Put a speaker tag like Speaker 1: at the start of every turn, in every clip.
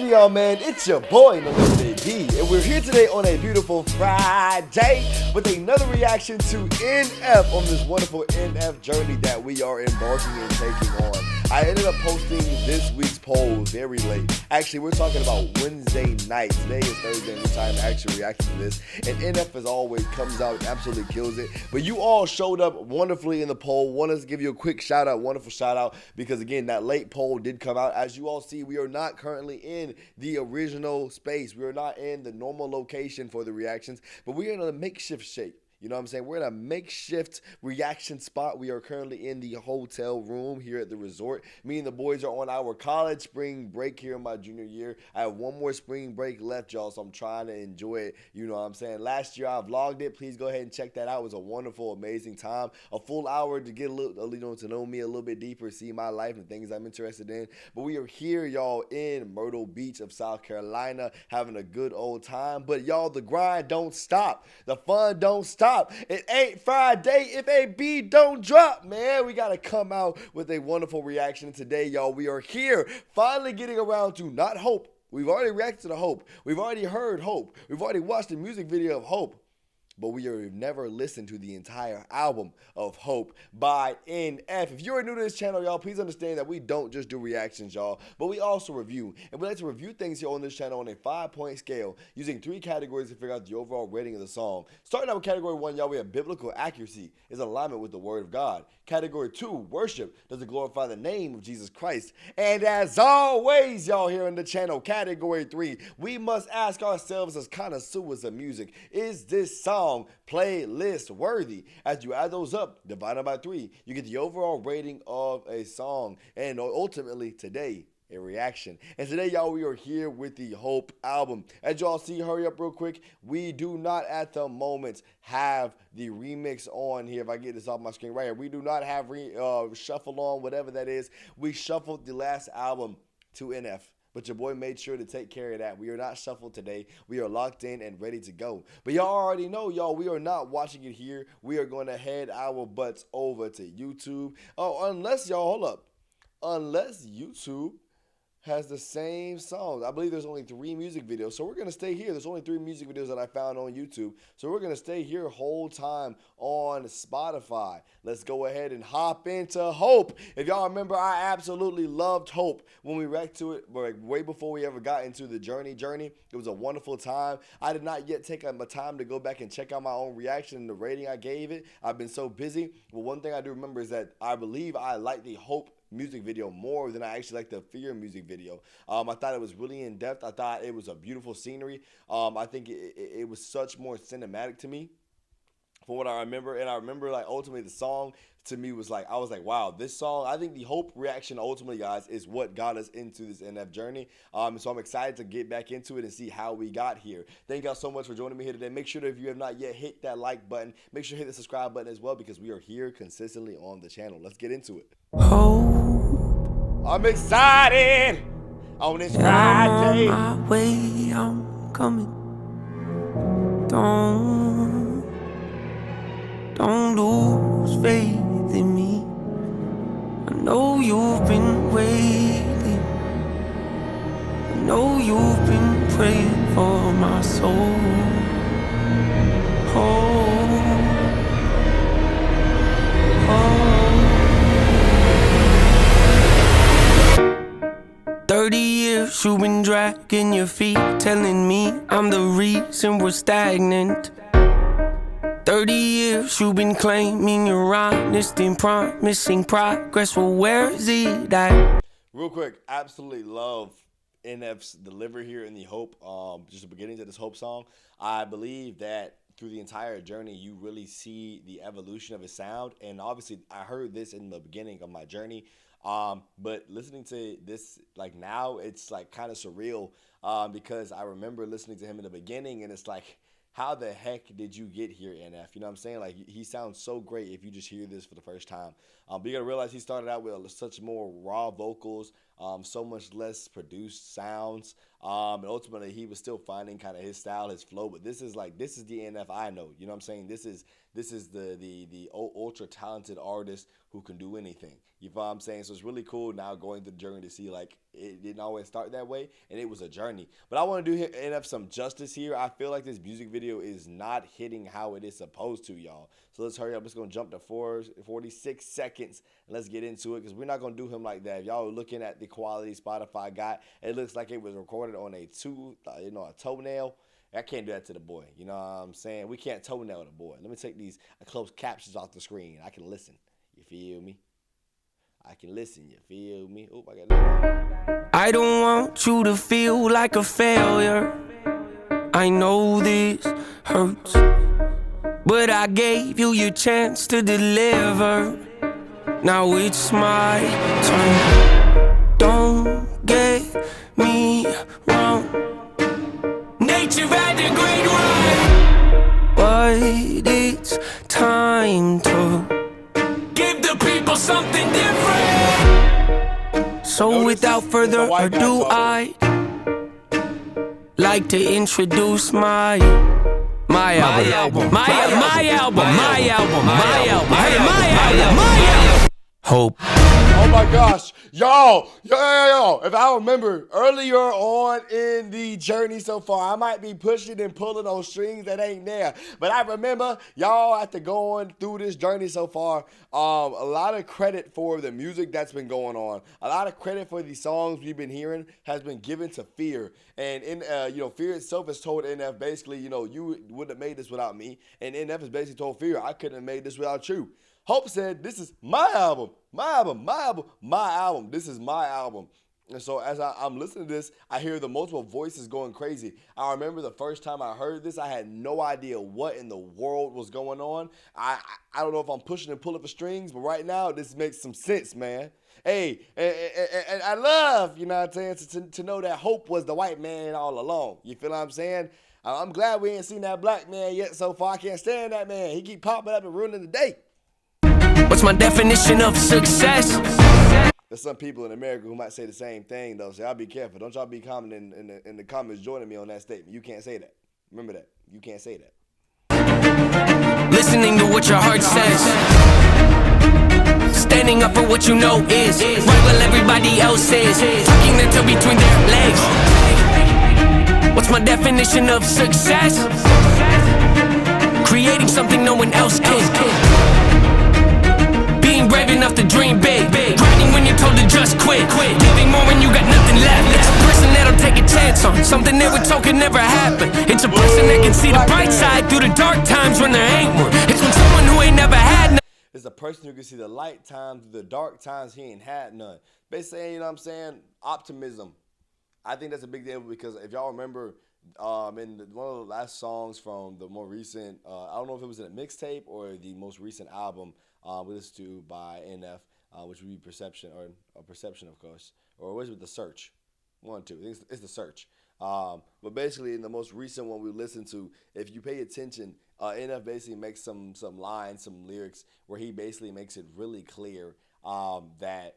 Speaker 1: cracking, y'all, man? It's your boy, its.nolimitab, and we're here today on a beautiful Friday with another reaction to NF on this wonderful NF journey that we are embarking and taking on. I ended up posting this week's poll very late. Actually, we're talking about Wednesday night. Today is Thursday, and we're time to actually react to this. And NF, as always, comes out and absolutely kills it. But you all showed up wonderfully in the poll. Wanted to give you a quick shout out, wonderful shout out, because again, that late poll did come out. As you all see, we are not currently in the original space. We are not in the normal location for the reactions, but we are in a makeshift shape. You know what I'm saying? We're in a makeshift reaction spot. We are currently in the hotel room here at the resort. Me and the boys are on our college spring break here in my junior year. I have one more spring break left, y'all, so I'm trying to enjoy it. You know what I'm saying? Last year I vlogged it. Please go ahead and check that out. It was a wonderful, amazing time. A full hour to get a little, to know me a little bit deeper, see my life and things I'm interested in. But we are here, y'all, in Myrtle Beach of South Carolina, having a good old time. But y'all, the grind don't stop. The fun don't stop. It ain't Friday if a beat don't drop, man. We got to come out with a wonderful reaction today, y'all. We are here finally getting around to not Hope. We've already reacted to Hope. We've already heard Hope. We've already watched the music video of Hope. But we have never listened to the entire album of Hope by NF. If you're new to this channel, y'all, please understand that we don't just do reactions, y'all, but we also review. And we like to review things here on this channel on a 5-point scale using 3 categories to figure out the overall rating of the song. Starting out with category 1, y'all, we have biblical accuracy, is alignment with the word of God. Category 2, worship, does it glorify the name of Jesus Christ? And as always, y'all, here on the channel, category 3, we must ask ourselves as connoisseurs of music, is this song playlist worthy? As you add those up, divided by 3, you get the overall rating of a song, and ultimately today, a reaction. And today, y'all, we are here with the Hope album. As y'all see, hurry up real quick, we do not at the moment have the remix on here. If I get this off my screen right here, we do not have shuffle on, whatever that is. We shuffled the last album to NF. But your boy made sure to take care of that. We are not shuffled today. We are locked in and ready to go. But y'all already know, y'all, we are not watching it here. We are going to head our butts over to YouTube. Oh, unless, y'all, hold up. Unless YouTube has the same songs. I believe there's only 3 music videos. So we're going to stay here. There's only 3 music videos that I found on YouTube. So we're going to stay here whole time on Spotify. Let's go ahead and hop into Hope. If y'all remember, I absolutely loved Hope when we reacted to it, like way before we ever got into the journey. It was a wonderful time. I did not yet take my time to go back and check out my own reaction and the rating I gave it. I've been so busy. But one thing I do remember is that I believe I like the Hope music video more than I actually like the Fear music video. I thought it was really in depth. I thought it was a beautiful scenery. I think it was such more cinematic to me from what I remember. And I remember, like, ultimately the song to me was like, I was like, wow, this song, I think the Hope reaction ultimately, guys, is what got us into this NF journey. So I'm excited to get back into it and see how we got here. Thank y'all so much for joining me here today. Make sure that if you have not yet hit that like button, make sure to hit the subscribe button as well, because we are here consistently on the channel. Let's get into it.
Speaker 2: Hope.
Speaker 1: I'm excited on this Friday.
Speaker 2: I'm on my way, I'm coming. Don't lose faith in me. I know you've been waiting. I know you've been praying for my soul. Hope. 30 years you've been dragging your feet, telling me I'm the reason we're stagnant. 30 years you've been claiming you're honest and promising progress. Well, where is it at?
Speaker 1: Real quick, absolutely love NF's delivery here in the Hope, just the beginnings of this Hope song. I believe that through the entire journey, you really see the evolution of his sound. And obviously, I heard this in the beginning of my journey. But listening to this, like, now, it's like kind of surreal, because I remember listening to him in the beginning, and it's like, how the heck did you get here, NF? You know what I'm saying? Like, he sounds so great if you just hear this for the first time. But you got to realize he started out with such more raw vocals. so much less produced sounds. And ultimately, he was still finding kind of his style, his flow. But this is the NF I know. You know what I'm saying? This is the ultra talented artist who can do anything. You know what I'm saying? So it's really cool now going through the journey to see like it didn't always start that way, and it was a journey. But I want to do NF some justice here. I feel like this music video is not hitting how it is supposed to, y'all. So let's hurry up. Let's go jump to 46 seconds and let's get into it, because we're not gonna do him like that. If y'all are looking at the quality Spotify got, it looks like it was recorded on a toenail. I can't do that to the boy. You know what I'm saying? We can't toenail the boy. Let me take these closed captions off the screen. I can listen. You feel me? I can listen. You feel me? Oop, I got it.
Speaker 2: I don't want you to feel like a failure. I know this hurts, but I gave you your chance to deliver. Now it's my turn. Don't get me wrong. Nature had a great run, but it's time to give the people something different. So without further ado, I'd like to introduce my album. Hope.
Speaker 1: Oh my gosh, yo, if I remember earlier on in the journey so far, I might be pushing and pulling on strings that ain't there. But I remember, y'all, after going through this journey so far, a lot of credit for the music that's been going on. A lot of credit for the songs we've been hearing has been given to Fear. And Fear itself has told NF basically, you wouldn't have made this without me. And NF has basically told Fear, I couldn't have made this without you. Hope said, this is my album. This is my album. And so as I'm listening to this, I hear the multiple voices going crazy. I remember the first time I heard this, I had no idea what in the world was going on. I don't know if I'm pushing and pulling for strings, but right now, this makes some sense, man. Hey, and I love, you know what I'm saying, to know that Hope was the white man all along. You feel what I'm saying? I'm glad we ain't seen that black man yet so far. I can't stand that man. He keep popping up and ruining the day.
Speaker 2: What's my definition of success?
Speaker 1: There's some people in America who might say the same thing, though. So y'all be careful. Don't y'all be commenting in the comments joining me on that statement. You can't say that. Remember that. You can't say that.
Speaker 2: Listening to what your heart says. Standing up for what you know is right while everybody else is tucking their tail between their legs. What's my definition of success? Creating something no one else can. Being brave enough to dream big. Grinding when you're told to just quit. Giving more when you got nothing left. It's a person that'll take a chance on something they were told could never happen. It's a person that can see the bright side through the dark times when there ain't one. It's when someone who ain't never had none.
Speaker 1: It's a person who can see the light times through the dark times he ain't had none. Basically saying, you know what I'm saying, optimism. I think that's a big deal, because if y'all remember, in one of the last songs from the more recent, I don't know if it was in a mixtape or the most recent album we listened to by NF, which would be Perception, of course, or was it The Search? One, two. I think it's The Search. But basically, in the most recent one we listened to, if you pay attention, NF basically makes some lines, some lyrics, where he basically makes it really clear that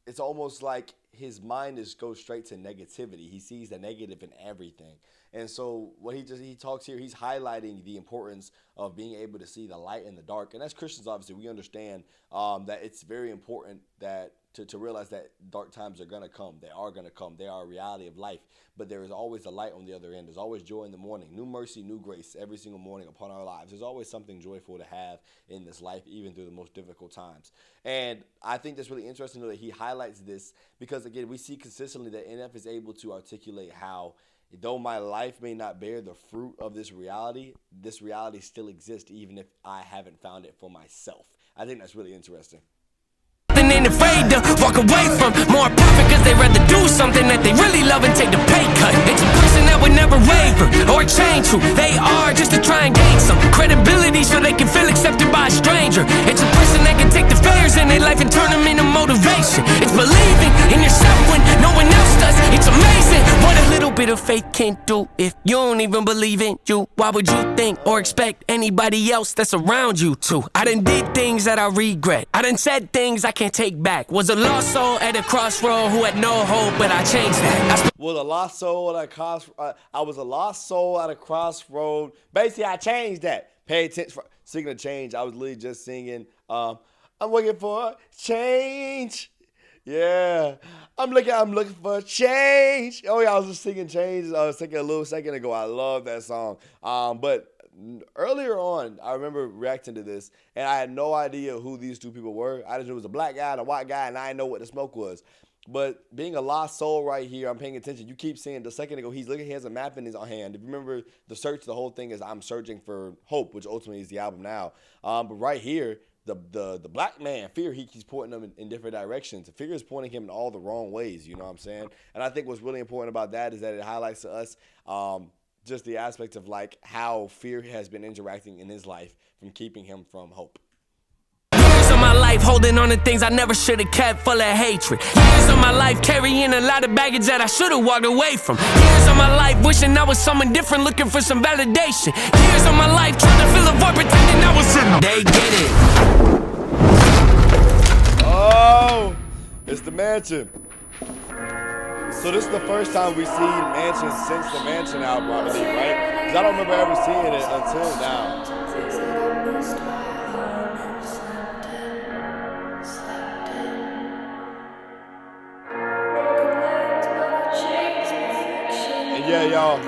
Speaker 1: it's almost like his mind goes straight to negativity. He sees the negative in everything. And so what he talks here, he's highlighting the importance of being able to see the light in the dark. And as Christians, obviously, we understand that it's very important that to realize that dark times are going to come. They are going to come. They are a reality of life. But there is always a light on the other end. There's always joy in the morning. New mercy, new grace every single morning upon our lives. There's always something joyful to have in this life, even through the most difficult times. And I think that's really interesting that he highlights this because, again, we see consistently that NF is able to articulate how, though my life may not bear the fruit of this reality still exists, even if I haven't found it for myself. I think that's really interesting.
Speaker 2: Ain't afraid to walk away from more profit, cause they rather do something that they really love and take the pay cut. It's a person that would never waver or change who they are just to try and gain some credibility so they can feel accepted by a stranger. It's a person that can take the failures in their life and turn them into motivation. It's believing in yourself when no one else does. It's amazing what a little bit of faith can't do. If you don't even believe in you, why would you think or expect anybody else that's around you to? I done did things that I regret. I done said things I can't take back. Was a lost soul at a crossroad who had no hope, but I changed that.
Speaker 1: Was a lost soul at a I was a lost soul at a crossroad. Basically, I changed that. Pay attention. Speaking of change, I was literally just singing. I'm looking for change. Yeah, I'm looking for change. Oh yeah, I was just singing change. I was thinking a little second ago. I love that song. But earlier on, I remember reacting to this, and I had no idea who these two people were. I just knew it was a black guy and a white guy, and I didn't know what the smoke was. But being a lost soul right here, I'm paying attention. You keep seeing the second ago, he has a map in his hand. If you remember the search, the whole thing is I'm searching for hope, which ultimately is the album now. But right here, the black man, Fear, he's pointing them in different directions. Fear is pointing him in all the wrong ways, you know what I'm saying? And I think what's really important about that is that it highlights to us just the aspect of like how Fear has been interacting in his life from keeping him from hope.
Speaker 2: Years of my life holding on to things I never should have kept, full of hatred. Years of my life carrying a lot of baggage that I should have walked away from. Years of my life wishing I was someone different, looking for some validation. Years of my life trying to fill a void, pretending I was in. They get it.
Speaker 1: Oh, it's the Mansion. So this is the first time we've seen Mansion since the Mansion album, I believe, right? Because I don't remember ever seeing it until now. And yeah, y'all.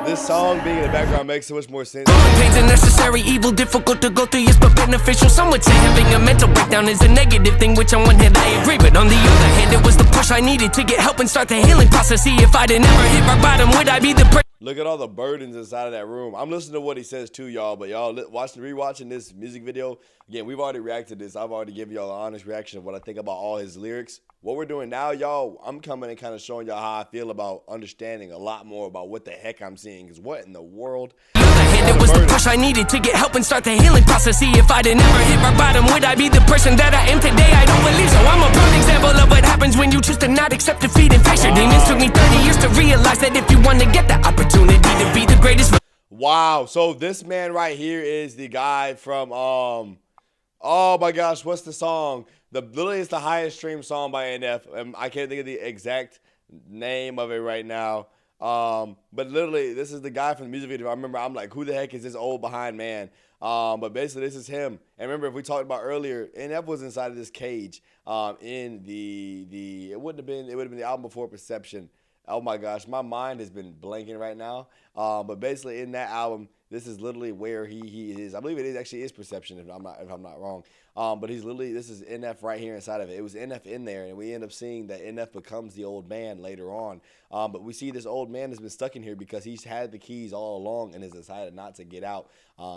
Speaker 1: This song being in the background makes so much more sense.
Speaker 2: Pain's a necessary evil, difficult to go through, yes, but beneficial. Some would say having a mental breakdown is a negative thing, which on one hand I agree, but on the other hand, it was the push I needed to get help and start the healing process. See, if I didn't ever hit my bottom, would I be the person?
Speaker 1: Look at all the burdens inside of that room. I'm listening to what he says too, y'all, but y'all rewatching this music video, again, we've already reacted to this. I've already given y'all an honest reaction of what I think about all his lyrics. What we're doing now, y'all, I'm coming and kind of showing y'all how I feel about understanding a lot more about what the heck I'm seeing, because what in the world?
Speaker 2: It was the push I needed to get help and start the healing process. See, if I didn't ever hit my bottom, would I be the person that I am today? I don't believe so. I'm a prime example of what happens when you choose to not accept defeat and face your demons. Took me 30 years to realize that if you want to get the opportunity to be the greatest.
Speaker 1: Wow, so this man right here is the guy from oh my gosh, what's the song? Literally it's the highest streamed song by NF. I can't think of the exact name of it right now. But literally, this is the guy from the music video. I remember I'm like, who the heck is this old behind man? But basically, this is him. And remember, if we talked about earlier, NF was inside of this cage. In it would have been the album before Perception. Oh my gosh, my mind has been blanking right now. But basically, in that album, this is literally where he is. I believe it is Perception, if I'm not wrong. But he's literally, this is NF right here inside of it. It was NF in there, and we end up seeing that NF becomes the old man later on. But we see this old man has been stuck in here because he's had the keys all along and has decided not to get out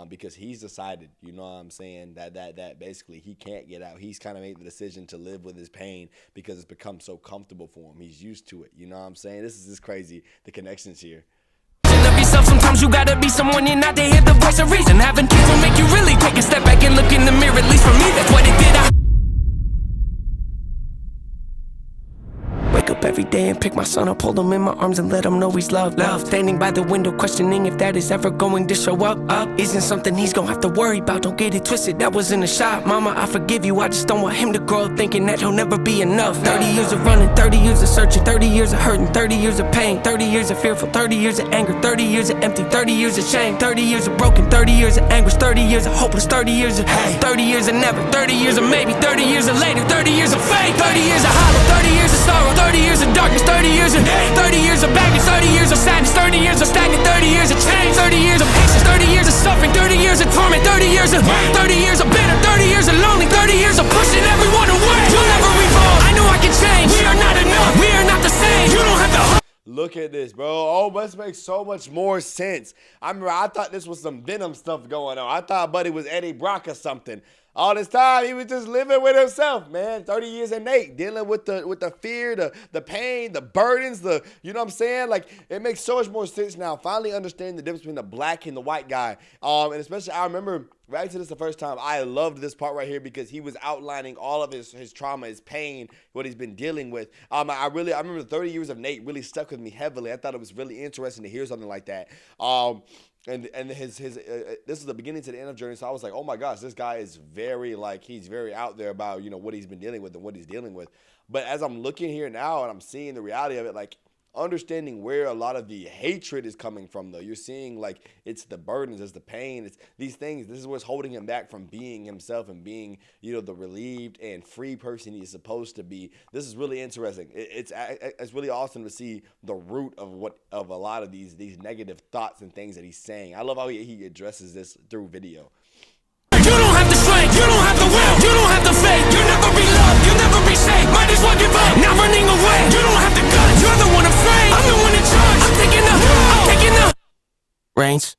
Speaker 1: because he's decided, you know what I'm saying, that basically he can't get out. He's kind of made the decision to live with his pain because it's become so comfortable for him. He's used to it, you know what I'm saying? This is just crazy, the connections here.
Speaker 2: Sometimes you gotta be someone you're not to hear the voice of reason. Having kids will make you really take a step back and look in the mirror. At least for me, that's what it did. Wake up every day and pick my son up, hold him in my arms and let him know he's loved. Standing by the window questioning if that is ever going to show up. Isn't something he's gonna have to worry about, don't get it twisted, that was in the shop. Mama, I forgive you, I just don't want him to grow up thinking that he'll never be enough. 30 years of running, 30 years of searching, 30 years of hurting, 30 years of pain, 30 years of fearful, 30 years of anger, 30 years of empty, 30 years of shame, 30 years of broken, 30 years of anguish, 30 years of hopeless, 30 years of hate, 30 years of never, 30 years of maybe, 30 years of later, 30 years of faith, 30 years of hollow, 30 years of sorrow, 30 years of darkness, 30 years of hate, 30 years of baggage, 30 years of sadness, 30 years of stagnant, 30 years of change, 30 years of patience, 30 years of suffering, 30 years of torment, 30 years of 30 years of bitter, 30 years of lonely, 30 years of pushing everyone away. You'll never evolve. I know I can change. We are not enough. We are not the same. You don't have to.
Speaker 1: Look at this, bro. Oh, this makes so much more sense. I thought this was some Venom stuff going on. I thought Buddy was Eddie Brock or something. All this time, he was just living with himself, man. 30 years in Nate, dealing with the fear, the pain, the burdens, you know what I'm saying? Like, it makes so much more sense now. Finally understanding the difference between the black and the white guy. And especially, I remember reacting to this the first time. I loved this part right here because he was outlining all of his trauma, his pain, what he's been dealing with. I remember the 30 years of Nate really stuck with me heavily. I thought it was really interesting to hear something like that. And his this is the beginning to the end of Journey, so I was like, oh my gosh, this guy is he's very out there about, you know, what he's been dealing with and what he's dealing with. But as I'm looking here now and I'm seeing the reality of it, like, understanding where a lot of the hatred is coming from, though. You're seeing, like, it's the burdens, it's the pain, it's these things. This is what's holding him back from being himself and being, you know, the relieved and free person he's supposed to be. This is really interesting. It's really awesome to see the root of a lot of these negative thoughts and things that he's saying. I love how he addresses this through video.
Speaker 2: You don't have the strength, you don't have the will, you don't have the faith, you'll never be loved, you'll never be safe, might as well give up, not running away, you don't have the guts, you're the one afraid, I'm the one in charge, I'm taking the reins.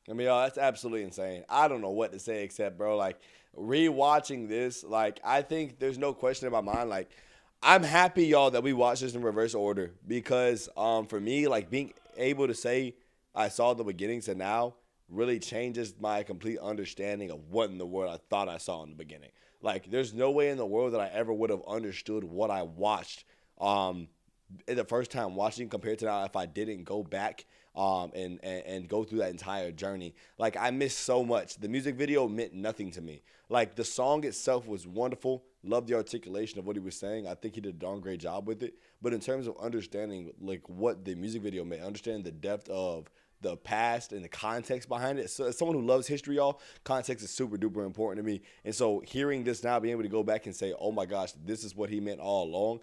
Speaker 1: I mean, y'all, that's absolutely insane. I don't know what to say except, bro, like, rewatching this, like, I think there's no question in my mind, like, I'm happy, y'all, that we watched this in reverse order because for me, like, being able to say I saw the beginning to now really changes my complete understanding of what in the world I thought I saw in the beginning. Like, there's no way in the world that I ever would have understood what I watched in the first time watching compared to now if I didn't go back and go through that entire journey. Like, I missed so much. The music video meant nothing to me. Like, the song itself was wonderful. Loved the articulation of what he was saying. I think he did a darn great job with it. But in terms of understanding, like, what the music video meant, understanding the depth of the past and the context behind it. So as someone who loves history, y'all, context is super duper important to me. And so hearing this now, being able to go back and say, oh my gosh, this is what he meant all along.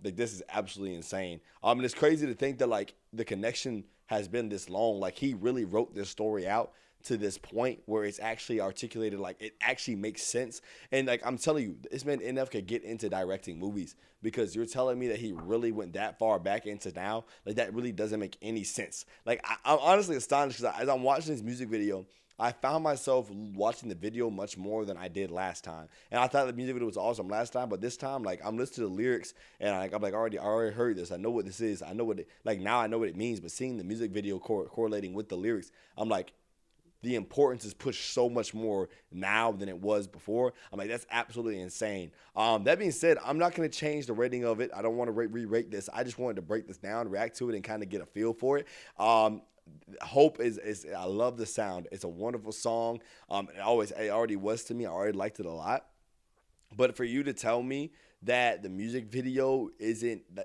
Speaker 1: Like, this is absolutely insane. And it's crazy to think that, like, the connection has been this long. Like, he really wrote this story out to this point where it's actually articulated, like, it actually makes sense. And, like, I'm telling you, this man NF could get into directing movies because you're telling me that he really went that far back into now. Like, that really doesn't make any sense. Like, I'm honestly astonished because as I'm watching this music video, I found myself watching the video much more than I did last time. And I thought the music video was awesome last time, but this time, like, I'm listening to the lyrics and I'm like, I already heard this. I know what this is. I know what it, like, now I know what it means. But seeing the music video correlating with the lyrics, I'm like, the importance is pushed so much more now than it was before. I'm like, that's absolutely insane. That being said, I'm not going to change the rating of it. I don't want to re-rate this. I just wanted to break this down, react to it, and kind of get a feel for it. Hope is I love the sound. It's a wonderful song. It already was to me. I already liked it a lot. But for you to tell me that the music video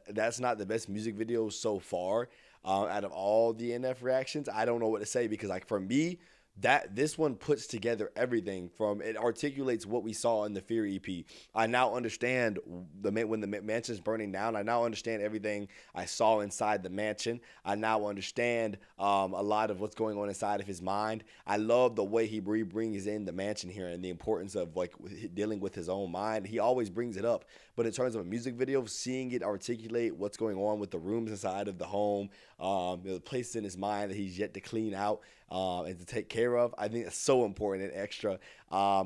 Speaker 1: that's not the best music video so far out of all the NF reactions, I don't know what to say because, like, for me, that this one puts together everything from it articulates what we saw in the Fear EP. I now understand when the mansion's burning down. I now understand everything I saw inside the mansion. I now understand a lot of what's going on inside of his mind. I love the way he brings in the mansion here and the importance of, like, dealing with his own mind. He always brings it up, but in terms of a music video, seeing it articulate what's going on with the rooms inside of the home, the places in his mind that he's yet to clean out and to take care of, I think it's so important and extra.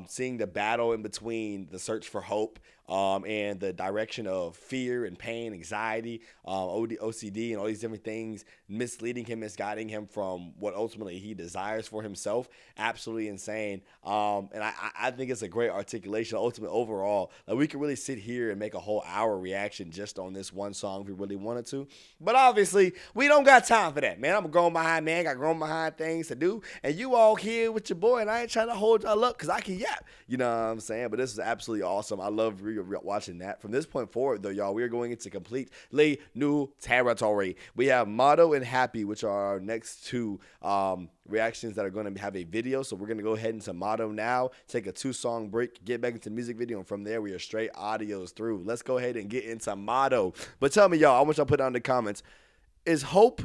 Speaker 1: Seeing the battle in between the search for hope and the direction of fear and pain, anxiety, OCD, and all these different things, misleading him, misguiding him from what ultimately he desires for himself. Absolutely insane. And I think it's a great articulation. Ultimately, overall, like, we could really sit here and make a whole hour reaction just on this one song if we really wanted to. But obviously, we don't got time for that, man. I'm a grown behind man, got grown behind things to do. And you all here with your boy, and I ain't trying to hold y'all up because I can yap. You know what I'm saying? But this is absolutely awesome. I love watching that. From this point forward, though, y'all, we are going into completely new territory. We have Motto and Happy, which are our next two reactions that are going to have a video. So we're going to go ahead into Motto now, take a 2-song break, get back into the music video, and from there we are straight audios through. Let's go ahead and get into Motto. But tell me, y'all, I want y'all to put down in the comments, is Hope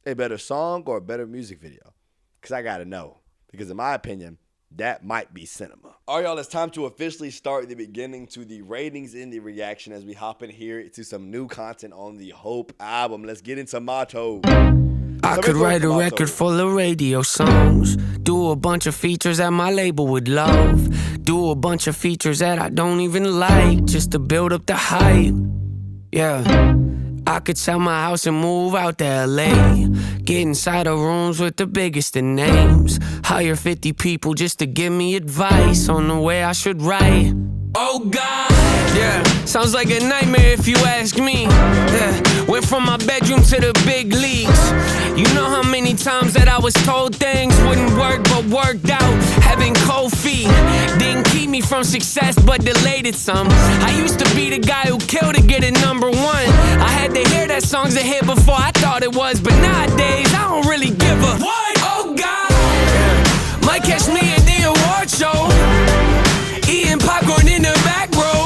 Speaker 1: a better song or a better music video? Because I got to know. Because in my opinion, that might be cinema. All right, y'all, it's time to officially start the beginning to the ratings in the reaction as we hop in here to some new content on the Hope album. Let's get into Motto.
Speaker 2: I could write a record full of radio songs. Do a bunch of features that my label would love. Do a bunch of features that I don't even like, just to build up the hype. Yeah. I could sell my house and move out to LA. Get inside of rooms with the biggest of names. Hire 50 people just to give me advice on the way I should write. Oh God, yeah, sounds like a nightmare if you ask me. Yeah, went from my bedroom to the big leagues. You know how many times that I was told things wouldn't work but worked out. Having cold feet didn't keep me from success but delayed it some. I used to be the guy who killed to get it number one. I had to hear that song's a hit before I thought it was, but nowadays I don't really give a what? Oh God, yeah. Might catch me at the award show, eating popcorn in the back row,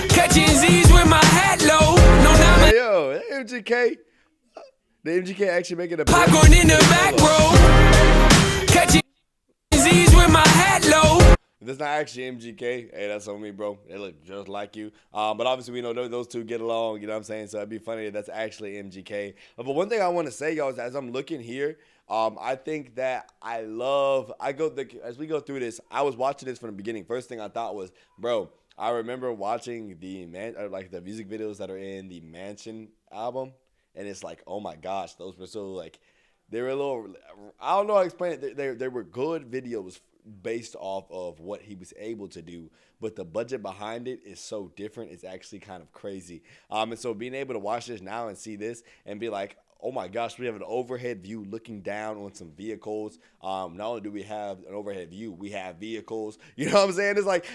Speaker 2: catching Z's with my hat low. No nomination.
Speaker 1: Yo, MGK. The MGK actually making a
Speaker 2: popcorn in the back row, catching Z's with my hat low.
Speaker 1: That's not actually MGK. Hey, that's on me, bro. They look just like you. But obviously, we know those two get along. You know what I'm saying? So it'd be funny if that's actually MGK. But one thing I want to say, y'all, is as I'm looking here, I think that as we go through this, I was watching this from the beginning. First thing I thought was, bro, I remember watching the music videos that are in the Mansion album, and it's like, oh my gosh, those were so like, they were a little, I don't know how to explain it. They were good videos based off of what he was able to do, but the budget behind it is so different. It's actually kind of crazy. And so being able to watch this now and see this and be like, oh my gosh, we have an overhead view looking down on some vehicles. Not only do we have an overhead view, we have vehicles. You know what I'm saying? It's like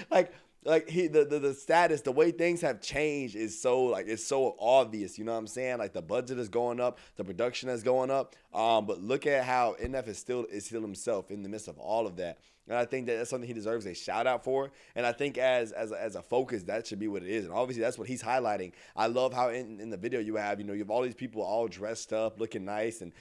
Speaker 1: the status, the way things have changed is so it's so obvious. You know what I'm saying? Like the budget is going up, the production is going up. But look at how NF is still himself in the midst of all of that. And I think that that's something he deserves a shout out for. And I think as a focus, that should be what it is. And obviously that's what he's highlighting. I love how in the video you have all these people all dressed up, looking nice, and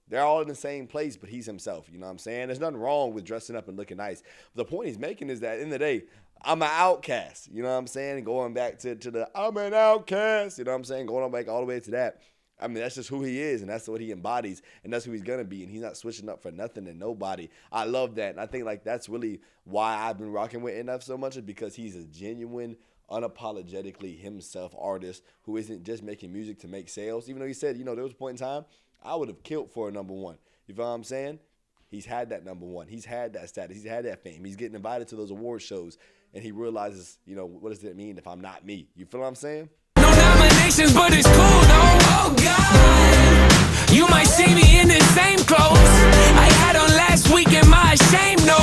Speaker 1: they're all in the same place, but he's himself. You know what I'm saying? There's nothing wrong with dressing up and looking nice. But the point he's making is that in the day, I'm an outcast. You know what I'm saying? And going back to the I'm an outcast. You know what I'm saying? Going back all the way to that. I mean, that's just who he is, and that's what he embodies, and that's who he's going to be, and he's not switching up for nothing and nobody. I love that, and I think that's really why I've been rocking with NF so much, is because he's a genuine, unapologetically himself artist who isn't just making music to make sales. Even though he said, there was a point in time I would have killed for a number one. You feel what I'm saying? He's had that number one. He's had that status. He's had that fame. He's getting invited to those award shows, and he realizes, what does it mean if I'm not me? You feel what I'm saying?
Speaker 2: No nominations, but it's cool though. Oh God, you might see me in the same clothes I had on last week. Am I ashamed? No.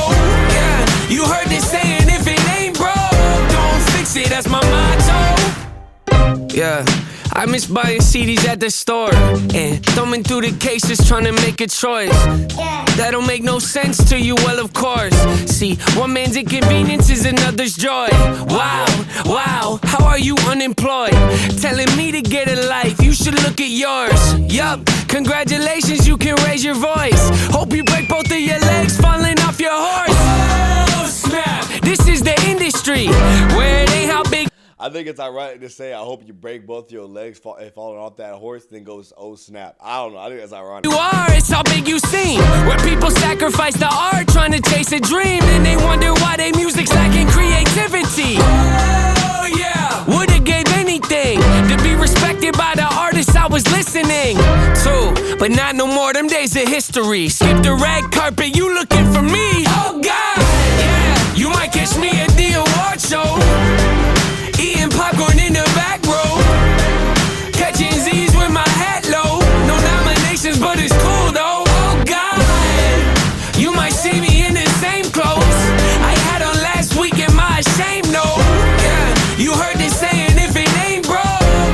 Speaker 2: Yeah, you heard this saying, if it ain't broke, don't fix it. That's my motto. Yeah. I miss buying CDs at the store and thumbing through the cases trying to make a choice. That don't make no sense to you, well of course. See, one man's inconvenience is another's joy. Wow, how are you unemployed? Telling me to get a life, you should look at yours. Yup, congratulations, you can raise your voice. Hope you break both of your legs falling off your horse. Oh snap, this is the industry where it ain't how big.
Speaker 1: I think it's ironic to say, I hope you break both your legs falling off that horse, then goes, oh snap. I don't know. I think that's ironic.
Speaker 2: You are, it's how big you seem. Where people sacrifice the art trying to chase a dream, and they wonder why they music's lacking creativity. Oh yeah, would've gave anything to be respected by the artists I was listening to, but not no more. Them days of history. Skip the red carpet, you looking for me? Oh God, yeah. You might catch me at the award show, eating popcorn in the back row, catching Z's with my hat low. No nominations, but it's cool though. Oh God, you might see me in the same clothes I had on last week. Am I ashamed? No. Yeah, you heard this saying, if it ain't broke,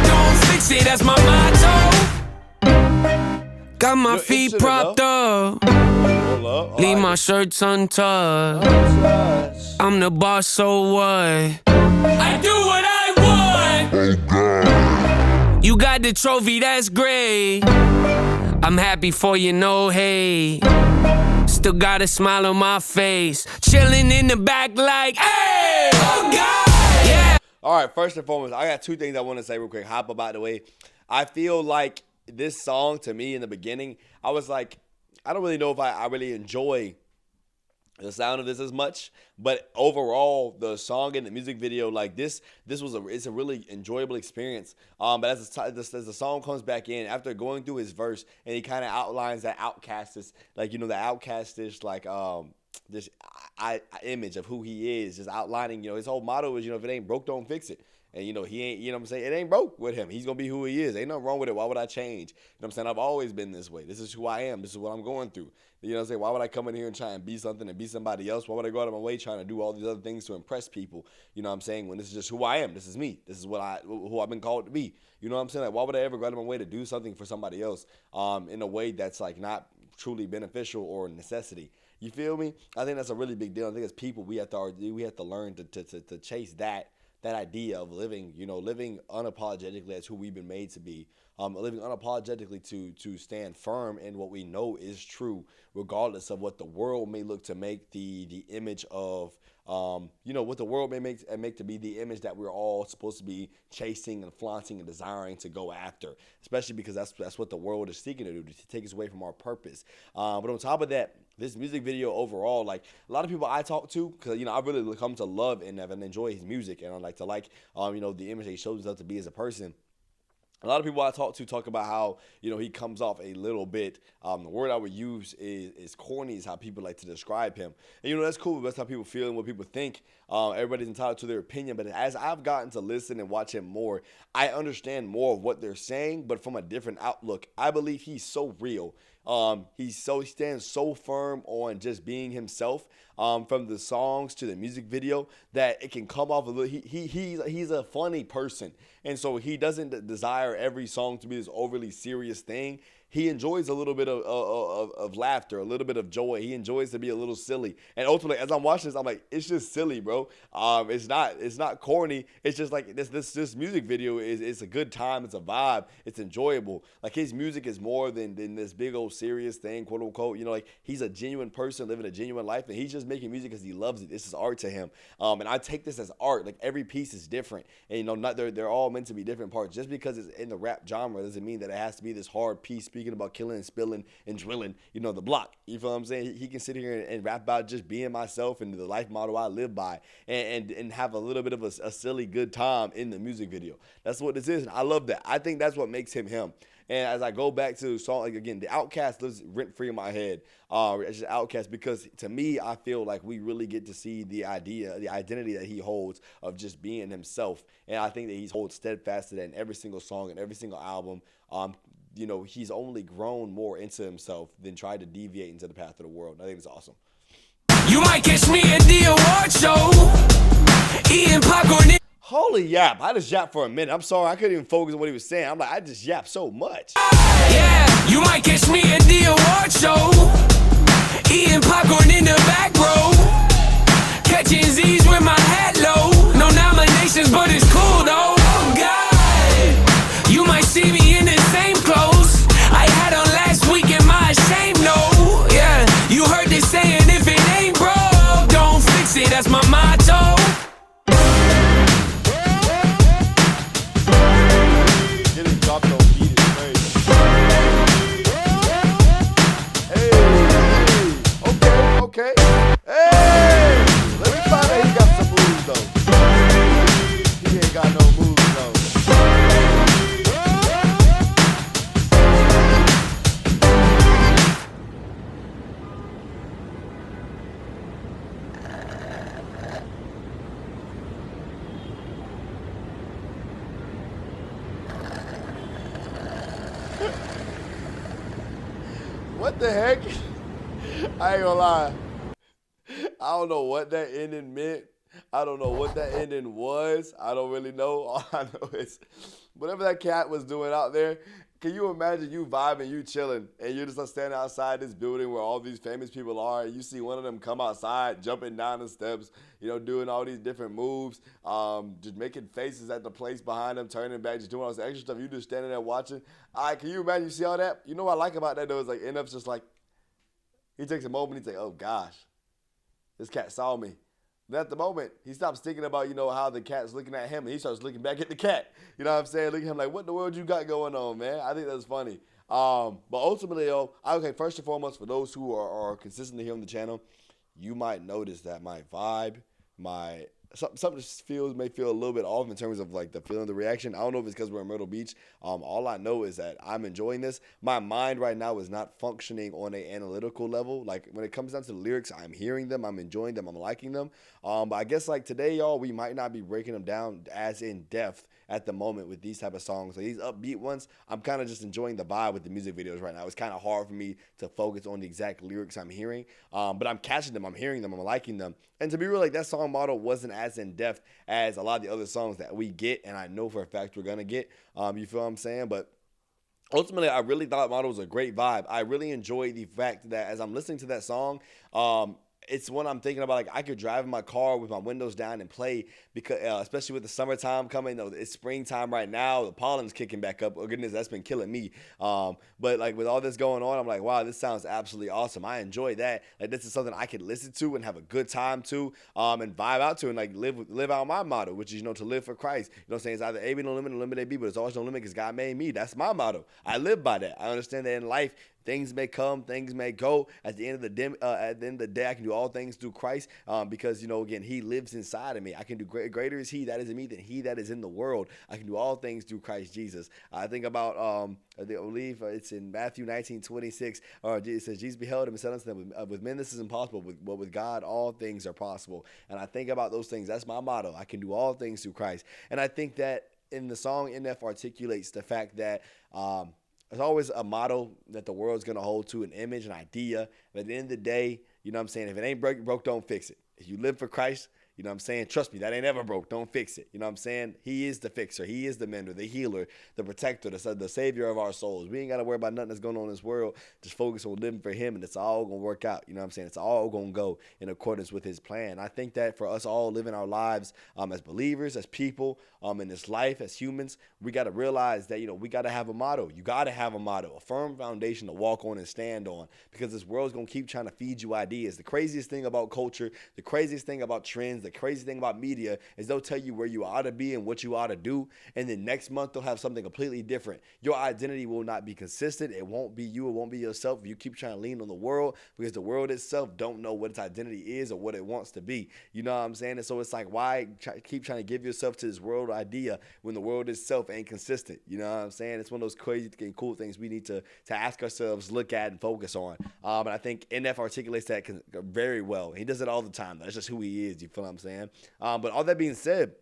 Speaker 2: don't fix it. That's my motto. Got my feet propped up, leave my shirts untucked. I'm the boss, so what? I do what I want. Oh God. You got the trophy, that's great. I'm happy for you, no hate. Still got a smile on my face, chilling in the back like, hey, oh God, yeah.
Speaker 1: All right, first and foremost, I got two things I want to say real quick. Hop up out the way. I feel like this song to me in the beginning, I was like, I don't really know if I really enjoy the sound of this as much, but overall the song and the music video, like this was it's a really enjoyable experience. But as the song comes back in after going through his verse, and he kind of outlines that outcastish, like, you know, the outcastish, like, this image of who he is, just outlining, you know, his whole motto is, you know, if it ain't broke, don't fix it. And, you know, he ain't, you know what I'm saying? It ain't broke with him. He's going to be who he is. Ain't nothing wrong with it. Why would I change? You know what I'm saying? I've always been this way. This is who I am. This is what I'm going through. You know what I'm saying? Why would I come in here and try and be something and be somebody else? Why would I go out of my way trying to do all these other things to impress people? You know what I'm saying? When this is just who I am. This is me. This is who I've been called to be. You know what I'm saying? Like, why would I ever go out of my way to do something for somebody else in a way that's, like, not truly beneficial or a necessity? You feel me? I think that's a really big deal. I think as people, we have to learn to chase that idea of living, you know, living unapologetically as who we've been made to be, living unapologetically to stand firm in what we know is true, regardless of what the world may look to make the image of, you know, what the world may make to be the image that we're all supposed to be chasing and flaunting and desiring to go after, especially because that's what the world is seeking to do, to take us away from our purpose. But on top of that, this music video overall, like, a lot of people I talk to, because, you know, I really come to love and enjoy his music, and I like to you know, the image that he shows himself to be as a person. A lot of people I talk to talk about how, you know, he comes off a little bit, the word I would use is corny, is how people like to describe him. And, you know, that's cool. That's how people feel and what people think. Everybody's entitled to their opinion. But as I've gotten to listen and watch him more, I understand more of what they're saying, but from a different outlook. I believe he's so real. He stands so firm on just being himself, from the songs to the music video, that it can come off a little. He's a funny person, and so he doesn't desire every song to be this overly serious thing. He enjoys a little bit of laughter, a little bit of joy. He enjoys to be a little silly. And ultimately, as I'm watching this, I'm like, it's just silly, bro. It's not corny. It's just like this music video is a good time. It's a vibe. It's enjoyable. Like, his music is more than this big old serious thing, quote unquote. You know, like, he's a genuine person living a genuine life, and he's just making music because he loves it. This is art to him. And I take this as art. Like, every piece is different, and, you know, they're all meant to be different parts. Just because it's in the rap genre doesn't mean that it has to be this hard piece speaking about killing and spilling and drilling, you know, the block. You feel what I'm saying? He can sit here and rap about just being myself and the life motto I live by, and have a little bit of a silly good time in the music video. That's what this is, and I love that. I think that's what makes him him. And as I go back to the song, like, again, the Outcast lives rent free in my head. It's just Outcast, because to me, I feel like we really get to see the identity that he holds of just being himself. And I think that he holds steadfast to that in every single song and every single album. You know, he's only grown more into himself than tried to deviate into the path of the world. I think it's awesome.
Speaker 2: You might catch me at the award show, eating popcorn.
Speaker 1: Holy yap. I just yapped for a minute. I'm sorry. I couldn't even focus on what he was saying. I'm like, I just yapped so much.
Speaker 2: Yeah, you might catch me at the award show, eating popcorn in the back row, catching Z's with my hat low. No nominations, but it's cool though. Oh God, you might see me in the same clothes I had on last week in my shame. No, yeah, you heard this saying, if it ain't broke, don't fix it. That's my motto.
Speaker 1: Getting dropped on beat is crazy. Hey, okay. Hey, let me find out he got some moves though. He ain't got no moves though. What the heck? I ain't gonna lie. I don't know what that ending meant. I don't know what that ending was. I don't really know. All I know is whatever that cat was doing out there. Can you imagine you vibing, you chilling, and you're just standing outside this building where all these famous people are, and you see one of them come outside, jumping down the steps, you know, doing all these different moves, just making faces at the place behind them, turning back, just doing all this extra stuff. You just standing there watching. Can you imagine you see all that? You know what I like about that, though, is like NF's just like, he takes a moment, he's like, oh gosh, this cat saw me. And at the moment, he stops thinking about, how the cat's looking at him, and he starts looking back at the cat. You know what I'm saying? Looking at him like, what in the world you got going on, man? I think that's funny. But ultimately, okay, first and foremost, for those who are consistently here on the channel, you might notice that my vibe, my something may feel a little bit off in terms of like the feeling, the reaction. I don't know if it's because we're in Myrtle Beach. All I know is that I'm enjoying this. My mind right now is not functioning on an analytical level. Like when it comes down to the lyrics, I'm hearing them, I'm enjoying them, I'm liking them. But I guess like today, y'all, we might not be breaking them down as in depth at the moment with these type of songs. Like these upbeat ones, I'm kind of just enjoying the vibe with the music videos right now. It's kind of hard for me to focus on the exact lyrics I'm hearing, but I'm catching them, I'm hearing them, I'm liking them. And to be real, like that song model wasn't as in depth as a lot of the other songs that we get, and I know for a fact we're gonna get. You feel what I'm saying? But ultimately, I really thought Model was a great vibe. I really enjoyed the fact that as I'm listening to that song, it's one I'm thinking about. Like I could drive in my car with my windows down and play because, especially with the summertime coming. It's springtime right now. The pollen's kicking back up. Oh goodness, that's been killing me. But like with all this going on, I'm like, wow, this sounds absolutely awesome. I enjoy that. Like this is something I could listen to and have a good time to, and vibe out to, and like live out my motto, which is to live for Christ. You know what I'm saying? It's either A be no limit, no limit A be, but it's always no limit because God made me. That's my motto. I live by that. I understand that in life, things may come, things may go. At the end of the day, I can do all things through Christ, because again, He lives inside of me. I can do greater is He that is in me than he that is in the world. I can do all things through Christ Jesus. I think about I believe it's in Matthew 19:26. It says Jesus beheld him and said unto them, with men this is impossible, but with God all things are possible. And I think about those things. That's my motto. I can do all things through Christ. And I think that in the song, NF articulates the fact that there's always a model that the world's going to hold to, an image, an idea. But at the end of the day, you know what I'm saying? If it ain't broke, don't fix it. If you live for Christ, you know what I'm saying? Trust me, that ain't ever broke. Don't fix it. You know what I'm saying? He is the fixer. He is the mender, the healer, the protector, the savior of our souls. We ain't got to worry about nothing that's going on in this world. Just focus on living for Him, and it's all going to work out. You know what I'm saying? It's all going to go in accordance with His plan. I think that for us all living our lives as believers, as people, in this life, as humans, we got to realize that, we got to have a motto. You got to have a motto, a firm foundation to walk on and stand on, because this world's going to keep trying to feed you ideas. The craziest thing about culture, the craziest thing about trends, the crazy thing about media is they'll tell you where you ought to be and what you ought to do, and then next month they'll have something completely different. Your identity will not be consistent. It won't be you. It won't be yourself. If you keep trying to lean on the world, because the world itself don't know what its identity is or what it wants to be. You know what I'm saying? And so it's like, why keep trying to give yourself to this world idea when the world itself ain't consistent? You know what I'm saying? It's one of those crazy and cool things we need to ask ourselves, look at, and focus on. And I think NF articulates that very well. He does it all the time. That's just who he is. You feel what I'm saying? But all that being said,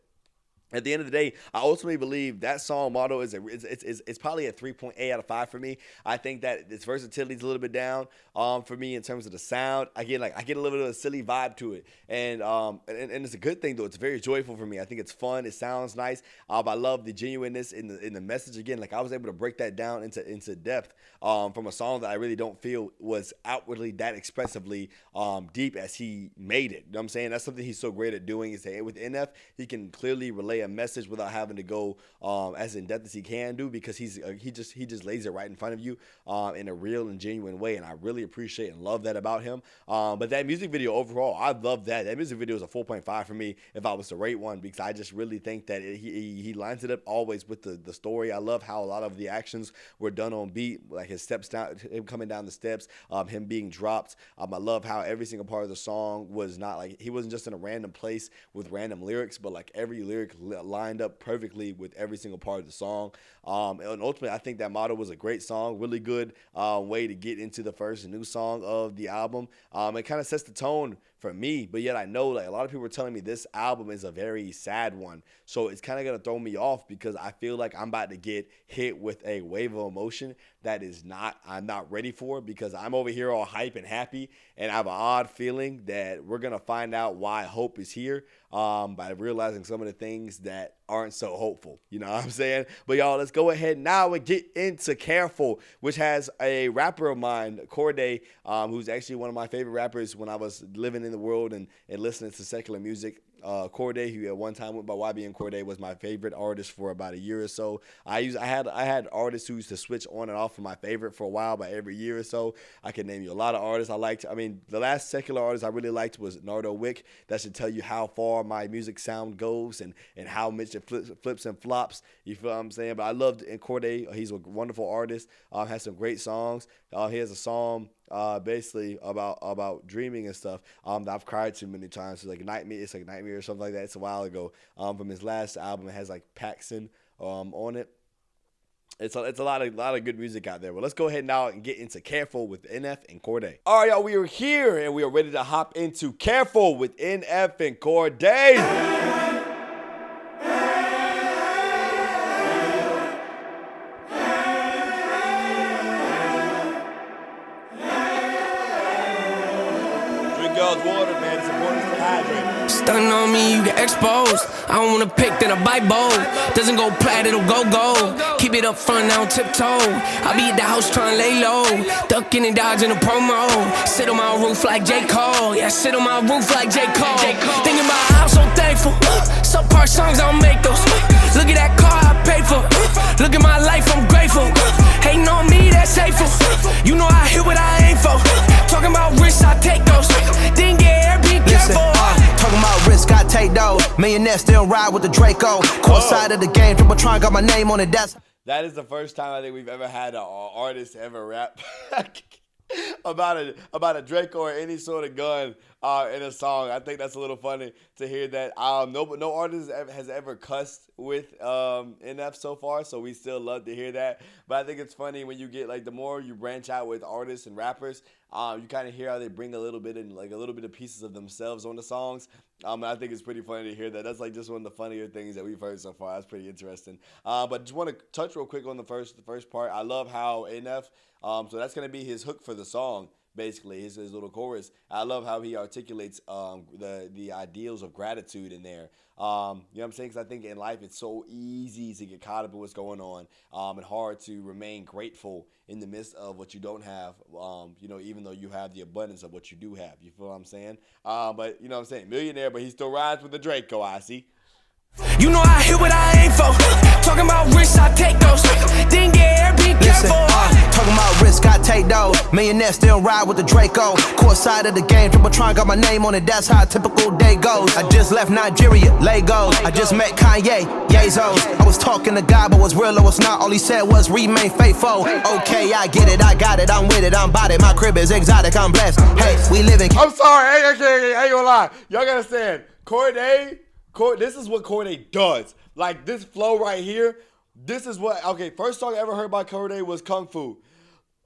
Speaker 1: at the end of the day, I ultimately believe that song motto it's probably a 3.8 out of 5 for me. I think that its versatility is a little bit down for me in terms of the sound. I get a little bit of a silly vibe to it, and it's a good thing though. It's very joyful for me. I think it's fun. It sounds nice. I love the genuineness in the message. Again, like I was able to break that down into depth from a song that I really don't feel was outwardly that expressively deep as he made it. You know what I'm saying? That's something he's so great at doing. Is that with NF, he can clearly relay a message without having to go as in depth as he can do, because he just lays it right in front of you in a real and genuine way, and I really appreciate and love that about him. But that music video overall, I love that. That music video is a 4.5 for me if I was to rate one, because I just really think that he lines it up always with the story. I love how a lot of the actions were done on beat, like his steps down, him coming down the steps, him being dropped. I love how every single part of the song was not like he wasn't just in a random place with random lyrics, but like every lyric lined up perfectly with every single part of the song. And ultimately, I think that motto was a great song, really good way to get into the first new song of the album. It kind of sets the tone for me, but yet I know like a lot of people are telling me this album is a very sad one, so it's kind of gonna throw me off, because I feel like I'm about to get hit with a wave of emotion that I'm not ready for, because I'm over here all hype and happy, and I have an odd feeling that we're gonna find out why hope is here by realizing some of the things that aren't so hopeful. You know what I'm saying? But y'all, let's go ahead now and get into Careful, which has a rapper of mine, Corday, who's actually one of my favorite rappers when I was living in the world and listening to secular music. Corday, who at one time went by YB, and Corday was my favorite artist for about a year or so. I had artists who used to switch on and off of my favorite for a while, but every year or so, I can name you a lot of artists I liked. I mean, the last secular artist I really liked was Nardo Wick. That should tell you how far my music sound goes and how much it flips and flops. You feel what I'm saying? But I loved Corday. He's a wonderful artist. Has some great songs. He has a song basically about dreaming and stuff that I've cried to many times. It's like Nightmare or something like that. It's a while ago. From his last album, it has like Paxson on it. It's a lot of good music out there. But let's go ahead now and get into Careful with NF and Corday. All right, y'all, we are here and we are ready to hop into Careful with NF and Corday. Water, man. It's important to hydrate.
Speaker 2: Stunning on me, you get exposed. I don't wanna pick, then I bite bold. Doesn't go plat, it'll go gold. Keep it up front, I don't tiptoe. I be at the house trying to lay low. Ducking and dodging the promo. Sit on my roof like J. Cole. Yeah, sit on my roof like J. Cole. Thinking about how I'm so thankful. Subpar songs, I don't make those. Look at that car I paid for. Look at my life, I'm grateful. Hating on me, that's hateful. You know I hit what I aim for. Talking about risks, I take those. Didn't get air, be careful.
Speaker 3: Talking about risk, I take those. Millionaire still ride with the Draco. Court side of the game, triple try, got my name on it.
Speaker 1: That is the first time I think we've ever had an artist ever rap about a Draco or any sort of gun in a song. I think that's a little funny to hear that. No artist has ever cussed with NF so far, so we still love to hear that. But I think it's funny when you get like the more you branch out with artists and rappers, you kind of hear how they bring a little bit of pieces of themselves on the songs. And I think it's pretty funny to hear that. That's like just one of the funnier things that we've heard so far. That's pretty interesting. But just want to touch real quick on the first part. I love how NF, so that's going to be his hook for the song, basically, his little chorus. I love how he articulates the ideals of gratitude in there. You know what I'm saying? Because I think in life it's so easy to get caught up in what's going on and hard to remain grateful in the midst of what you don't have, even though you have the abundance of what you do have. You feel what I'm saying? But, you know what I'm saying? Millionaire, but he still rides with the Draco, I see.
Speaker 2: You know I hit what I aim for. Talking about risks, I take those. Didn't get air, be careful.
Speaker 3: Talking about risk, I take those. Millionaire still ride with the Draco. Court side of the game, triple try, got my name on it. That's how a typical day goes. I just left Nigeria, Lagos. I just met Kanye, Yazos. I was talking to God, but was real or was not. All he said was remain faithful. Okay, I get it, I got it, I'm with it, I'm about it. My crib is exotic, I'm blessed. Hey, we live in.
Speaker 1: I'm sorry, I ain't gonna lie. Y'all gotta understand, Corday, this is what Corday does. Like this flow right here, this is what, okay, first song I ever heard by Corday was Kung Fu.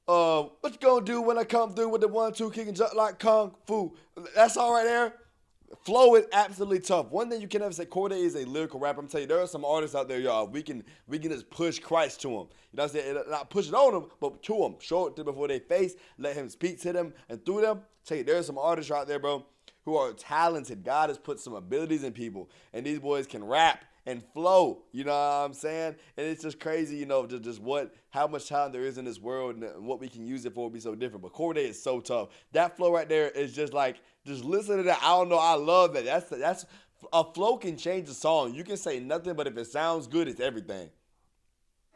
Speaker 1: What you gonna do when I come through with the 1-2 kick and jump like Kung Fu? That's all right there. Flow is absolutely tough. One thing you can never say, Corday is a lyrical rapper. I'm telling you, there are some artists out there, y'all. We can just push Christ to them. You know what I'm saying? Not push it on them, but to them. Show it to them before they face. Let him speak to them and through them. Tell you, there are some artists out there, bro, who are talented. God has put some abilities in people, and these boys can rap and flow. You know what I'm saying? And it's just crazy, just how much talent there is in this world and what we can use it for will be so different. But Corday is so tough. That flow right there is just like, just listen to that. I don't know. I love that. That's a flow can change a song. You can say nothing, but if it sounds good, it's everything.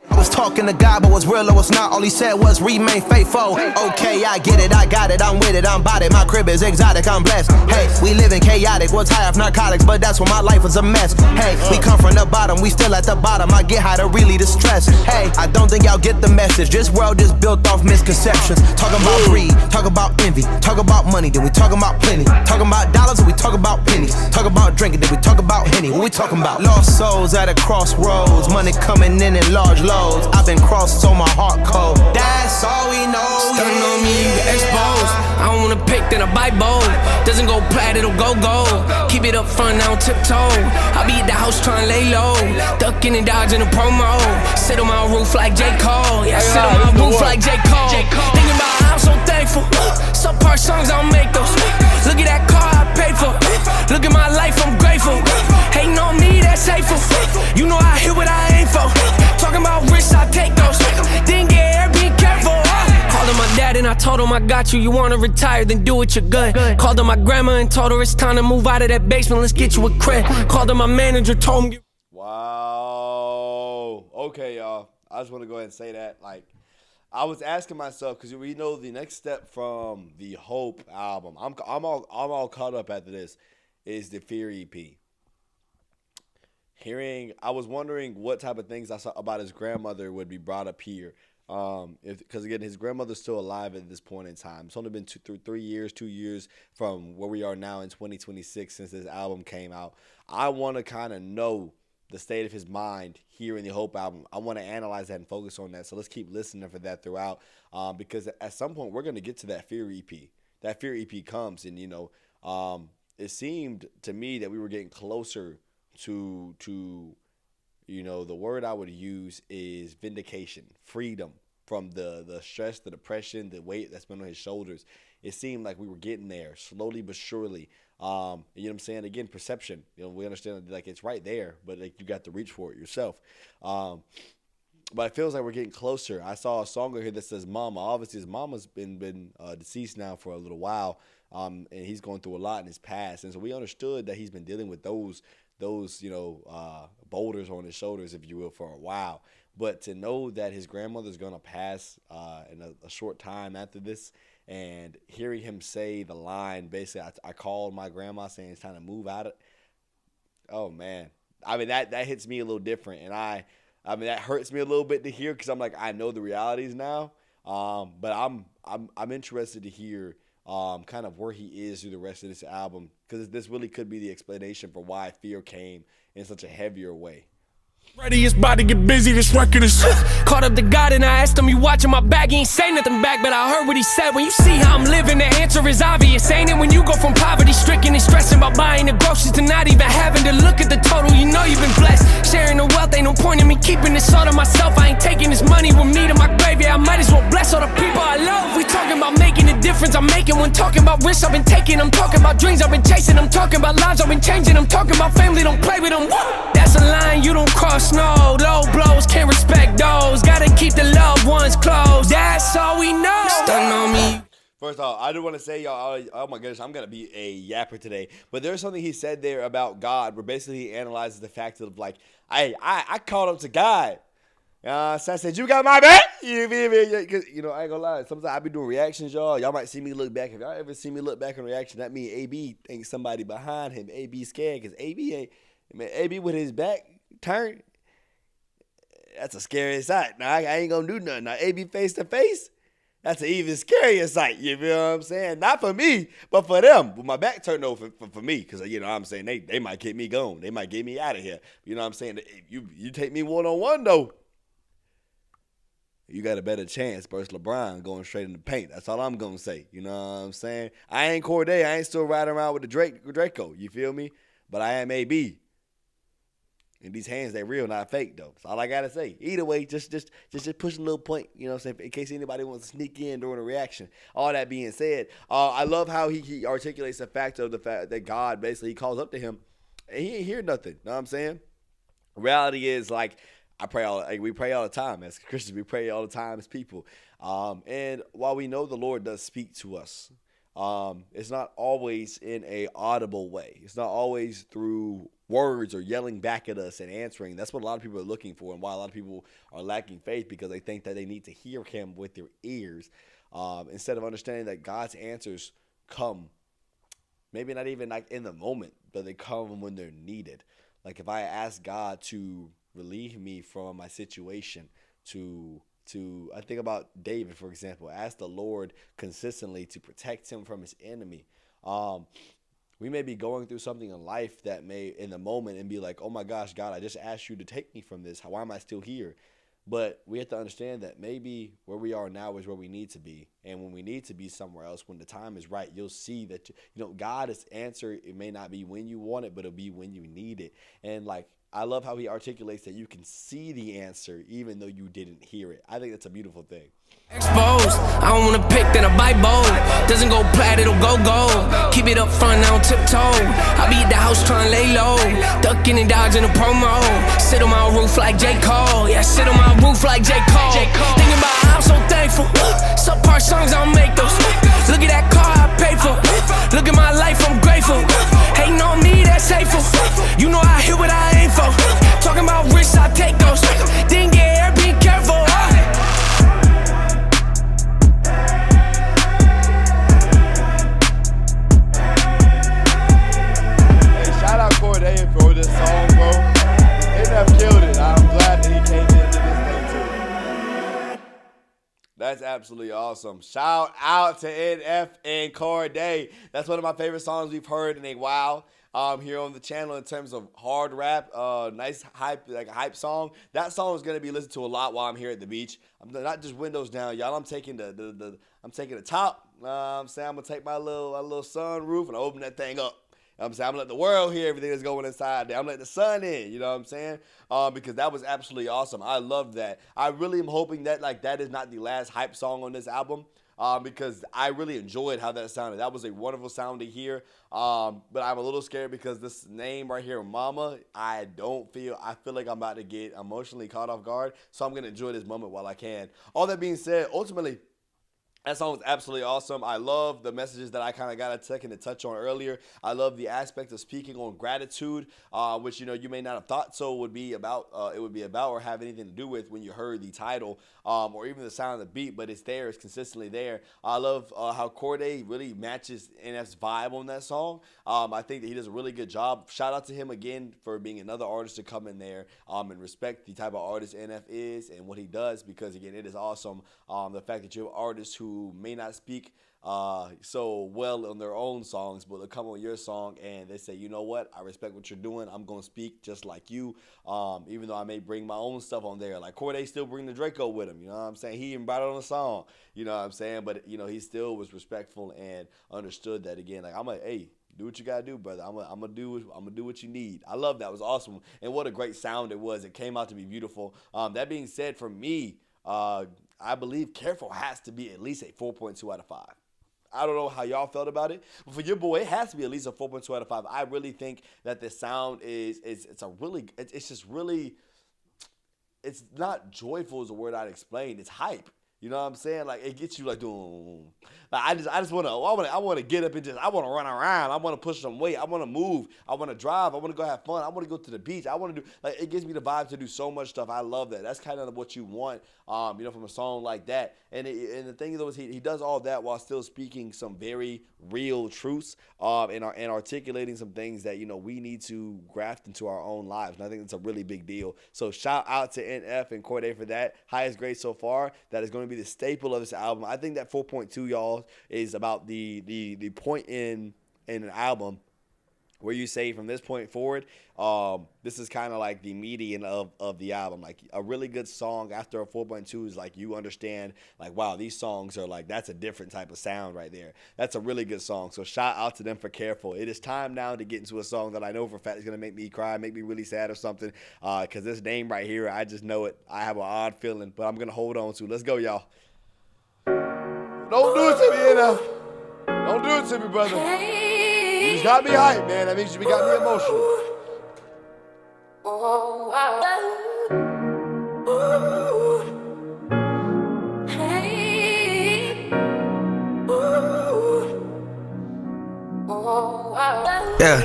Speaker 3: I was talking to God, but was real or was not. All he said was remain faithful. Okay, I get it, I got it, I'm with it, I'm about it. My crib is exotic, I'm blessed. Hey, we live in chaotic, was high off narcotics, but that's when my life was a mess. Hey, we come from the bottom, we still at the bottom. I get high to really distress. Hey, I don't think y'all get the message. This world is built off misconceptions. Talking about greed, talk about envy, talk about money, then we talking about plenty. Talking about dollars, then we talk about pennies. Talk about drinking, then we talk about Henny. What we talking about? Lost souls at a crossroads, money coming in large loads. I've been crossed, so my heart cold. That's all we know.
Speaker 2: Stunning on me, you get exposed. I don't wanna pick, then I bite bold. Doesn't go plat, it'll go gold. Keep it up front, I don't tiptoe. I be at the house trying to lay low. Ducking and dodging the promo. Sit on my roof like J. Cole. Yeah, sit on my roof like J. Cole. Thinking about how I'm so thankful. Subpar songs, I don't make those. Look at that car I paid for. Look at my life, I'm grateful. Hating on me, that's hateful. You know I hit what I aim for. Talking about risks, I take those. Didn't get air, be careful. Calling my dad and I told him I got you wanna retire, then do it, you're good. Called her my grandma and told her it's time to move out of that basement, let's get you a crib. Called her my manager, told him
Speaker 1: Wow. Okay, y'all. I just want to go ahead and say that. Like, I was asking myself, because we know the next step from the Hope album, I'm all caught up after this, is the Fear EP. I was wondering what type of things I saw about his grandmother would be brought up here. Because again, his grandmother's still alive at this point in time. It's only been 2 years from where we are now in 2026 since this album came out. I want to kind of know the state of his mind here in the Hope album. I want to analyze that and focus on that. So let's keep listening for that throughout. Because at some point we're going to get to that Fear EP. That Fear EP comes, and it seemed to me that we were getting closer to the word I would use is vindication, freedom from the stress, the depression, the weight that's been on his shoulders. It seemed like we were getting there slowly but surely. You know what I'm saying? Again, perception. We understand like it's right there, but like you got to reach for it yourself. But it feels like we're getting closer. I saw a song here that says "Mama." Obviously, his mama's been deceased now for a little while, and he's going through a lot in his past, and so we understood that he's been dealing with those boulders on his shoulders, if you will, for a while. But to know that his grandmother's going to pass in a short time after this, and hearing him say the line, basically, I called my grandma saying it's time to move out of. Oh man, I mean that hits me a little different, and I mean that hurts me a little bit to hear because I'm like I know the realities now. But I'm interested to hear kind of where he is through the rest of this album, because this really could be the explanation for why Fear came in such a heavier way.
Speaker 2: ready, it's about to get busy, this record is caught up to God and I asked him, you watching my back? He ain't say nothing back, but I heard what he said. When you see how I'm living, the answer is obvious, ain't it? When you go from poverty stricken and stressing about buying the groceries to not even having to look at the total, you know you've been blessed. Sharing the wealth, ain't no point in me keeping this all to myself. I ain't taking this money with me to my grave, yeah, I might as well bless all the people I love. We talking about making a difference I'm making. When talking about risks I've been taking, I'm talking about dreams I've been chasing. I'm talking about lives I've been changing. I'm talking about family, don't play with them. That's a line you don't cross, no. Low blows, can't respect those. Gotta keep the loved ones close. That's all we know. Stun on me.
Speaker 1: First off, I do want to say, y'all, oh my goodness, I'm going to be a yapper today. But there's something he said there about God, where basically he analyzes the fact of like, I called up to God. So I said, you got my back? You feel me? Cause, I ain't gonna lie. Sometimes I be doing reactions, y'all. Y'all might see me look back. If y'all ever see me look back on reaction, that means AB thinks somebody behind him. AB scared because AB with his back turned. That's a scary sight. Now, I ain't gonna do nothing. Now, AB face to face, that's an even scarier sight. You feel what I'm saying? Not for me, but for them. With my back turned over for me, because, what I'm saying, they might get me gone. They might get me out of here. You know what I'm saying? You take me one-on-one, though, you got a better chance versus LeBron going straight in the paint. That's all I'm going to say. You know what I'm saying? I ain't Corday. I ain't still riding around with the Draco. You feel me? But I am AB. And these hands, they real, not fake, though. That's all I got to say. Either way, just push a little point, you know what I'm saying, in case anybody wants to sneak in during a reaction. All that being said, I love how he articulates the fact that God basically calls up to him, and he ain't hear nothing. You know what I'm saying? Reality is, like, we pray all the time. As Christians, we pray all the time as people. And while we know the Lord does speak to us, it's not always in a audible way. It's not always through words or yelling back at us and answering. That's what a lot of people are looking for, and why a lot of people are lacking faith, because they think that they need to hear him with their ears, instead of understanding that God's answers come, maybe not even like in the moment, but they come when they're needed. Like if I ask God to relieve me from my situation, I think about David, for example. Ask the Lord consistently to protect him from his enemy. We may be going through something in life that may, in the moment, and be like, oh my gosh, God, I just asked you to take me from this. Why am I still here? But we have to understand that maybe where we are now is where we need to be. And when we need to be somewhere else, when the time is right, you'll see that, God's answer, it may not be when you want it, but it'll be when you need it. And like, I love how he articulates that you can see the answer even though you didn't hear it. I think that's a beautiful thing.
Speaker 2: Exposed, I don't wanna pick, then I bite bold. Doesn't go plat, it'll go gold. Keep it up front, I don't tiptoe. I be at the house trying to lay low, ducking and dodging a promo. Sit on my roof like J. Cole, yeah, sit on my roof like J. Cole. Thinking about how I'm so thankful. Subpart songs, I don't make those. Look at that car I paid for. Look at my life, I'm grateful. Hating on me, that's hateful. You know I hit what I aim for. Talking about risks, I take those. Didn't get here, be careful.
Speaker 1: For this song, bro. NF killed it. I'm glad that he came into this thing too. That's absolutely awesome. Shout out to NF and Corday. That's one of my favorite songs we've heard in a while here on the channel in terms of hard rap. Nice hype, like a hype song. That song is gonna be listened to a lot while I'm here at the beach. I'm not just windows down, y'all. I'm taking the top. I'm saying I'm gonna take my little sunroof and open that thing up. I'm saying I'm gonna let the world hear everything that's going inside there. I'm gonna let the sun in, you know what I'm saying? Because that was absolutely awesome. I love that. I really am hoping that that is not the last hype song on this album. Because I really enjoyed how that sounded. That was a wonderful sound to hear. But I'm a little scared because this name right here, Mama, I feel like I'm about to get emotionally caught off guard. So I'm gonna enjoy this moment while I can. All that being said, ultimately, that song was absolutely awesome. I love the messages that I kind of got a second to touch on earlier. I love the aspect of speaking on gratitude, which you may not have thought so would be about. It would be about or have anything to do with when you heard the title or even the sound of the beat. But it's there. It's consistently there. I love how Corday really matches NF's vibe on that song. I think that he does a really good job. Shout out to him again for being another artist to come in there and respect the type of artist NF is and what he does, because again, it is awesome. The fact that you have artists who may not speak so well on their own songs, but they'll come on your song and they say, you know what, I respect what you're doing. I'm going to speak just like you, even though I may bring my own stuff on there. Like Corday still bring the Draco with him, you know what I'm saying? He even brought it on the song, you know what I'm saying? But, he still was respectful and understood that, again, like, I'm like, hey, do what you gotta do, brother. I'm gonna do what you need. I love that. It was awesome. And what a great sound it was. It came out to be beautiful. That being said, for me, I believe Careful has to be at least a 4.2 out of 5. I don't know how y'all felt about it, but for your boy, it has to be at least a 4.2 out of 5. I really think that the sound it's just really, it's not joyful is a word I'd explain. It's hype. You know what I'm saying? Like, it gets you like doing. Like, I just want to get up and I want to run around. I want to push some weight. I want to move. I want to drive. I want to go have fun. I want to go to the beach. I want to do, like, it gives me the vibe to do so much stuff. I love that. That's kind of what you want, from a song like that. And the thing though is he does all that while still speaking some very real truths, and articulating some things that, we need to graft into our own lives. And I think it's a really big deal. So shout out to NF and Corday for that. Highest grade so far. That is going to be the staple of this album. I think that 4.2, y'all, is about the point in an album where you say from this point forward, this is kind of like the median of the album. Like, a really good song after a 4.2 is like, you understand, like, wow, these songs are like, that's a different type of sound right there. That's a really good song. So shout out to them for Careful. It is time now to get into a song that I know for a fact is going to make me cry, make me really sad or something, because this name right here, I just know it. I have an odd feeling, but I'm going to hold on to. Let's go, y'all. Don't do it to me, enough. Don't do it to me, brother. You just got me hyped, man. That means you got me emotional.
Speaker 2: Yeah.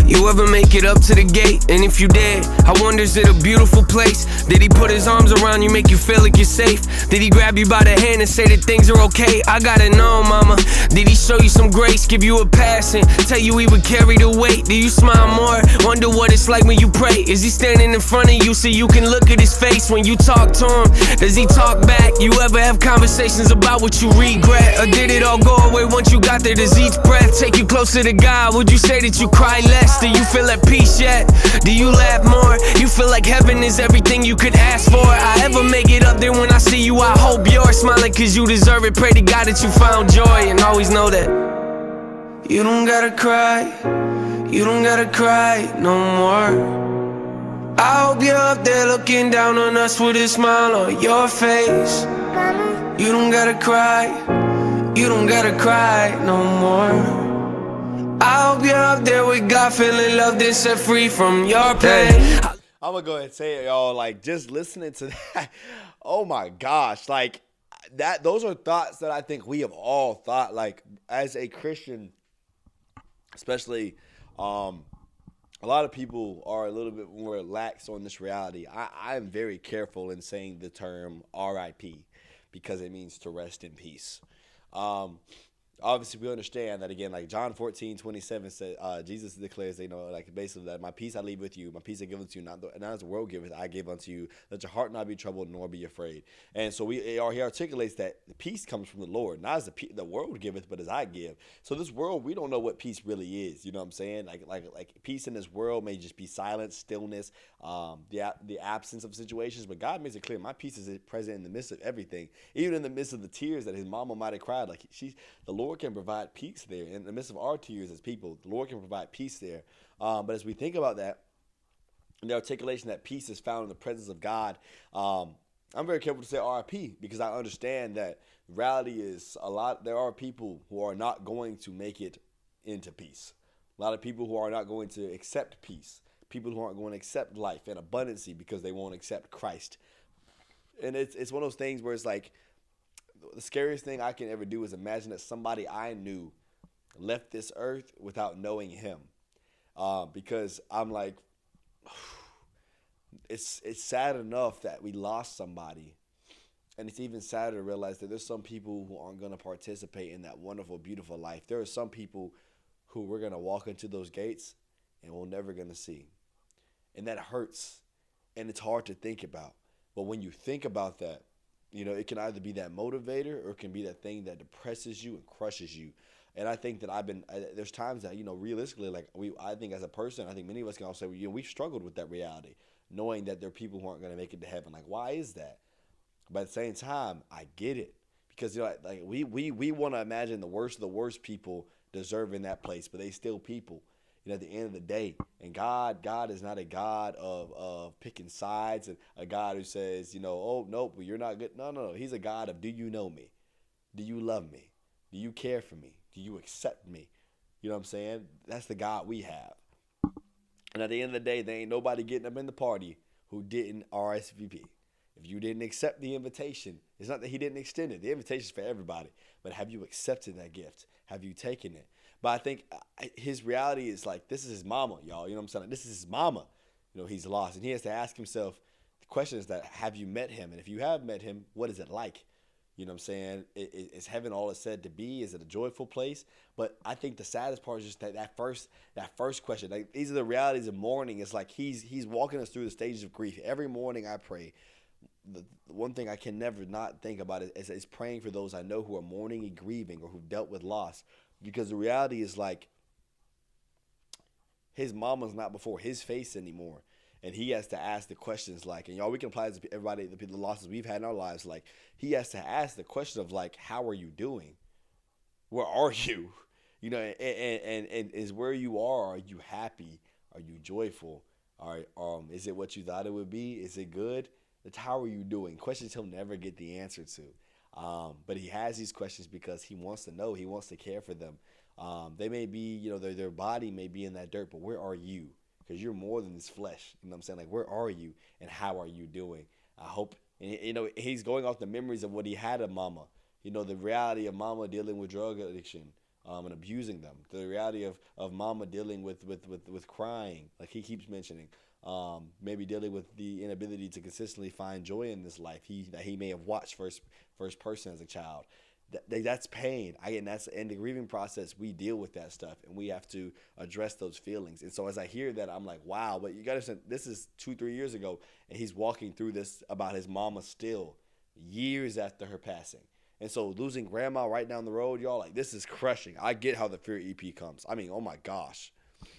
Speaker 2: You ever make it up to the gate? And if you did, I wonder, is it a beautiful place? Did he put his arms around you, make you feel like you're safe? Did he grab you by the hand and say that things are okay? I gotta know, mama. Did he show you some grace, give you a pass and tell you he would carry the weight? Do you smile more? Wonder what it's like when you pray. Is he standing in front of you so you can look at his face when you talk to him? Does he talk back? You ever have conversations about what you regret? Or did it all go away once you got there? Does each breath take you closer to God? Would you say that you cry less? Do you feel at peace yet? Do you laugh more? You feel like heaven is everything you could ask for. I ever make it up there when I see you, I hope you're smiling cause you deserve it. Pray to God that you found joy, and always know that you don't gotta cry. You don't gotta cry no more. I hope you're up there looking down on us with a smile on your face. You don't gotta cry, you don't gotta cry no more. I hope you're up there with God, feeling loved and set free from your pain.
Speaker 1: I'm gonna go ahead and say it, y'all. Like, just listening to that, oh my gosh, like that. Those are thoughts that I think we have all thought. Like, as a Christian, especially, a lot of people are a little bit more lax on this reality. I am very careful in saying the term RIP because it means to rest in peace. Obviously, we understand that, again, like John 14:27 said, Jesus declares, like basically that my peace I leave with you, my peace I give unto you, not as the world giveth, I give unto you. Let your heart not be troubled, nor be afraid. And so he articulates that the peace comes from the Lord, not as the world giveth, but as I give. So this world, we don't know what peace really is. You know what I'm saying? Like peace in this world may just be silence, stillness, the absence of situations. But God makes it clear, my peace is present in the midst of everything, even in the midst of the tears that his mama might have cried. Like the Lord can provide peace there in the midst of our tears as people. The Lord can provide peace there. But as we think about that, and the articulation that peace is found in the presence of God, I'm very careful to say RIP because I understand that reality is there are people who are not going to make it into peace. A lot of people who are not going to accept peace. People who aren't going to accept life and abundancy because they won't accept Christ. And it's one of those things where it's like, the scariest thing I can ever do is imagine that somebody I knew left this earth without knowing him. Because I'm like, it's sad enough that we lost somebody. And it's even sadder to realize that there's some people who aren't going to participate in that wonderful, beautiful life. There are some people who we're going to walk into those gates and we're never going to see. And that hurts. And it's hard to think about. But when you think about that, it can either be that motivator or it can be that thing that depresses you and crushes you. And I think that there's times that, realistically, like I think as a person, I think many of us can all say, we've struggled with that reality, knowing that there are people who aren't going to make it to heaven. Like, why is that? But at the same time, I get it because, like we want to imagine the worst of the worst people deserving that place, but they still people. At the end of the day, and God is not a God of picking sides and a God who says, oh, nope, well, you're not good. No. He's a God of, do you know me? Do you love me? Do you care for me? Do you accept me? You know what I'm saying? That's the God we have. And at the end of the day, there ain't nobody getting up in the party who didn't RSVP. If you didn't accept the invitation, it's not that he didn't extend it. The invitation's for everybody. But have you accepted that gift? Have you taken it? But I think his reality is like, this is his mama, y'all. You know what I'm saying? Like, this is his mama. He's lost. And he has to ask himself, the question is that, have you met him? And if you have met him, what is it like? You know what I'm saying? Is heaven all it's said to be? Is it a joyful place? But I think the saddest part is just that first question. Like, these are the realities of mourning. It's like he's walking us through the stages of grief. Every morning I pray. The one thing I can never not think about is praying for those I know who are mourning and grieving or who've dealt with loss. Because the reality is, like, his mama's not before his face anymore. And he has to ask the questions, like, and y'all, we can apply this to everybody, the losses we've had in our lives. Like, he has to ask the question of, like, how are you doing? Where are you? And is where you are you happy? Are you joyful? Is it what you thought it would be? Is it good? It's how are you doing? Questions he'll never get the answer to. But he has these questions because he wants to know. He wants to care for them. They may be, their body may be in that dirt, but where are you? Because you're more than this flesh. You know what I'm saying? Like, where are you and how are you doing? I hope, he's going off the memories of what he had of mama. The reality of mama dealing with drug addiction and abusing them. The reality of mama dealing with crying, like he keeps mentioning. Maybe dealing with the inability to consistently find joy in this life that he may have watched first person as a child. That's pain. In the grieving process, we deal with that stuff and we have to address those feelings. And so as I hear that, I'm like, wow, but you gotta understand, this is 2-3 years ago and he's walking through this about his mama still years after her passing. And so losing grandma right down the road, y'all, like, this is crushing. I get how the Fear EP comes. I mean, oh my gosh.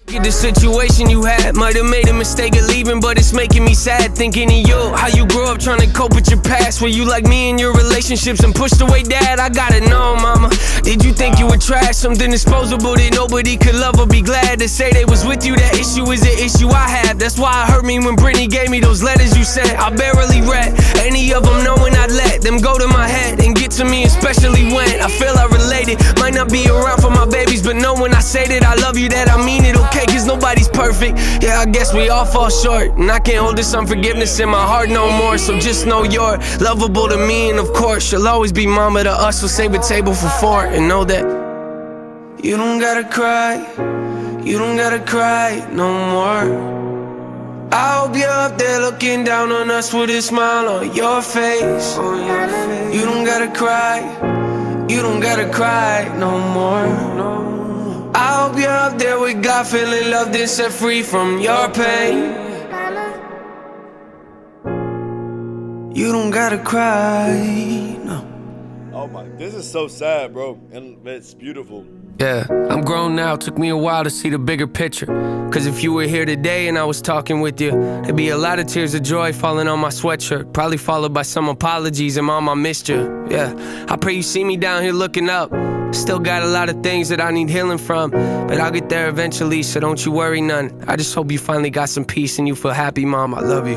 Speaker 2: At the situation you had, might have made a mistake of leaving, but it's making me sad thinking of you. How you grew up trying to cope with your past. Were you like me in your relationships and pushed away dad? I gotta know, mama. Did you think you were trash? Something disposable that nobody could love or be glad to say they was with you? That issue is the issue I have. That's why it hurt me when Brittany gave me those letters you sent. I barely read any of them, knowing I'd let them go to my head and get to me, especially when I feel I related. Might not be around for my babies, but know when I say that I love you, that I mean it, okay? Cause nobody's perfect. Yeah, I guess we all fall short, and I can't hold this unforgiveness in my heart no more. So just know you're lovable to me, and of course you'll always be mama to us. So save a table for four and know that you don't gotta cry, you don't gotta cry no more. I hope you're up there looking down on us with a smile on your face. You don't gotta cry, you don't gotta cry no more. I hope you're up there with God, feeling loved and set free from your pain. You don't gotta cry, no.
Speaker 1: Oh my, this is so sad, bro, and it's beautiful.
Speaker 2: Yeah, I'm grown now, took me a while to see the bigger picture. Cause if you were here today and I was talking with you, there'd be a lot of tears of joy falling on my sweatshirt, probably followed by some apologies and mom, I missed you. Yeah, I pray you see me down here looking up. Still got a lot of things that I need healing from, but I'll get there eventually, so don't you worry none. I just hope you finally got some peace and you feel happy, mom, I love you.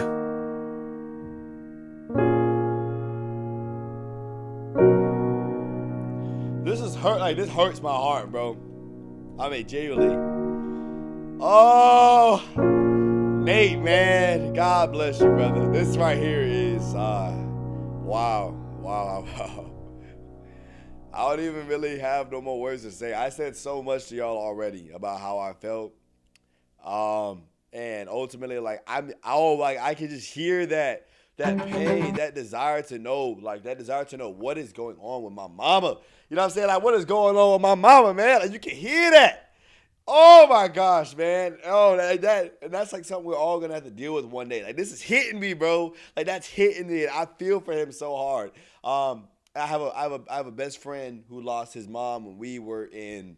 Speaker 1: This is hurt, like this hurts my heart, bro. I mean, genuinely. Oh, Nate, man, God bless you, brother. This right here is, wow. I don't even really have no more words to say. I said so much to y'all already about how I felt. And ultimately, like, I can just hear that pain, that desire to know what is going on with my mama. You know what I'm saying? Like, what is going on with my mama, man? Like, you can hear that. Oh my gosh, man. Oh, that and that's like something we're all gonna have to deal with one day. Like, this is hitting me, bro. Like, that's hitting me, and I feel for him so hard. I have a best friend who lost his mom when we were in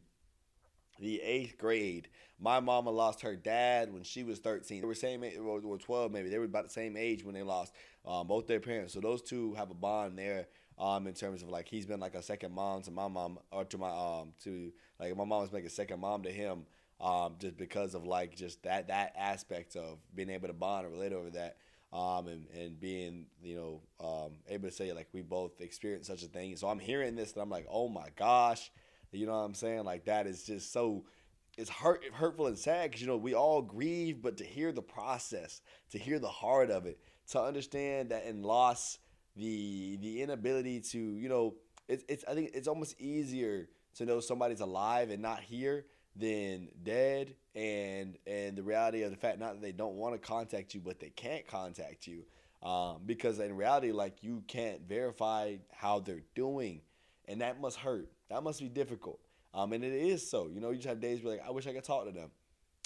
Speaker 1: the 8th grade. My mama lost her dad when she was 13. They were same age, or 12 maybe. They were about the same age when they lost both their parents. So those two have a bond there in terms of, like, he's been like a second mom to my mom, or to my like, my mom's like a second mom to him, just because of, like, just that aspect of being able to bond and relate over that. And being, able to say, like, we both experienced such a thing. So I'm hearing this and I'm like, oh my gosh, you know what I'm saying? Like, that is just so, it's hurtful and sad because, we all grieve, but to hear the process, to hear the heart of it, to understand that in loss, the inability to, I think it's almost easier to know somebody's alive and not here than dead, and the reality of the fact, not that they don't want to contact you, but they can't contact you, because in reality, like, you can't verify how they're doing, and that must hurt. That must be difficult, and it is so. You just have days where, like, I wish I could talk to them.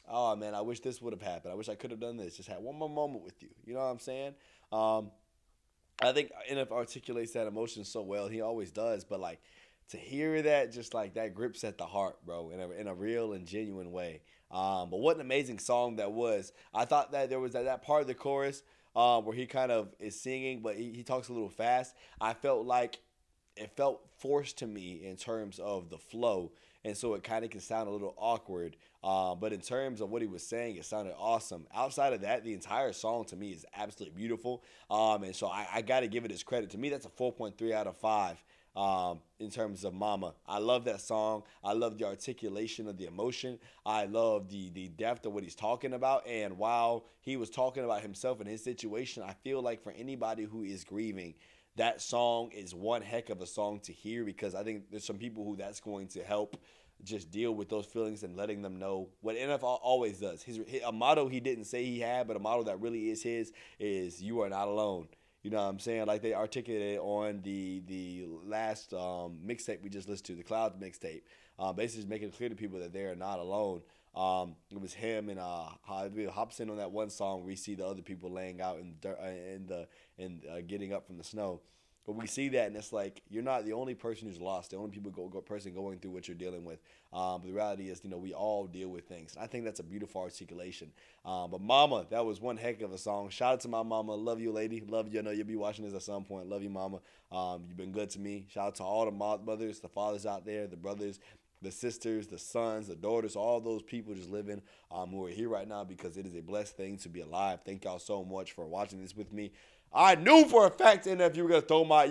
Speaker 1: Oh man, I wish this would have happened. I wish I could have done this. Just had one more moment with you. You know what I'm saying? I think NF articulates that emotion so well. He always does, but, like, to hear that, just like that grips at the heart, bro, in a real and genuine way. But what an amazing song that was. I thought that there was that part of the chorus where he kind of is singing, but he talks a little fast. I felt like it felt forced to me in terms of the flow, and so it kind of can sound a little awkward. But in terms of what he was saying, it sounded awesome. Outside of that, the entire song to me is absolutely beautiful. And so I got to give it its credit. To me, that's a 4.3 out of 5. In terms of Mama. I love that song. I love the articulation of the emotion. I love the depth of what he's talking about. And while he was talking about himself and his situation, I feel like for anybody who is grieving, that song is one heck of a song to hear, because I think there's some people who that's going to help just deal with those feelings and letting them know what NF always does. A motto he didn't say he had, but a motto that really is his, is "You are not alone." You know what I'm saying? Like they articulated on the last mixtape we just listened to, the Clouds mixtape. Basically just making it clear to people that they are not alone. It was him and Hobson on that one song where we see the other people laying out in dirt, and getting up from the snow. But we see that, and it's like you're not the only person who's lost, the only person going through what you're dealing with. But the reality is, we all deal with things. And I think that's a beautiful articulation. But Mama, that was one heck of a song. Shout out to my mama. Love you, lady. Love you. I know you'll be watching this at some point. Love you, Mama. You've been good to me. Shout out to all the mothers, the fathers out there, the brothers, the sisters, the sons, the daughters, all those people just living who are here right now, because it is a blessed thing to be alive. Thank y'all so much for watching this with me. I knew for a fact, NF, you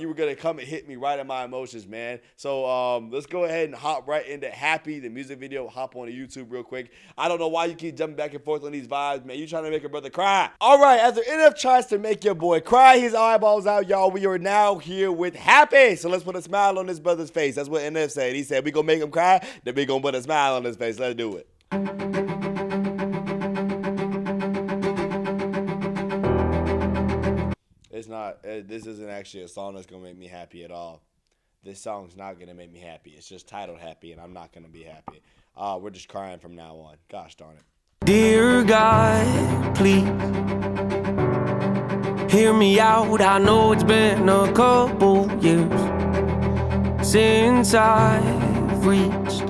Speaker 1: were gonna come and hit me right in my emotions, man. So let's go ahead and hop right into Happy, the music video. Hop on to YouTube real quick. I don't know why you keep jumping back and forth on these vibes, man. You trying to make a brother cry. All right, after NF tries to make your boy cry his eyeballs out, y'all, we are now here with Happy. So let's put a smile on this brother's face. That's what NF said. He said we gonna make him cry, then we gonna put a smile on his face. Let's do it. It's not, this isn't actually a song that's going to make me happy at all. This song's not going to make me happy. It's just titled Happy, and I'm not going to be happy. We're just crying from now on. Gosh darn it.
Speaker 2: Dear God, please hear me out. I know it's been a couple years since I've reached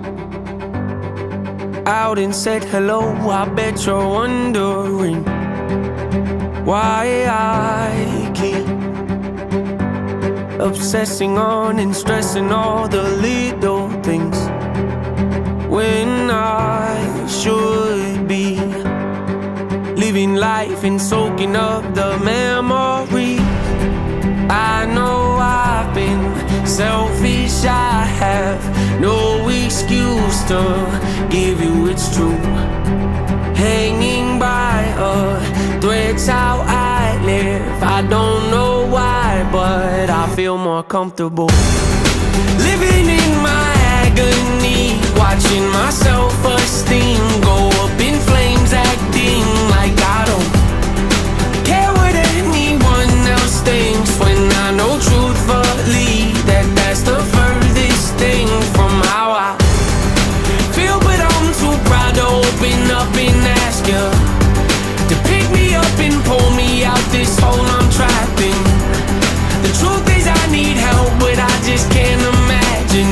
Speaker 2: out and said hello. I bet you're wondering why I keep obsessing on and stressing all the little things when I should be living life and soaking up the memory. I know I've been selfish, I have no excuse to give you it's true. Hanging by a thread's how I live. I don't know why, but I feel more comfortable living in my agony, watching my self-esteem go up in flames, acting like I don't care what anyone else thinks, when I know truthfully that that's the furthest thing from how I feel. But I'm too proud to open up and ask you to pick me up and pull me out this hole I'm trapped in. The truth is I need help, but I just can't imagine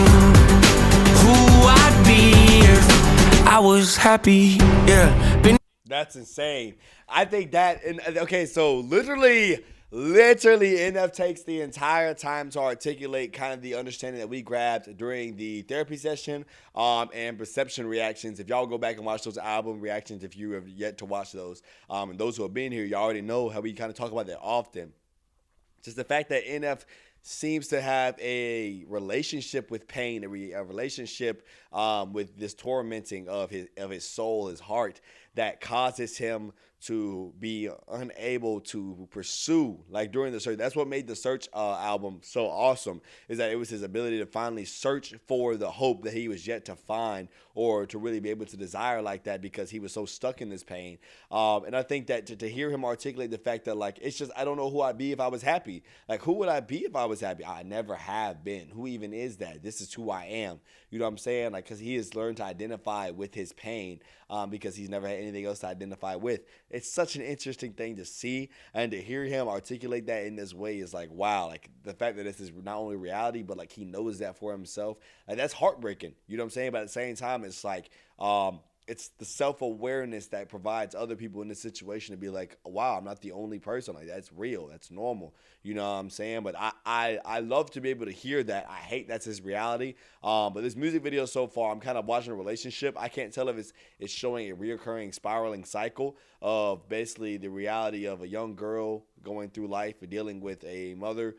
Speaker 2: who I'd be if I was happy. Yeah.
Speaker 1: That's insane. I think that, okay, so literally NF takes the entire time to articulate kind of the understanding that we grabbed during the therapy session and perception reactions. If y'all go back and watch those album reactions, if you have yet to watch those, and those who have been here, you already know how we kind of talk about that often. Just the fact that NF seems to have a relationship with pain, a relationship with this tormenting of his soul, his heart, that causes him to be unable to pursue, like during the search. That's what made the Search album so awesome, is that it was his ability to finally search for the hope that he was yet to find, or to really be able to desire like that, because he was so stuck in this pain. And I think that to hear him articulate the fact that, like, it's just, I don't know who I'd be if I was happy. Like, who would I be if I was happy? I never have been. Who even is that? This is who I am. You know what I'm saying? Like, because he has learned to identify with his pain, because he's never had anything else to identify with. It's such an interesting thing to see, and to hear him articulate that in this way is like, wow. Like, the fact that this is not only reality, but like he knows that for himself, like, that's heartbreaking. You know what I'm saying? But at the same time, it's like, it's the self-awareness that provides other people in this situation to be like, wow, I'm not the only person. Like, that's real. That's normal. You know what I'm saying? But I love to be able to hear that. I hate that's his reality. But this music video so far, I'm kind of watching a relationship. I can't tell if it's showing a reoccurring spiraling cycle of basically the reality of a young girl going through life and dealing with a mother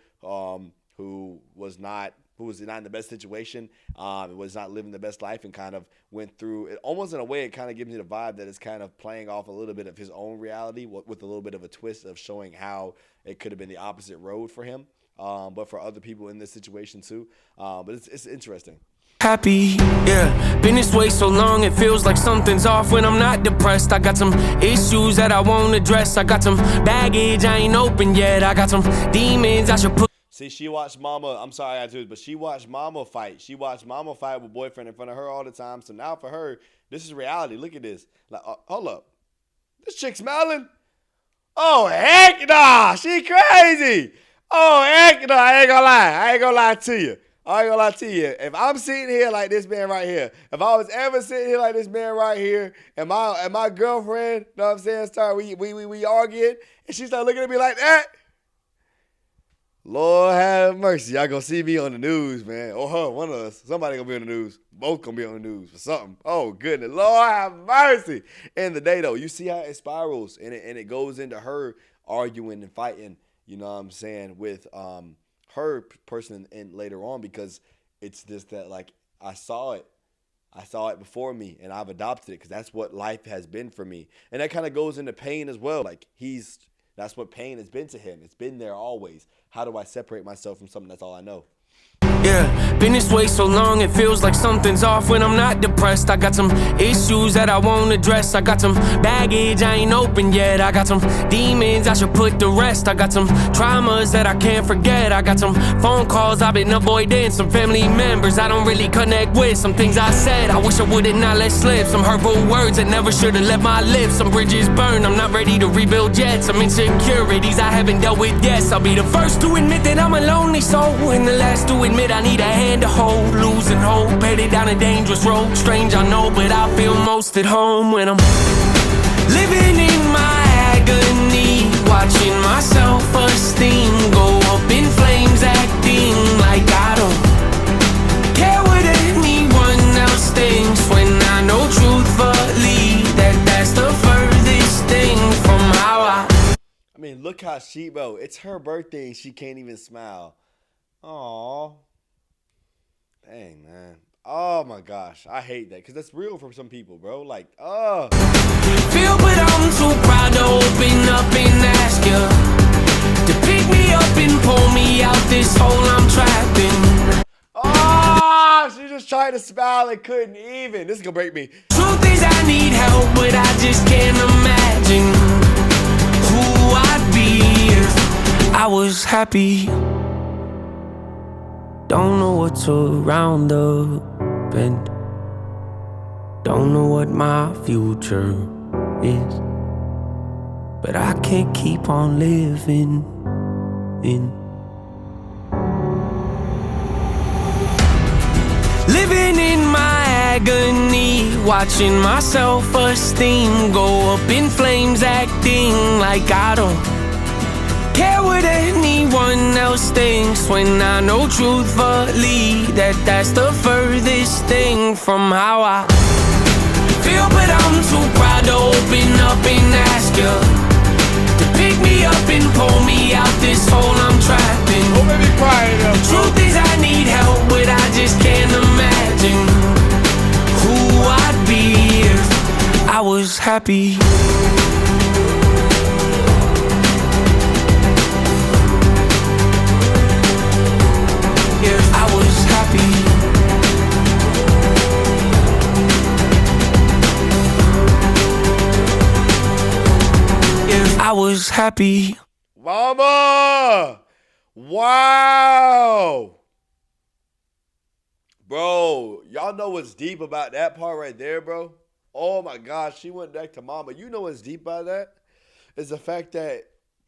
Speaker 1: who was not in the best situation, was not living the best life, and kind of went through it. Almost in a way, it kind of gives me the vibe that it's kind of playing off a little bit of his own reality with a little bit of a twist of showing how it could have been the opposite road for him, but for other people in this situation too. But it's interesting.
Speaker 2: Happy, yeah. Been this way so long, it feels like something's off when I'm not depressed. I got some issues that I won't address. I got some baggage I ain't open yet. I got some demons I should put.
Speaker 1: See, she watched Mama. I'm sorry I do this, but she watched Mama fight. She watched Mama fight with boyfriend in front of her all the time. So now for her, this is reality. Look at this. Like, hold up, this chick smiling? Oh heck nah, she crazy. Oh, heck no, I ain't gonna lie. I ain't gonna lie to you. I ain't gonna lie to you. If I'm sitting here like this man right here, if I was ever sitting here like this man right here, and my girlfriend, you know what I'm saying, start we arguing, and she start looking at me like that, Lord have mercy. Y'all gonna see me on the news, man. Or her, one of us. Somebody gonna be on the news. Both gonna be on the news for something. Oh, goodness. Lord have mercy. In the day, though, you see how it spirals, and it goes into her arguing and fighting, you know what I'm saying, with her person and later on, because it's just that, like, I saw it. I saw it before me, and I've adopted it because that's what life has been for me. And that kind of goes into pain as well. Like, that's what pain has been to him. It's been there always. How do I separate myself from something that's all I know?
Speaker 2: Yeah, been this way so long it feels like something's off when I'm not depressed. I got some issues that I won't address. I got some baggage I ain't open yet. I got some demons I should put to rest. I got some traumas that I can't forget. I got some phone calls I've been avoiding. Some family members I don't really connect with. Some things I said I wish I would've not let slip. Some hurtful words that never should've left my lips. Some bridges burned, I'm not ready to rebuild yet. Some insecurities I haven't dealt with yet. I'll be the first to admit that I'm a lonely soul, and the last to admit I need a hand to hold. Losing hope, headed down a dangerous road. Strange, I know, but I feel most at home when I'm living in my agony, watching my self-esteem go up in flames, acting like I don't care what anyone else thinks, when I know truthfully that that's the furthest thing from how
Speaker 1: I mean, look how bro, it's her birthday and she can't even smile. Aw. Dang, man. Oh my gosh, I hate that because that's real for some people, bro. Like,
Speaker 2: feel, but I'm too proud to open up and ask you to pick me up and pull me out this hole I'm trapped in.
Speaker 1: oh, she just tried to smile and couldn't even. This is gonna break me.
Speaker 2: Truth is I need help, but I just can't imagine who I'd be if I was happy. Don't know what's around the bend. Don't know what my future is, but I can't keep on living in. Living in my agony, watching my self-esteem go up in flames, acting like I don't care what anyone else thinks, when I know truthfully that that's the furthest thing from how I feel, but I'm too proud to open up and ask you to pick me up and pull me out this hole I'm trapped in.
Speaker 1: Don't make me cry enough.
Speaker 2: The truth is I need help, but I just can't imagine who I'd be if I was happy. If I was happy. If I was happy.
Speaker 1: Mama! Wow! Bro, y'all know what's deep about that part right there, bro? Oh my gosh, she went back to mama. You know what's deep about that? Is the fact that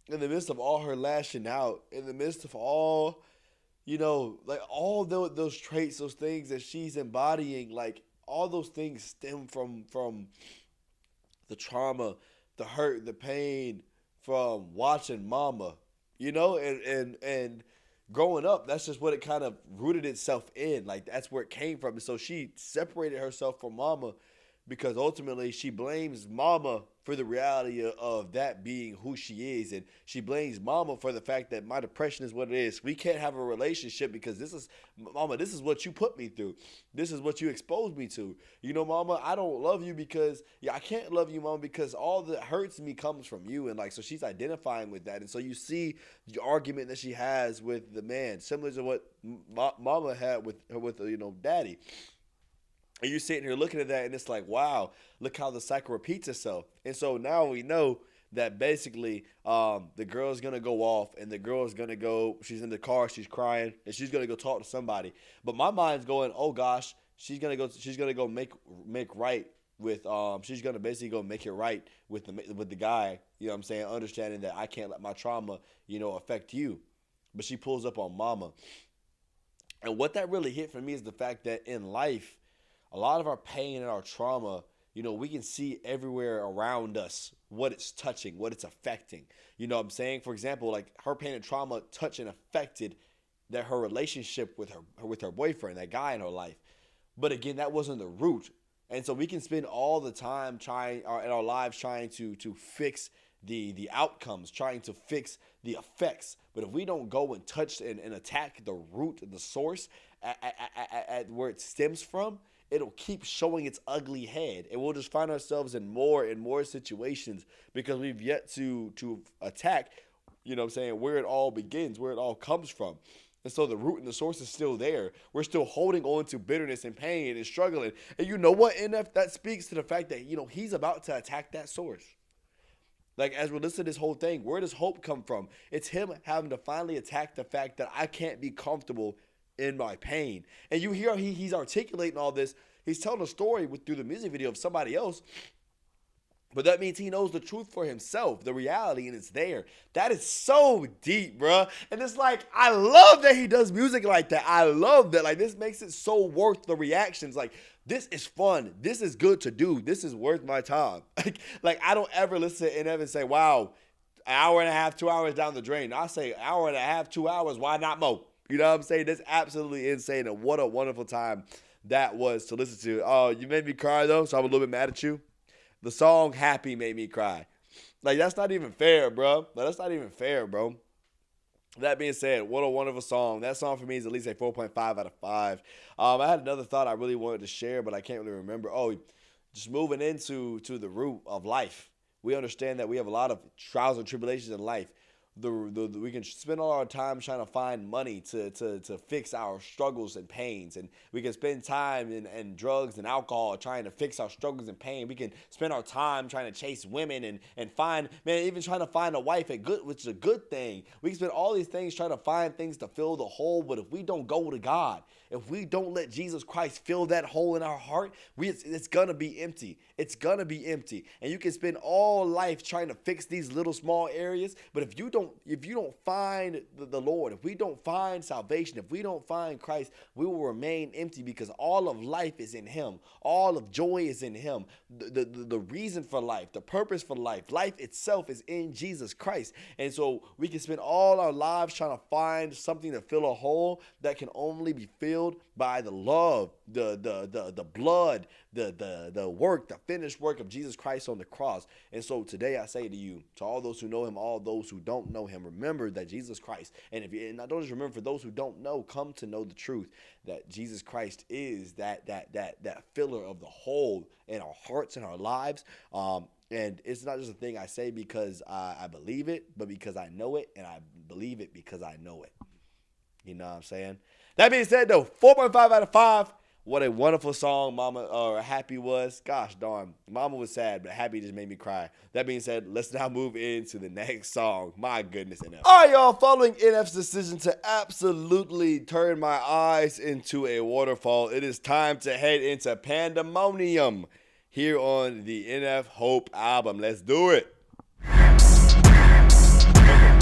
Speaker 1: in the midst of all her lashing out, in the midst of all, you know, like all those traits, those things that she's embodying, like all those things stem from the trauma, the hurt, the pain from watching mama, you know, and growing up, that's just what it kind of rooted itself in. Like that's where it came from. And so she separated herself from mama because ultimately she blames mama for the reality of that being who she is. And she blames mama for the fact that my depression is what it is. We can't have a relationship because this is what you put me through. This is what you exposed me to. You know, mama, I don't love you because, I can't love you, mama, because all that hurts me comes from you. And like, so she's identifying with that. And so you see the argument that she has with the man, similar to what mama had with daddy. And you're sitting here looking at that, and it's like, wow, look how the cycle repeats itself. And so now we know that basically the girl's going to go off, and the girl's going to go, she's in the car, she's crying, and she's going to go talk to somebody. But my mind's going, oh, gosh, she's going to go make right with, she's going to basically go make it right with the guy, you know what I'm saying, understanding that I can't let my trauma, affect you. but she pulls up on Mama. And what that really hit for me is the fact that in life, a lot of our pain and our trauma, you know, we can see everywhere around us what it's touching, what it's affecting. You know what I'm saying? For example, like her pain and trauma touched and affected that her relationship with her boyfriend, that guy in her life. But again, that wasn't the root. And so we can spend all the time in our lives trying to fix the outcomes, trying to fix the effects. But if we don't go and touch and attack the root, the source at where it stems from, it'll keep showing its ugly head. And we'll just find ourselves in more and more situations because we've yet to attack, you know what I'm saying, where it all begins, where it all comes from. And so the root and the source is still there. We're still holding on to bitterness and pain and struggling. And you know what, NF? That speaks to the fact that, you know, he's about to attack that source. Like, as we're listening to this whole thing, where does hope come from? It's him having to finally attack the fact that I can't be comfortable in my pain. And you hear he's articulating all this. He's telling a story through the music video of somebody else. But that means he knows the truth for himself, the reality, and it's there. That is so deep, bro. And it's like, I love that he does music like that. I love that. Like, this makes it so worth the reactions. Like, this is fun. This is good to do. This is worth my time. Like I don't ever listen to NF and say, wow, an hour and a half, 2 hours down the drain. I say an hour and a half, 2 hours, why not more? You know what I'm saying? That's absolutely insane. And what a wonderful time that was to listen to. Oh, you made me cry, though, so I'm a little bit mad at you. The song Happy made me cry. Like, that's not even fair, bro. Like, that's not even fair, bro. That being said, what a wonderful song. That song for me is at least a 4.5 out of 5. I had another thought I really wanted to share, but I can't really remember. Oh, just moving into the root of life. We understand that we have a lot of trials and tribulations in life. We can spend all our time trying to find money to fix our struggles and pains. And we can spend time in drugs and alcohol trying to fix our struggles and pain. We can spend our time trying to chase women and find, man, even trying to find a wife which is a good thing. We can spend all these things trying to find things to fill the hole. But if we don't go to God, if we don't let Jesus Christ fill that hole in our heart, it's going to be empty. It's going to be empty. And you can spend all life trying to fix these little small areas. But if you don't find the Lord, if we don't find salvation, if we don't find Christ, we will remain empty because all of life is in him. All of joy is in him. The reason for life, the purpose for life, life itself is in Jesus Christ. And so we can spend all our lives trying to find something to fill a hole that can only be filled by the love, the blood, the work, the finished work of Jesus Christ on the cross. And so today I say to you, to all those who know him, all those who don't know him, remember that Jesus Christ, and I don't just remember, for those who don't know, come to know the truth that Jesus Christ is that filler of the hole in our hearts and our lives. And it's not just a thing I say because I believe it, but because I know it, and I believe it because I know it. You know what I'm saying? That being said, though, 4.5 out of 5. What a wonderful song Happy was. Gosh darn. Mama was sad, but Happy just made me cry. That being said, let's now move into the next song. My goodness, NF. All right, y'all. Following NF's decision to absolutely turn my eyes into a waterfall, it is time to head into Pandemonium here on the NF Hope album. Let's do it.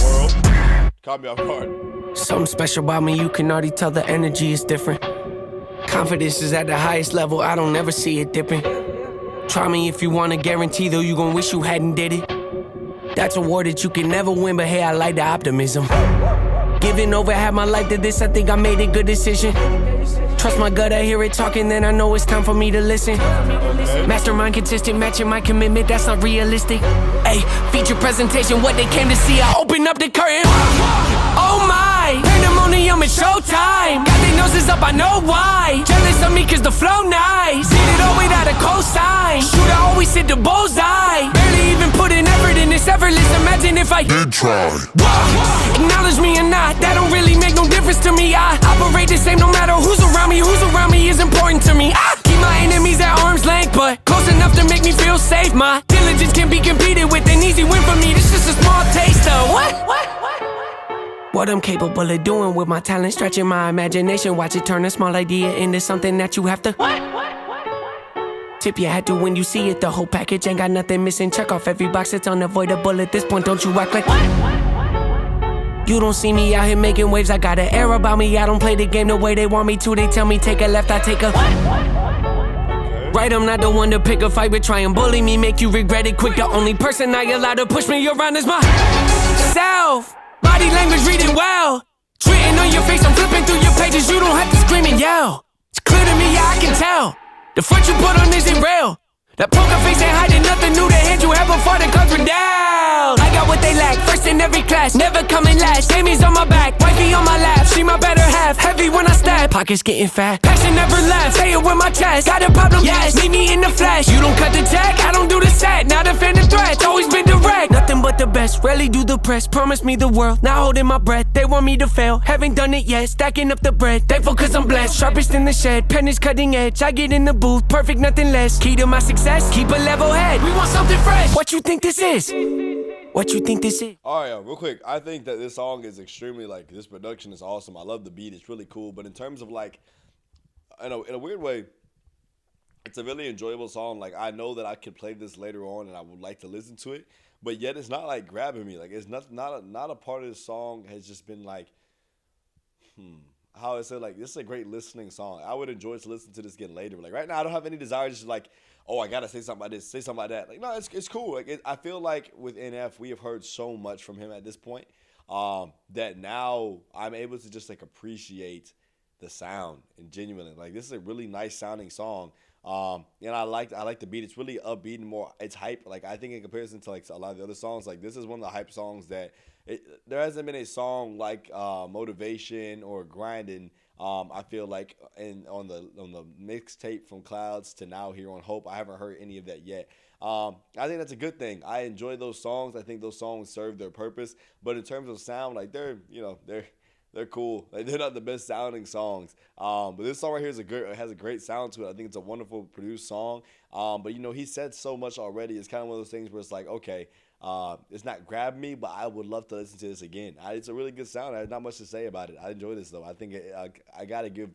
Speaker 1: World. Caught me off guard.
Speaker 2: Something special about me, you can already tell the energy is different. Confidence is at the highest level, I don't ever see it dipping. Try me if you want to guarantee, though you gon' wish you hadn't did it. That's a war that you can never win, but hey, I like the optimism. Giving over half my life to this, I think I made a good decision. Trust my gut, I hear it talking, then I know it's time for me to listen. Mastermind consistent, matching my commitment, that's not realistic. Hey, feature presentation, what they came to see, I open up the curtain. Oh my, Pandemonium, it's showtime. Got their noses up, I know why. Jealous of me cause the flow nice. Did it all without a cosign. Shooter always hit the bullseye. Barely even put in effort in this effortless. Imagine if I did try. Acknowledge me or not, that don't really make no difference to me. I operate the same no matter who's around me. Who's around me is important to me. I keep my enemies at arm's length, but close enough to make me feel safe. My diligence can be competed with, an easy win for me. This just a small taste of what I'm capable of doing with my talent, stretching my imagination. Watch it turn a small idea into something that you have to tip your hat to when you see it. The whole package ain't got nothing missing. Check off every box, it's unavoidable at this point. Don't you act like You don't see me out here making waves, I got an air about me. I don't play the game the way they want me to. They tell me take a left, I take a right. I'm not the one to pick a fight, but try and bully me, make you regret it quick. The only person I allow to push me around is myself. Body language reading well. It's written on your face, I'm flipping through your pages. You don't have to scream and yell. It's clear to me, yeah, I can tell. The front you put on isn't real. That poker face ain't hiding nothing new. The hand you have before the cards were down. I got what they lack, first in every class, never coming last. Amy's on my back, wifey on my lap. She my better half, heavy when I stab. Pockets getting fat, passion never left. Say it with my chest, got a problem, yes. Meet me in the flesh. You don't cut the check, I don't do the set. Not a fan of threats, always been direct. Nothing but the best, rarely do the press. Promise me the world, not holding my breath. They want me to fail, haven't done it yet. Stacking up the bread, thankful cause I'm blessed. Sharpest in the shed, pen is cutting edge. I get in the booth, perfect, nothing less. Key to my success, keep a level head. We want something fresh. What you think this is? What you think this is?
Speaker 1: All right, real quick. I think that this song is extremely, like, this production is awesome. I love the beat. It's really cool. But in terms of, like, in a weird way, it's a really enjoyable song. Like, I know that I could play this later on and I would like to listen to it. But yet it's not, like, grabbing me. Like, it's not a part of the song has just been, like, how I said, like, this is a great listening song. I would enjoy to listen to this again later. But, like, right now I don't have any desire to just, like, oh, I got to say something about this, say something about that. Like, no, it's cool. Like, I feel like with NF, we have heard so much from him at this point that now I'm able to just, like, appreciate the sound and genuinely. Like, this is a really nice sounding song. And I like the beat. It's really upbeat and more, it's hype. Like, I think in comparison to, like, a lot of the other songs, like, this is one of the hype songs that there hasn't been a song like Motivation or Grinding. I feel like on the mixtape from Clouds to now here on Hope, I haven't heard any of that yet. I think that's a good thing. I enjoy those songs. I think those songs serve their purpose. But in terms of sound, like they're cool. Like, they're not the best sounding songs. But this song right here has a great sound to it. I think it's a wonderful produced song. But he said so much already. It's kind of one of those things where it's like, okay, it's not grabbing me, but I would love to listen to this again. It's a really good sound. I have not much to say about it. I enjoy this though. I think I got to give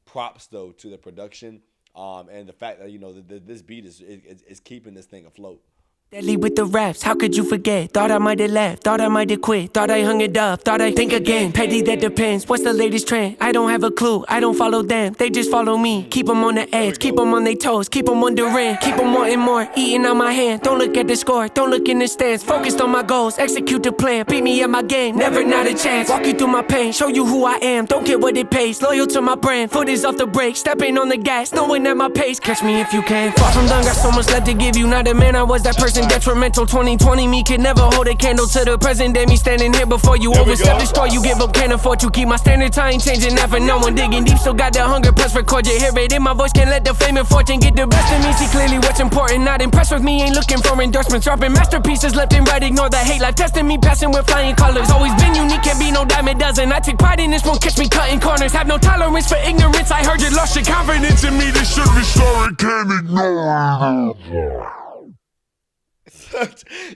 Speaker 1: props though to the production and the fact that this beat is keeping this thing afloat.
Speaker 2: Deadly with the raps, how could you forget? Thought I might have left, thought I might have quit. Thought I hung it up, thought I'd think again. Petty, that depends, what's the latest trend? I don't have a clue, I don't follow them, they just follow me. Keep them on the edge, keep them on their toes, keep them wondering. Keep them wanting more, eating out my hand. Don't look at the score, don't look in the stands. Focused on my goals, execute the plan. Beat me at my game, never not a chance. Walk you through my pain, show you who I am. Don't care what it pays, loyal to my brand. Foot is off the brake, stepping on the gas, knowing at my pace. Catch me if you can. Far from done, got so much left to give you. Not a man, I was that person detrimental. 2020 me could never hold a candle to the present day. Me standing here before you overstep the store. You give up, can't afford to keep my standards. I ain't changing that for no one. Digging deep, still got the hunger. Press record, you hear it in my voice. Can't let the fame and fortune get the best of me. See clearly what's important. Not impressed with me, ain't looking for endorsements. Dropping masterpieces left and right. Ignore the hate. Life testing me, passing with flying colors. Always been unique, can't be no dime a dozen. I take pride in this, won't catch me cutting corners. Have no tolerance for ignorance. I heard you lost your confidence in me. This should be sorry, can't ignore.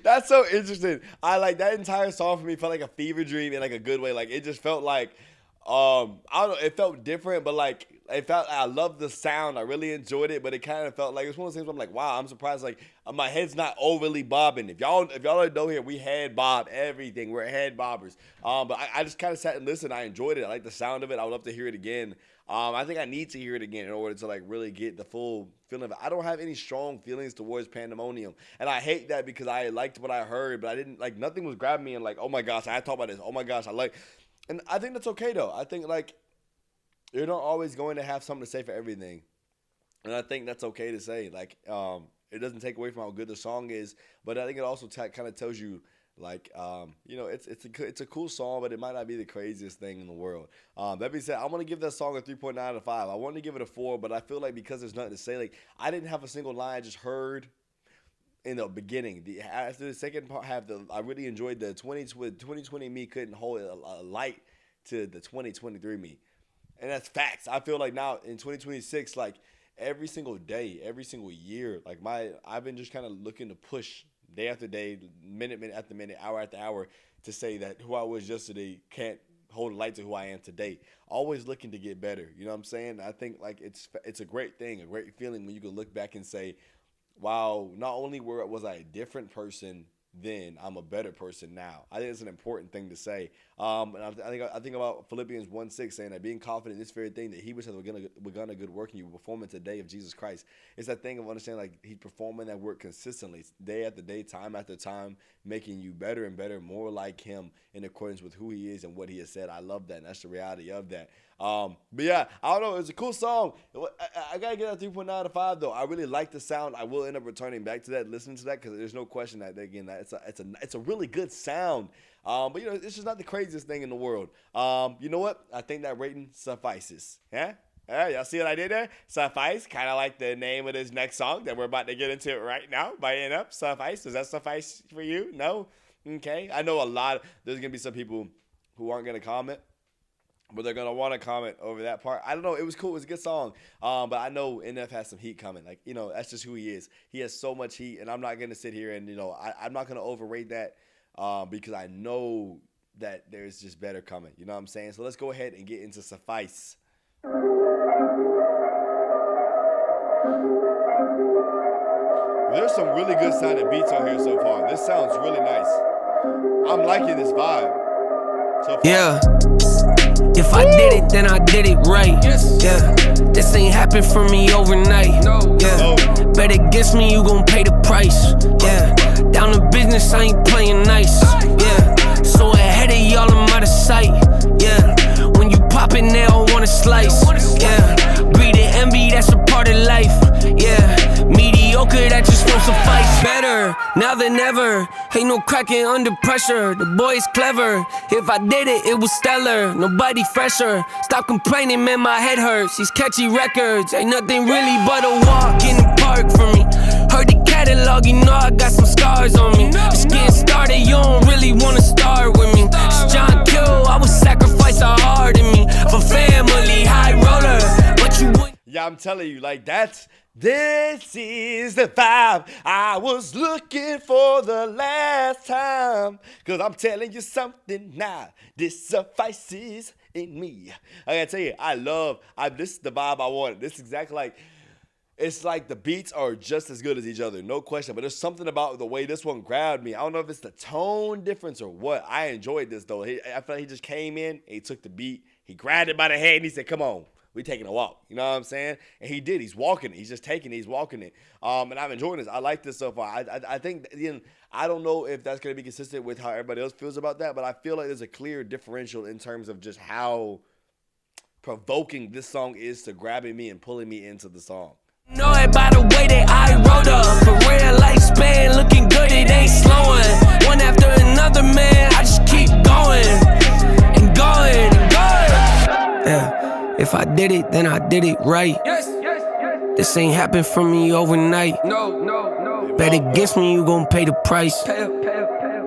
Speaker 1: That's so interesting. I like that entire song for me felt like a fever dream in like a good way. Like it just felt like I don't know, it felt different, but like I loved the sound. I really enjoyed it, but it kind of felt like it's one of those things where I'm like, wow, I'm surprised like my head's not overly bobbing. If y'all don't know here, we head bob everything. We're head bobbers. But I just kind of sat and listened. I enjoyed it. I like the sound of it. I would love to hear it again. I think I need to hear it again in order to like really get the full feeling of it. I don't have any strong feelings towards Pandemonium, and I hate that because I liked what I heard, but I didn't like nothing was grabbing me and like, oh my gosh, I talk about this. Oh my gosh, and I think that's okay though. I think like you're not always going to have something to say for everything, and I think that's okay to say. Like it doesn't take away from how good the song is, but I think it also kind of tells you. Like, it's a cool song, but it might not be the craziest thing in the world. That being said, I'm going to give that song a 3.9 out of 5. I wanted to give it a 4, but I feel like because there's nothing to say, like, I didn't have a single line I just heard in the beginning. After the second part, I really enjoyed the 2020 me couldn't hold a light to the 2023 me. And that's facts. I feel like now in 2026, like, every single day, every single year, like, I've been just kind of looking to push day after day, minute after minute, hour after hour, to say that who I was yesterday can't hold a light to who I am today. Always looking to get better. You know what I'm saying? I think like it's a great thing, a great feeling when you can look back and say, wow, not only was I a different person then. I'm a better person now. I think it's an important thing to say. And I think about Philippians 1:6 saying that being confident in this very thing that he which has begun a good work in you will perform it today of Jesus Christ. It's that thing of understanding like he's performing that work consistently, day after day, time after time, making you better and better, more like him in accordance with who he is and what he has said. I love that. And that's the reality of that. But yeah, I don't know. It's a cool song. I gotta get a 3.9 out of 5 though. I really like the sound. I will end up returning back to that, listening to that, because there's no question that again that it's a really good sound. But you know, it's just not the craziest thing in the world. You know what? I think that rating suffices. Yeah. Y'all see what I did there? Suffice, kind of like the name of this next song that we're about to get into right now by NF. Suffice. Does that suffice for you? No? Okay. I know there's gonna be some people who aren't gonna comment, but they're going to want to comment over that part. I don't know. It was cool. It was a good song. But I know NF has some heat coming. Like, you know, that's just who he is. He has so much heat, and I'm not going to sit here and, you know, I'm not going to overrate that because I know that there's just better coming. You know what I'm saying? So let's go ahead and get into Suffice. There's some really good sounding beats on here so far. This sounds really nice. I'm liking this vibe so far.
Speaker 2: Yeah. If I did it, then I did it right. Yes. Yeah. This ain't happened for me overnight. No. Yeah. No. Bet against me, you gon' pay the price. Yeah. Down to business, I ain't playing nice. Yeah. So ahead of y'all, I'm out of sight. Yeah. When you poppin', they all wanna slice. Yeah. Greed and envy, that's a part of life. Yeah. Mediocre, that just won't suffice. Better now than ever. Ain't no cracking under pressure. The boy's clever. If I did it, it was stellar. Nobody fresher. Stop complaining, man, my head hurts. These catchy records ain't nothing really but a walk in the park for me. Heard the catalog, you know I got some scars on me. Just getting started, you don't really wanna start with me. It's John Kill, I would sacrifice a heart in me for family, high roller. But you wouldn't.
Speaker 1: Yeah, I'm telling you, like this is the vibe I was looking for the last time. Cause I'm telling you something now, this suffices in me. I gotta tell you, this is the vibe I wanted. This is exactly like, it's like the beats are just as good as each other, no question. But there's something about the way this one grabbed me. I don't know if it's the tone difference or what. I enjoyed this though. I felt like he just came in and he took the beat, he grabbed it by the head and he said, come on. We taking a walk, you know what I'm saying? And he did. He's walking it. He's just taking it. He's walking it. And I'm enjoying this. I like this so far. I think, again, I don't know if that's going to be consistent with how everybody else feels about that, but I feel like there's a clear differential in terms of just how provoking this song is to grabbing me and pulling me into the song.
Speaker 2: Know it by the way that I wrote up. Career lifespan looking good, it ain't slowing. One after another, man, I just keep going and going and going. Yeah. If I did it, then I did it right. Yes. This ain't happened for me overnight. No. Bet against me, you gon' pay the price.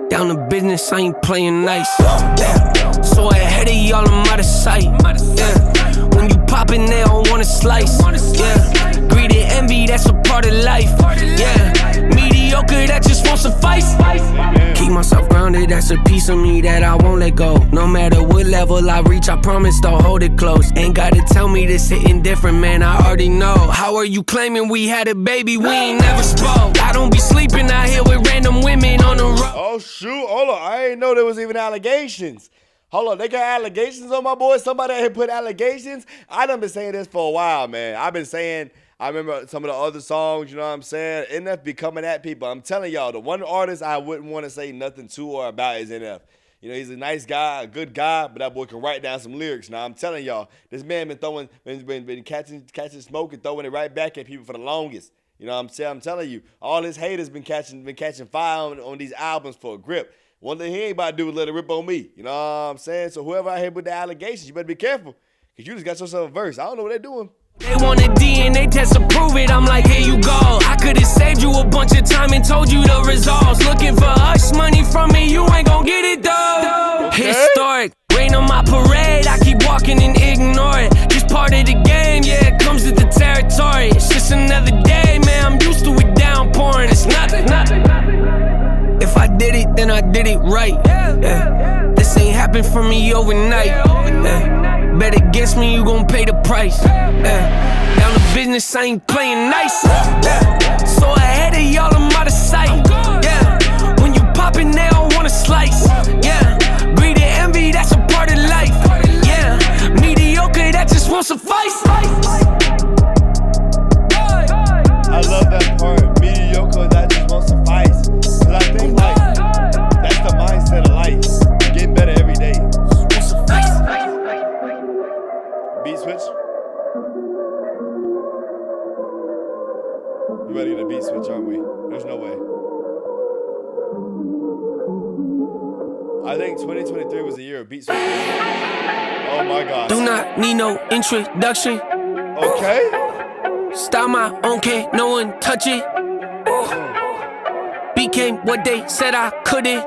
Speaker 2: Down to business, I ain't playing nice. Yeah. So ahead of y'all, I'm out of sight. Yeah. When you poppin', they don't wanna slice. Yeah. Greed and envy, that's a part of life. Yeah. Mediocre, that just won't suffice. Keep myself grounded, that's a piece of me that I won't let go. No matter what level I reach, I promise to hold it close. Ain't gotta tell me this hitting different, man, I already know. How are you claiming we had a baby, we ain't never spoke? I don't be sleeping out here with random women on the road.
Speaker 1: Oh shoot, hold on, I ain't know there was even allegations. Hold on, they got allegations on my boy? Somebody out here put allegations? I done been saying this for a while, man. I've been saying, I remember some of the other songs, you know what I'm saying? NF be coming at people. I'm telling y'all, the one artist I wouldn't want to say nothing to or about is NF. You know, he's a nice guy, a good guy, but that boy can write down some lyrics. Now, I'm telling y'all, this man been catching smoke and throwing it right back at people for the longest. You know what I'm saying? I'm telling you, all his haters been catching fire on these albums for a grip. One thing he ain't about to do is let it rip on me. You know what I'm saying? So whoever out here with the allegations, you better be careful. Because you just got yourself a verse. I don't know what they're doing.
Speaker 2: They want a DNA test to prove it, I'm like, here you go. I could've saved you a bunch of time and told you the results. Looking for hush money from me, you ain't gon' get it though. Okay. Historic, rain on my parade, I keep walking and ignore it. Just part of the game, yeah, it comes with the territory. It's just another day, man, I'm used to it downpouring. It's nothing. If I did it, then I did it right. Yeah. This ain't happened for me overnight. Yeah. Bet against me, you gon' pay the price. Yeah. Down to business, I ain't playing nice. Yeah. So ahead of y'all, I'm out of sight. Yeah. When you pop
Speaker 1: I think 2023 was the year of beat switching. Oh my gosh.
Speaker 2: Do not need no introduction.
Speaker 1: Okay.
Speaker 2: Style my own, can't no one touch it. Became what they said I couldn't.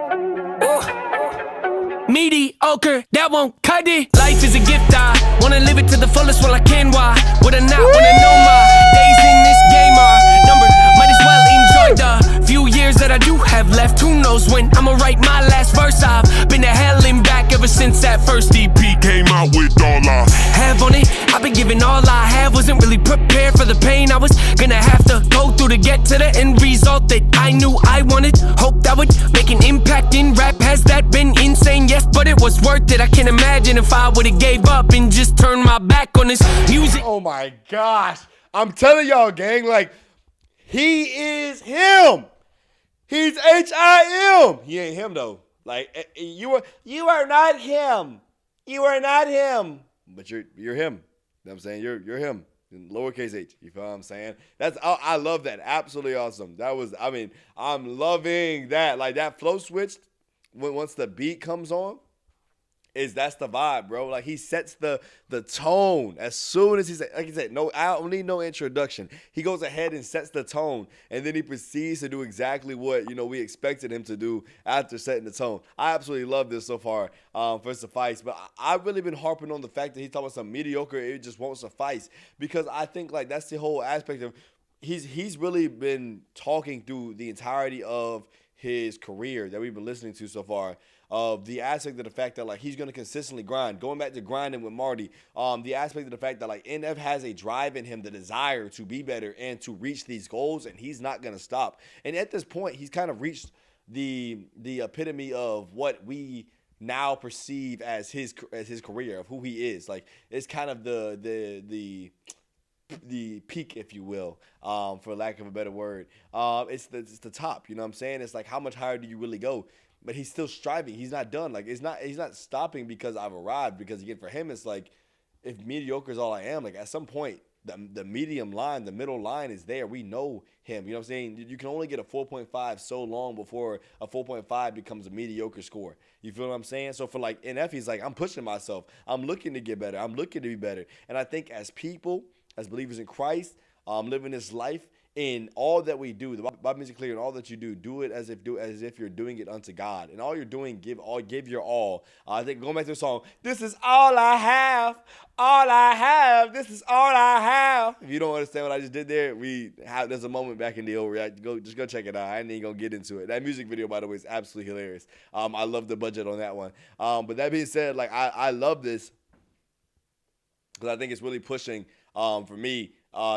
Speaker 2: Mediocre, that won't cut it. Life is a gift, I wanna live it to the fullest while I can. Why would I not wanna know my days in this game are numbered? Might as well enjoy the few years that I do have left. Who knows when I'ma write my last verse. I've been to hell and back ever since that first EP came out with all I have on it. I've been giving all I have, wasn't really prepared for the pain I was gonna have to go through to get to the end result that I knew I wanted. Hope that would make an impact in rap. Has that been insane? Yes, but it was worth it. I can't imagine if I would've gave up and just turned my back on this music.
Speaker 1: Oh my gosh. I'm telling y'all, gang, like, he is him. He's H-I-M. He ain't him, though. Like, you are not him. You are not him. But you're him. You know what I'm saying? You're him. In lowercase h. You feel what I'm saying? I love that. Absolutely awesome. I'm loving that. Like, that flow switch, once the beat comes on, that's the vibe, bro. Like, he sets the tone as soon as like he said, no, I don't need no introduction. He goes ahead and sets the tone, and then he proceeds to do exactly what, we expected him to do after setting the tone. I absolutely love this so far for Suffice, but I've really been harping on the fact that he's talking about some mediocre, it just won't suffice, because I think, like, that's the whole aspect of he's really been talking through the entirety of his career that we've been listening to so far, of the aspect of the fact that, like, he's going to consistently grind, going back to grinding with Marty, the aspect of the fact that, like, NF has a drive in him, the desire to be better and to reach these goals, and he's not going to stop. And at this point, he's kind of reached the epitome of what we now perceive as his career, of who he is. Like, it's kind of the peak, if you will, for lack of a better word. It's the top, you know what I'm saying? It's like, how much higher do you really go? But he's still striving. He's not done. Like, he's not stopping because I've arrived. Because, again, for him, it's like, if mediocre is all I am, like, at some point, the medium line, the middle line is there. We know him. You know what I'm saying? You can only get a 4.5 so long before a 4.5 becomes a mediocre score. You feel what I'm saying? So for, like, NF, he's like, I'm pushing myself. I'm looking to get better. I'm looking to be better. And I think as people, as believers in Christ, living this life, in all that we do, the Bible makes it clear, in all that you do it as if you're doing it unto God. And all you're doing, give your all. I think, going back to the song, this is all I have, this is all I have. If you don't understand what I just did there, there's a moment back in the overreact. Just go check it out. I ain't even gonna get into it. That music video, by the way, is absolutely hilarious. I love the budget on that one. But that being said, like, I love this because I think it's really pushing, for me,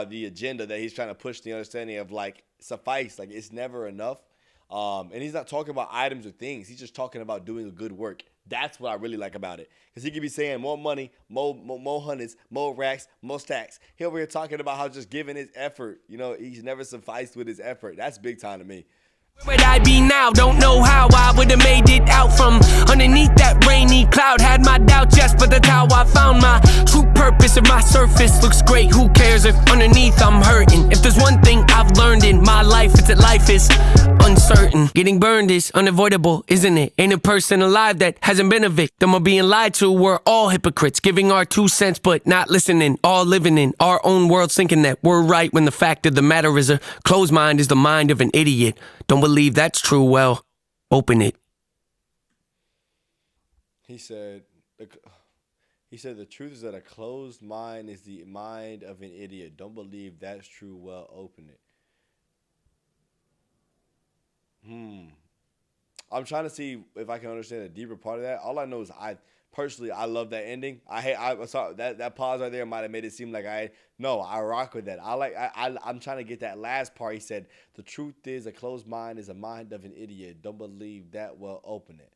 Speaker 1: the agenda that he's trying to push, the understanding of, like, suffice, like, it's never enough. And he's not talking about items or things. He's just talking about doing a good work. That's what I really like about it. Because he could be saying more money, more hundreds, more racks, more stacks. He over here talking about how just giving his effort, he's never sufficed with his effort. That's big time to me.
Speaker 2: Where would I be now? Don't know how I would have made it out from underneath that rainy cloud. Had my doubts, yes, but that's how I found my true purpose. If my surface looks great, who cares if underneath I'm hurting? If there's one thing I've learned in my life, it's that life is uncertain. Getting burned is unavoidable, isn't it? Ain't a person alive that hasn't been a victim of being lied to. We're all hypocrites, giving our 2 cents but not listening. All living in our own world, thinking that we're right when the fact of the matter is a closed mind is the mind of an idiot. Don't believe that's true, well, open it.
Speaker 1: He said the truth is that a closed mind is the mind of an idiot. Don't believe that's true, well, open it. I'm trying to see if I can understand a deeper part of that. All I know is I love that ending. I saw that pause right there might have made it seem like I rock with that. I'm trying to get that last part. He said, the truth is a closed mind is a mind of an idiot. Don't believe that, well, open it.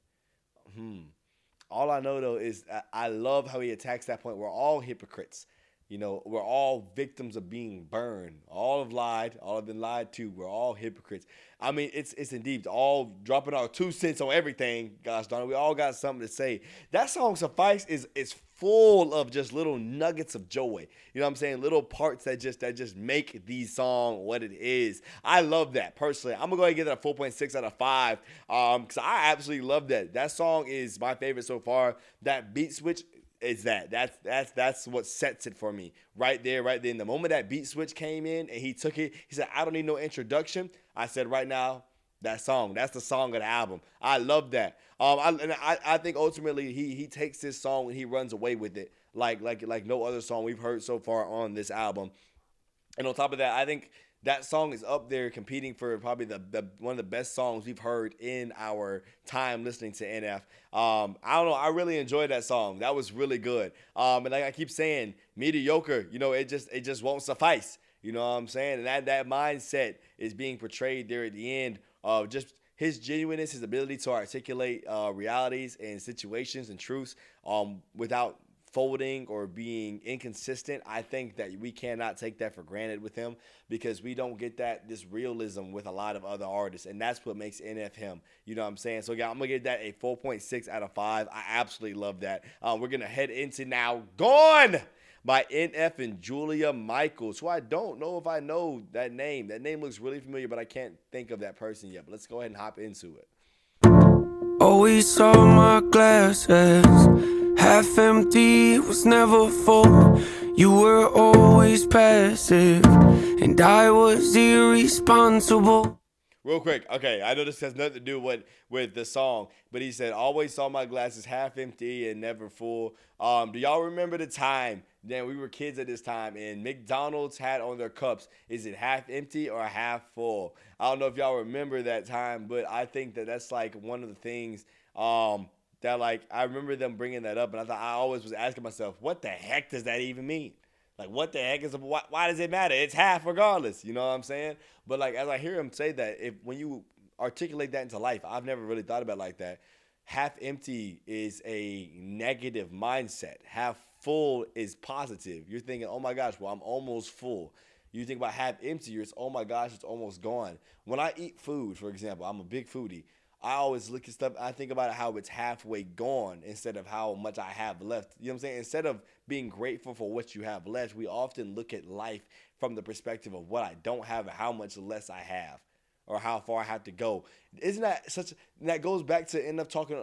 Speaker 1: All I know, though, is I love how he attacks that point. We're all hypocrites. We're all victims of being burned. All have been lied to. We're all hypocrites. I mean, it's indeed all dropping our 2 cents on everything. Gosh darn it, we all got something to say. That song Suffice is full of just little nuggets of joy. You know what I'm saying? Little parts that just make the song what it is. I love that personally. I'm gonna go ahead and give that a 4.6 out of 5. Because I absolutely love that. That song is my favorite so far. That beat switch is that's what sets it for me. Right there. The moment that beat switch came in and he took it, he said, I don't need no introduction. I said right now, that's the song of the album. I love that. I think ultimately he takes this song and he runs away with it like no other song we've heard so far on this album. And on top of that, I think that song is up there competing for probably the one of the best songs we've heard in our time listening to NF. I don't know. I really enjoyed that song. That was really good. And like I keep saying, mediocre, it just won't suffice. You know what I'm saying? And that mindset is being portrayed there at the end of just his genuineness, his ability to articulate realities and situations and truths without folding or being inconsistent. I think that we cannot take that for granted with him because we don't get this realism with a lot of other artists, and that's what makes NF him. You know what I'm saying? So, yeah, I'm going to give that a 4.6 out of 5. I absolutely love that. We're going to head into now Gone by NF and Julia Michaels, who I don't know if I know that name. That name looks really familiar, but I can't think of that person yet. But let's go ahead and hop into it.
Speaker 2: Always saw my glasses half empty, was never full. You were always passive, and I was irresponsible.
Speaker 1: Real quick, okay, I know this has nothing to do with the song, but he said, always saw my glasses half empty and never full. Do y'all remember the time, then we were kids at this time, and McDonald's had on their cups, is it half empty or half full? I don't know if y'all remember that time, but I think that's like one of the things that like I remember them bringing that up, and I always was asking myself, what the heck does that even mean? Like, what the heck is, why does it matter? It's half regardless, you know what I'm saying? But, like, as I hear him say that, when you articulate that into life, I've never really thought about it like that. Half empty is a negative mindset. Half full is positive. You're thinking, oh, my gosh, well, I'm almost full. You think about half empty, it's, oh, my gosh, it's almost gone. When I eat food, for example, I'm a big foodie. I always look at stuff, I think about it how it's halfway gone instead of how much I have left. You know what I'm saying? Instead of being grateful for what you have left, we often look at life from the perspective of what I don't have and how much less I have or how far I have to go. Isn't that that goes back to end up talking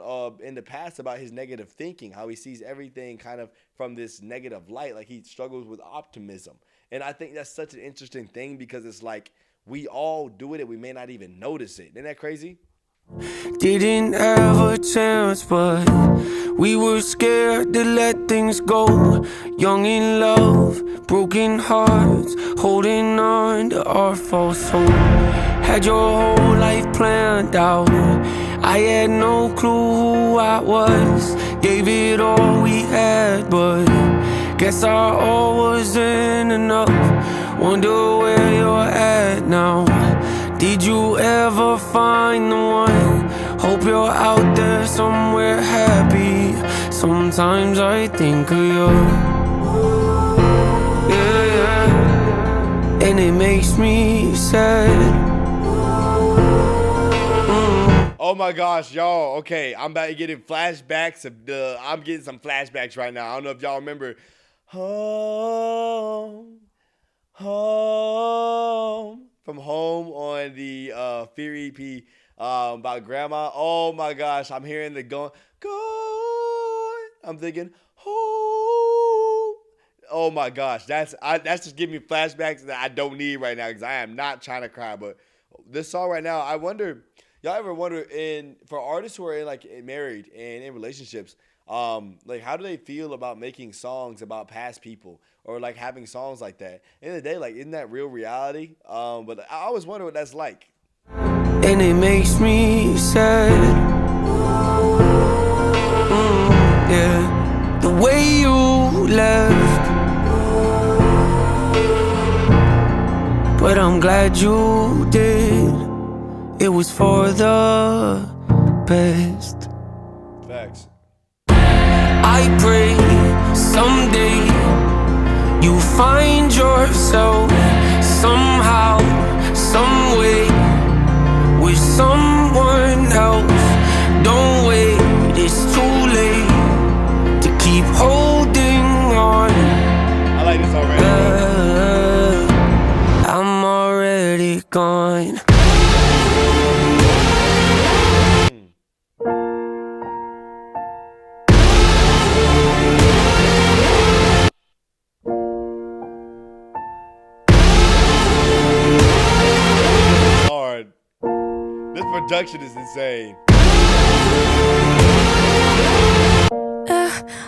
Speaker 1: in the past about his negative thinking, how he sees everything kind of from this negative light, like he struggles with optimism. And I think that's such an interesting thing because it's like we all do it and we may not even notice it. Isn't that crazy?
Speaker 2: Didn't have a chance, but we were scared to let things go. Young in love, broken hearts, holding on to our false hope. Had your whole life planned out, I had no clue who I was. Gave it all we had, but guess our all wasn't enough. Wonder where you're at now. Did you ever find the one? Hope you're out there somewhere happy. Sometimes I think of you. Yeah. And it makes me sad.
Speaker 1: Oh my gosh, y'all. Okay, I'm about to get in flashbacks I'm getting some flashbacks right now. I don't know if y'all remember. Home. From Home on the Fear EP by Grandma. Oh my gosh, I'm hearing the going. I'm thinking, home. Oh my gosh, that's just giving me flashbacks that I don't need right now because I am not trying to cry. But this song right now, I wonder, y'all ever wonder for artists who are married and in relationships, like how do they feel about making songs about past people or like having songs like that? In the day, like isn't that real reality? But I always wonder what that's like.
Speaker 2: And it makes me sad. Yeah, the way you left. But I'm glad you did. It was for the best.
Speaker 1: Facts.
Speaker 2: I pray someday you find yourself somehow, some way with someone else. Don't wait, it's too late to keep holding
Speaker 1: production is insane.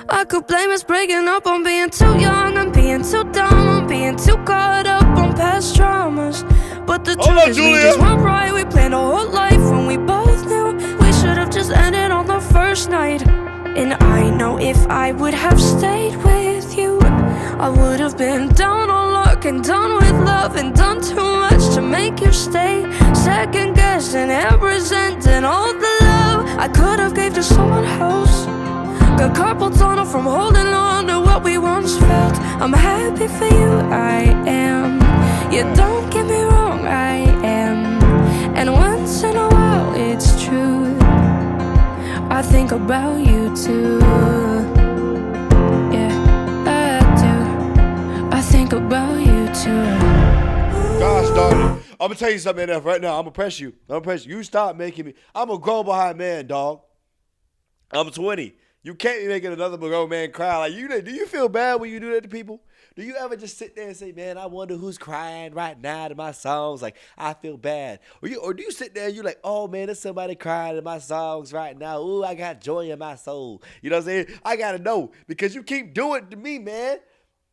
Speaker 4: I could blame us breaking up on being too young and being too dumb, on being too caught up on past traumas. But the truth is we just weren't right. We planned our whole life when we both knew we should have just ended on the first night. And I know if I would have stayed with you, I would have been down on luck and done with love and done too much to make you stay. Second guessing and resenting all the love I could have gave to someone else. Got carpal tunnel from holding on to what we once felt. I'm happy for you, I am. Yeah, don't get me wrong, I am. And once in a while, it's true, I think about you too. Yeah, I do. I think about you too.
Speaker 1: Gosh darn it. I'm gonna tell you something, NF, right now. I'm gonna press you. You stop making me. I'm a grown behind man, dog. I'm 20. You can't be making another grown man cry. Like, do you feel bad when you do that to people? Do you ever just sit there and say, man, I wonder who's crying right now to my songs? Like, I feel bad. Or do you sit there and you're like, oh, man, there's somebody crying to my songs right now. Ooh, I got joy in my soul. You know what I'm saying? I got to know because you keep doing it to me, man.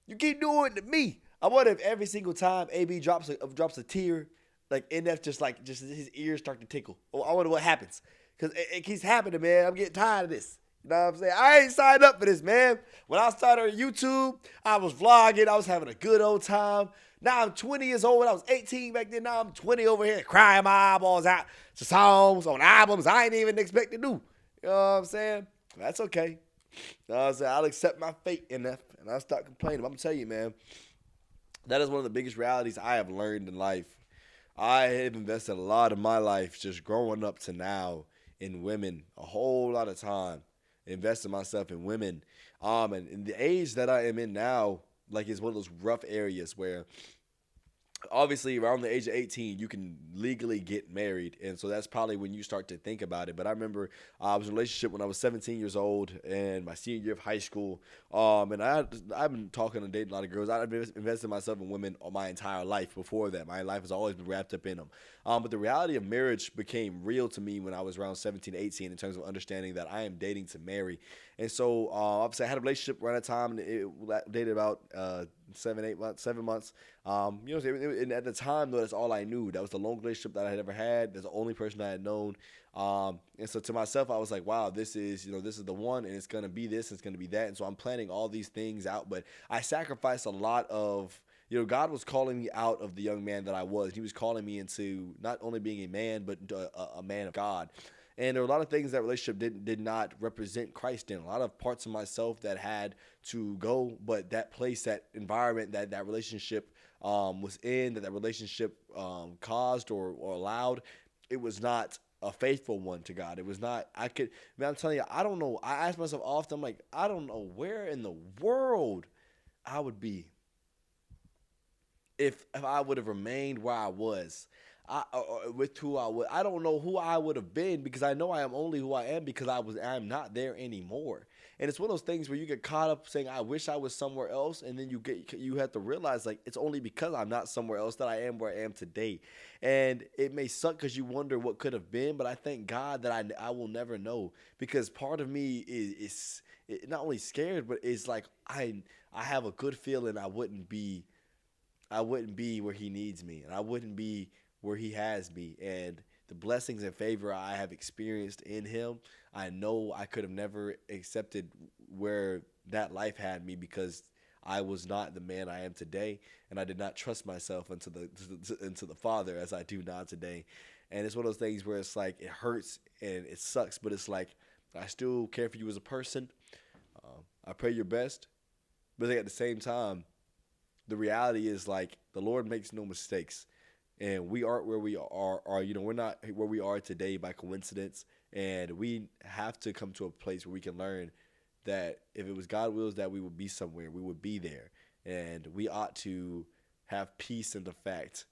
Speaker 1: You keep doing it to me. I wonder if every single time AB drops a tear, like, NF just his ears start to tickle. Oh, I wonder what happens. Because it keeps happening, man. I'm getting tired of this. You know what I'm saying? I ain't signed up for this, man. When I started on YouTube, I was vlogging. I was having a good old time. Now I'm 20 years old. I was 18 back then. Now I'm 20 over here crying my eyeballs out to songs on albums I ain't even expect to do. You know what I'm saying? That's okay. You know what I'm saying? I'll accept my fate in that, and I'll stop complaining. But I'm going to tell you, man, that is one of the biggest realities I have learned in life. I have invested a lot of my life just growing up to now in women, a whole lot of time. Investing myself in women, and in the age that I am in now, like, it's one of those rough areas where obviously around the age of 18 you can legally get married, and so that's probably when you start to think about it. But I remember I was in a relationship when I was 17 years old and my senior year of high school, and I've been talking and dating a lot of girls. I've invested myself in women all my entire life. Before that, my life has always been wrapped up in them, but the reality of marriage became real to me when I was around 17, 18 in terms of understanding that I am dating to marry. And so obviously I had a relationship around that time, and it dated about 7 months. And at the time, though, that's all I knew. That was the longest relationship that I had ever had. That's the only person I had known. And so to myself, I was like, wow, this is the one, and it's going to be this, and it's going to be that. And so I'm planning all these things out, but I sacrificed a lot of, God was calling me out of the young man that I was. He was calling me into not only being a man, but a man of God. And there were a lot of things that relationship did not represent Christ in. A lot of parts of myself that had to go, but that place, that environment that relationship was in, that relationship caused or allowed, it was not a faithful one to God. It was not, I'm telling you, I don't know. I ask myself often, I'm like, I don't know where in the world I would be if I would have remained where I was. With who I was. I don't know who I would have been, because I know I am only who I am because I'm not there anymore. And it's one of those things where you get caught up saying, I wish I was somewhere else, and then you have to realize, like, it's only because I'm not somewhere else that I am where I am today. And it may suck because you wonder what could have been, but I thank God that I will never know, because part of me is not only scared, but it's like I have a good feeling I wouldn't be where He needs me, and I wouldn't be where He has me. And the blessings and favor I have experienced in Him, I know I could have never accepted where that life had me, because I was not the man I am today, and I did not trust myself into the Father as I do now today. And it's one of those things where it's like, it hurts and it sucks, but it's like, I still care for you as a person. I pray your best, but at the same time, the reality is, like, the Lord makes no mistakes. And we aren't where we are. We're not where we are today by coincidence. And we have to come to a place where we can learn that if it was God's will that we would be somewhere, we would be there. And we ought to have peace in the fact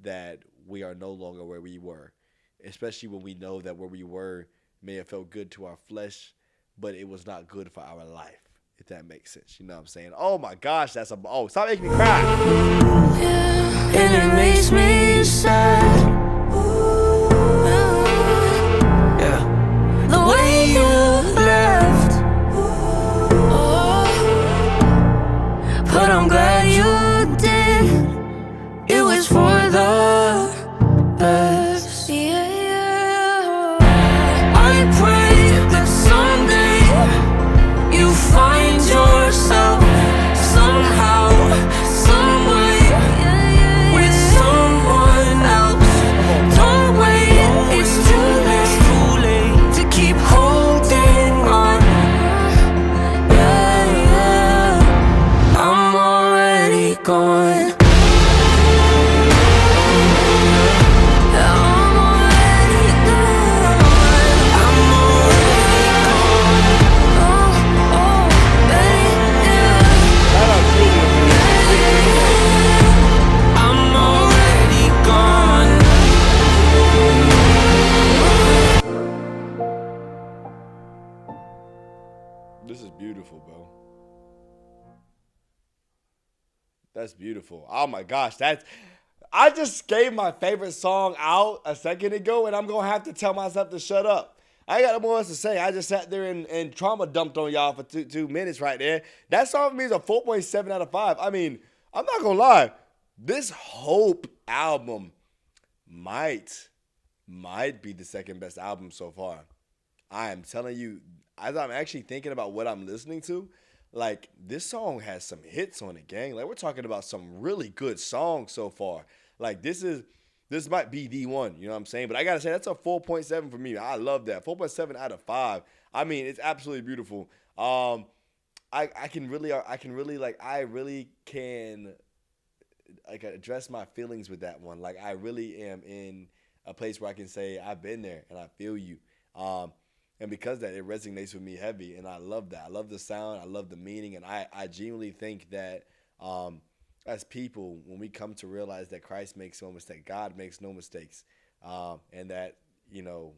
Speaker 1: that we are no longer where we were, especially when we know that where we were may have felt good to our flesh, but it was not good for our life, if that makes sense. You know what I'm saying? Oh my gosh, stop making me cry.
Speaker 4: Yeah, and it makes me sad.
Speaker 2: pray that someday you find yourself somehow, someway, with someone else. Don't wait, it's too late to keep holding on. I'm already gone.
Speaker 1: This is beautiful, bro. That's beautiful. Oh my gosh, I just gave my favorite song out a second ago, and I'm gonna have to tell myself to shut up. I ain't got no more else to say. I just sat there and trauma dumped on y'all for two minutes right there. That song for me is a 4.7 out of 5. I mean, I'm not gonna lie. This Hope album might be the second best album so far. I am telling you, as I'm actually thinking about what I'm listening to, like, this song has some hits on it, gang. Like, we're talking about some really good songs so far. Like, this might be the one, you know what I'm saying? But I gotta say, that's a 4.7 for me. I love that. 4.7 out of 5. I mean, it's absolutely beautiful. I really can like address my feelings with that one. Like, I really am in a place where I can say I've been there and I feel you. And because of that, it resonates with me heavy, and I love that. I love the sound. I love the meaning, and I genuinely think that as people, when we come to realize that Christ makes no mistake, God makes no mistakes, and that, you know,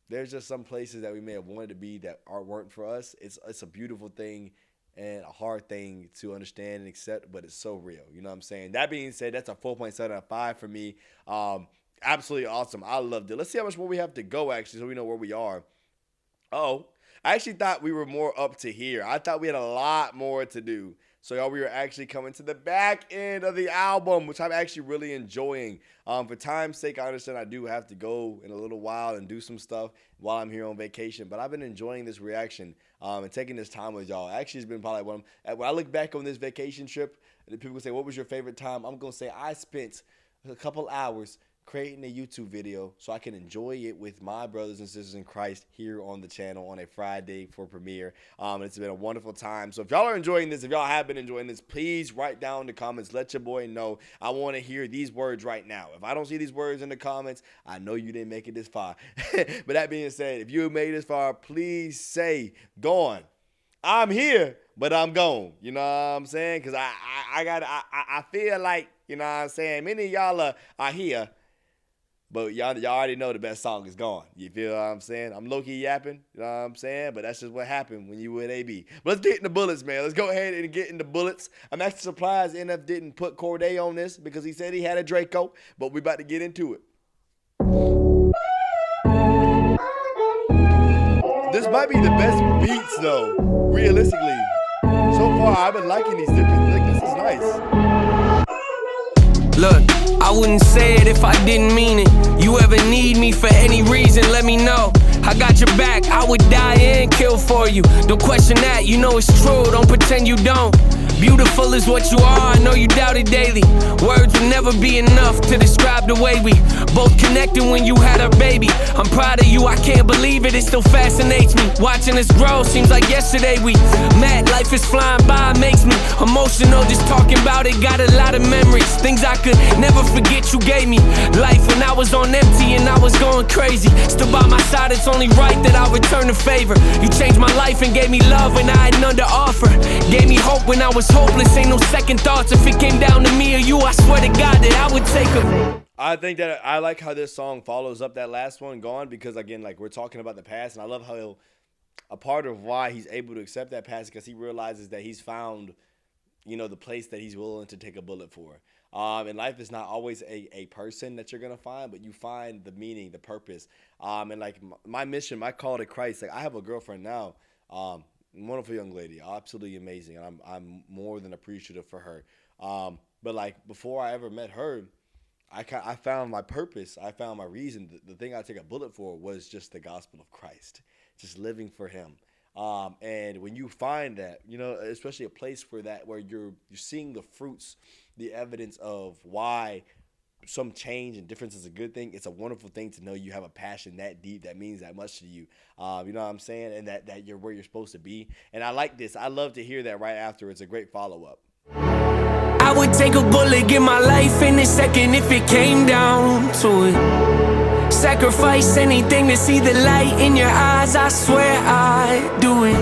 Speaker 1: there's just some places that we may have wanted to be that weren't for us. It's a beautiful thing and a hard thing to understand and accept, but it's so real. You know what I'm saying? That being said, that's a 4.7 out of 5 for me. Absolutely awesome. I loved it. Let's see how much more we have to go, actually, so we know where we are. Oh, I actually thought we were more up to here. I thought we had a lot more to do. So, y'all, we are actually coming to the back end of the album, which I'm actually really enjoying. For time's sake, I understand I do have to go in a little while and do some stuff while I'm here on vacation. But I've been enjoying this reaction and taking this time with y'all. Actually, it's been probably when I look back on this vacation trip, people say, what was your favorite time? I'm going to say I spent a couple hours creating a YouTube video so I can enjoy it with my brothers and sisters in Christ here on the channel on a Friday for premiere. It's been a wonderful time. So if y'all are enjoying this, if y'all have been enjoying this, please write down in the comments. Let your boy know. I want to hear these words right now. If I don't see these words in the comments, I know you didn't make it this far. But that being said, if you made it this far, please say, "Gone. I'm here, but I'm gone." You know what I'm saying? Because I feel like, you know what I'm saying, many of y'all are here, but y'all already know the best song is gone. You feel what I'm saying? I'm low-key yapping, you know what I'm saying? But that's just what happened when you with AB. But let's get in the bullets, man. Let's go ahead and get in the bullets. I'm actually surprised NF didn't put Corday on this because he said he had a Draco, but we about to get into it. This might be the best beats, though, realistically. So far, I've been liking these different, like, this is nice.
Speaker 2: Look, I wouldn't say it if I didn't mean it. You ever need me for any reason, let me know. I got your back, I would die and kill for you. Don't question that, you know it's true, don't pretend you don't. Beautiful is what you are, I know you doubt it daily. Words will never be enough to describe the way we both connected when you had a baby. I'm proud of you, I can't believe it, it still fascinates me. Watching us grow, seems like yesterday we met. Life is flying by, makes me emotional just talking about it. Got a lot of memories, things I could never forget you gave me. Life when I was on empty and I was going crazy. Still by my side, it's only right that I return the favor. You changed my life and gave me love when I had none to offer. Gave me hope when I was hopeless, ain't no second thoughts. If it came down to me or you, I swear to God that I would take them.
Speaker 1: I think that I like how this song follows up that last one, Gone, because again, like, we're talking about the past, and I love how a part of why he's able to accept that past because he realizes that he's found, you know, the place that he's willing to take a bullet for. And life is not always a person that you're gonna find, but you find the meaning, the purpose. And like my mission, my call to Christ. Like, I have a girlfriend now. Wonderful young lady, absolutely amazing, and I'm more than appreciative for her. But like, before I ever met her, I found my purpose. I found my reason. The thing I take a bullet for was just the gospel of Christ, just living for Him. And when you find that, especially a place where you're seeing the fruits, the evidence of why some change and difference is a good thing. It's a wonderful thing to know you have a passion that deep that means that much to you. You know what I'm saying? And that you're where you're supposed to be. And I like this. I love to hear that right after. It's a great follow-up.
Speaker 2: I would take a bullet, give my life in a second if it came down to it. Sacrifice anything to see the light in your eyes, I swear I'd do it.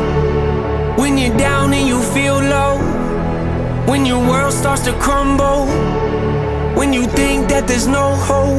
Speaker 2: When you're down and you feel low, when your world starts to crumble, when you think that there's no hope,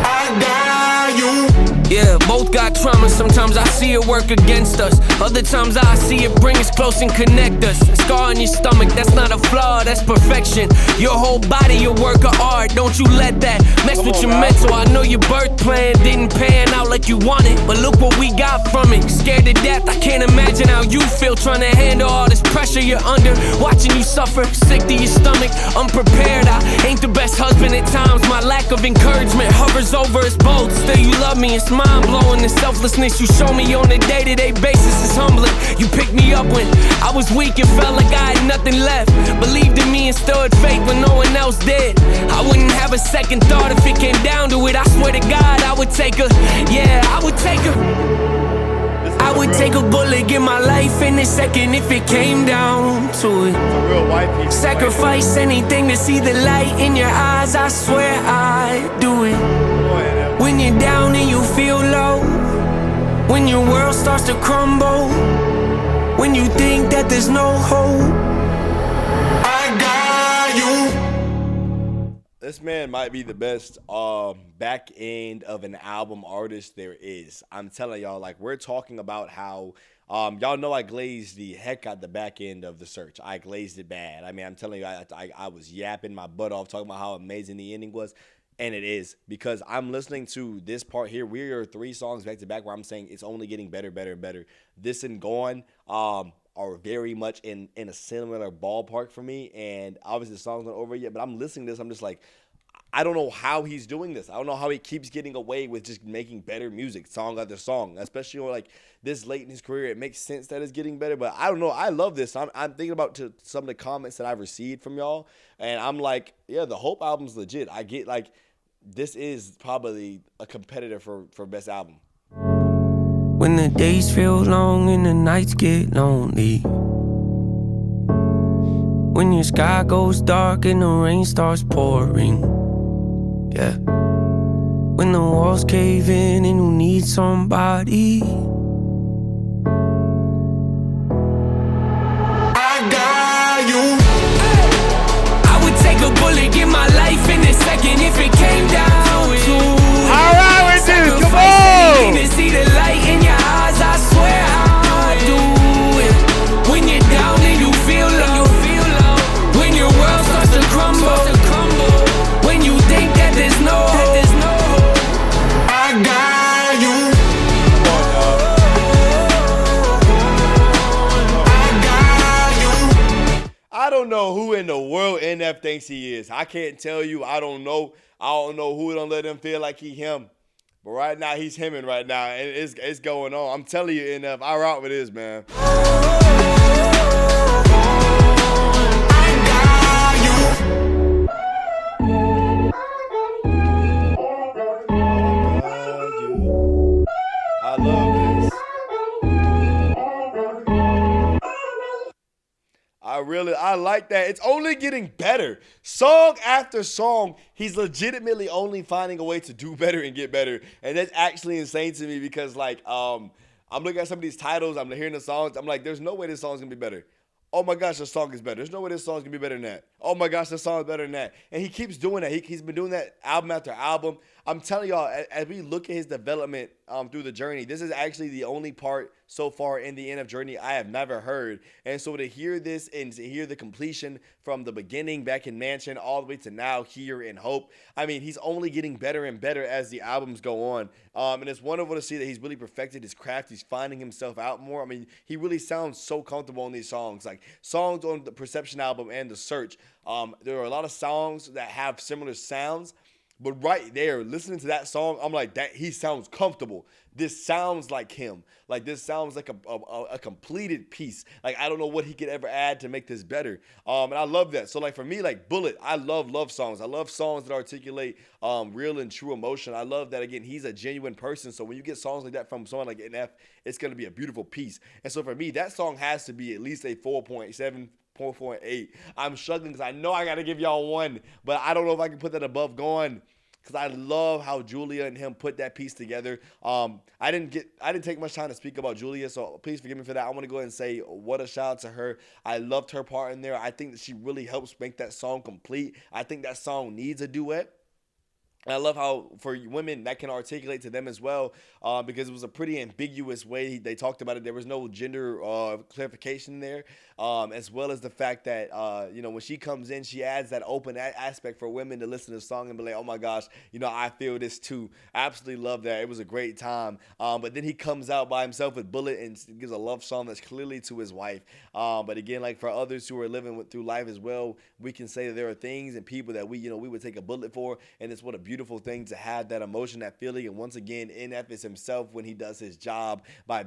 Speaker 2: I got you. Yeah, both got trauma. Sometimes I see it work against us. Other times I see it bring us close and connect us. A scar on your stomach, that's not a flaw, that's perfection. Your whole body, a work of art. Don't you let that mess with your mental. I know your birth plan didn't pan out like you wanted, but look what we got from it. Scared to death, I can't imagine how you feel trying to handle all this pressure you're under. Watching you suffer, sick to your stomach, unprepared. I ain't the best husband at times. My lack of encouragement hovers over us both. Still you love me, it's mind-blowing. The selflessness you show me on a day-to-day basis is humbling. You picked me up when I was weak and felt like I had nothing left. Believed in me and stood faith when no one else did. I wouldn't have a second thought if it came down to it. I swear to God, I would take her. Yeah, I would take her. I would take a bullet, give my life in a second if it came down to it. Sacrifice anything to see the light in your eyes, I swear I'd do it. When you're down and you feel low, when your world starts to crumble, when you think that there's no hope, I got you.
Speaker 1: This man might be the best back end of an album artist there is. I'm telling y'all, like, we're talking about how y'all know I glazed the heck out the back end of the search. I glazed it bad. I mean, I'm telling you, I was yapping my butt off talking about how amazing the ending was. And it is, because I'm listening to this part here. We are 3 songs back to back where I'm saying it's only getting better, better, and better. This and Gone are very much in a similar ballpark for me. And obviously the song's not over yet, but I'm listening to this. I'm just like, I don't know how he's doing this. I don't know how he keeps getting away with just making better music, song after song, especially like this late in his career. It makes sense that it's getting better, but I don't know. I love this. I'm thinking about some of the comments that I've received from y'all, and I'm like, yeah, the Hope album's legit. I get like, this is probably a competitor for best album.
Speaker 2: When the days feel long and the nights get lonely, when your sky goes dark and the rain starts pouring, yeah. When the walls cave in and you need somebody, I got you. I would take a bullet, give my life in a second if it came down to it.
Speaker 1: All right, we do. Come on.
Speaker 2: To see the light in your eyes, I swear I'll do it. When you're down and you feel low, when your world starts to crumble, when you think that there's no hope, I got you.
Speaker 1: I don't know who in the world NF thinks he is. I can't tell you. I don't know. I don't know who don't let him feel like he him. But right now, he's hemming right now, and it's going on. I'm telling you, NF, I rock with this, man. I love this. I like that. It's only getting better. Song after song, he's legitimately only finding a way to do better and get better. And that's actually insane to me because, like, I'm looking at some of these titles, I'm hearing the songs, I'm like, there's no way this song's gonna be better. Oh my gosh, this song is better. There's no way this song's gonna be better than that. Oh my gosh, this song's better than that. And he keeps doing that. He's been doing that album after album. I'm telling y'all, as we look at his development through the journey, this is actually the only part so far in the NF journey I have never heard. And so to hear this and to hear the completion from the beginning back in Mansion all the way to now here in Hope, I mean, he's only getting better and better as the albums go on. And it's wonderful to see that he's really perfected his craft. He's finding himself out more. I mean, he really sounds so comfortable on these songs. Like songs on the Perception album and The Search, There are a lot of songs that have similar sounds, but right there, listening to that song, I'm like, that he sounds comfortable. This sounds like him. Like, this sounds like a completed piece. Like, I don't know what he could ever add to make this better. And I love that. So, like, for me, like, Bullet, I love songs. I love songs that articulate real and true emotion. I love that, again, he's a genuine person. So when you get songs like that from someone like NF, it's going to be a beautiful piece. And so for me, that song has to be at least a 4.7, 4.8. I'm struggling because I know I got to give y'all 1, but I don't know if I can put that above Gone, because I love how Julia and him put that piece together. I didn't take much time to speak about Julia, so please forgive me for that. I want to go ahead and say what a shout out to her. I loved her part in there. I think that she really helps make that song complete. I think that song needs a duet. And I love how for women that can articulate to them as well, because it was a pretty ambiguous way they talked about it. There was no gender clarification there, as well as the fact that, when she comes in, she adds that open aspect for women to listen to the song and be like, oh my gosh, I feel this too. Absolutely love that. It was a great time. But then he comes out by himself with Bullet and gives a love song that's clearly to his wife. But again, like for others who are living through life as well, we can say that there are things and people that we would take a bullet for, and it's what a beautiful thing to have that emotion, that feeling. And once again, NF is himself when he does his job by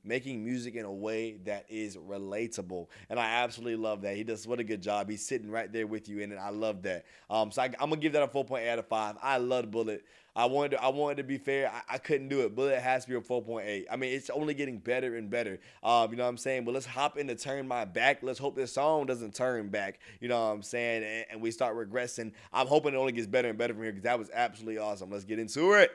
Speaker 1: making music in a way that is relatable. And I absolutely love that. He does what a good job. He's sitting right there with you in it. I love that. So I'm gonna give that a 4.8 out of 5. I love Bullet. I wanted to be fair. I couldn't do it. Bullet has to be a 4.8. I mean, it's only getting better and better. You know what I'm saying? But let's hop into Turn My Back. Let's hope this song doesn't turn back. You know what I'm saying? And we start regressing. I'm hoping it only gets better and better from here, because that was absolutely awesome. Let's get into it.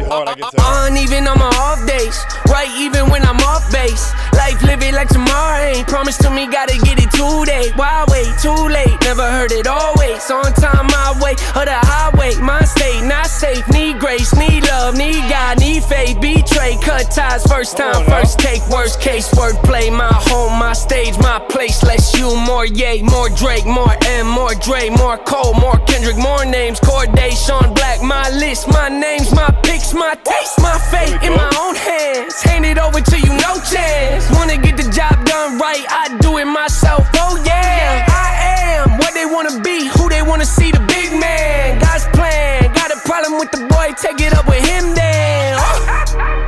Speaker 2: On even on my off days, right even when I'm off base. Life living like tomorrow ain't promised to me, gotta get it today. Why wait, too late, never heard it always. On time my way, or the highway, my state, not safe. Need grace, need love, need God, need faith. Betray, cut ties, first time, first take. Worst case, wordplay, my home, my stage, my place. Less you, more Ye, more Drake, more M, more Dre, more Cole, more Kendrick, more names. Corday, Sean Black, my list, my names, my picks, my taste, my fate in my own hands. Hand it over to you, no chance. Wanna get the job done right, I do it myself. Oh yeah, I am what they wanna be, who they wanna see, the big man. God's plan, got a problem with the boy, take it up with him then.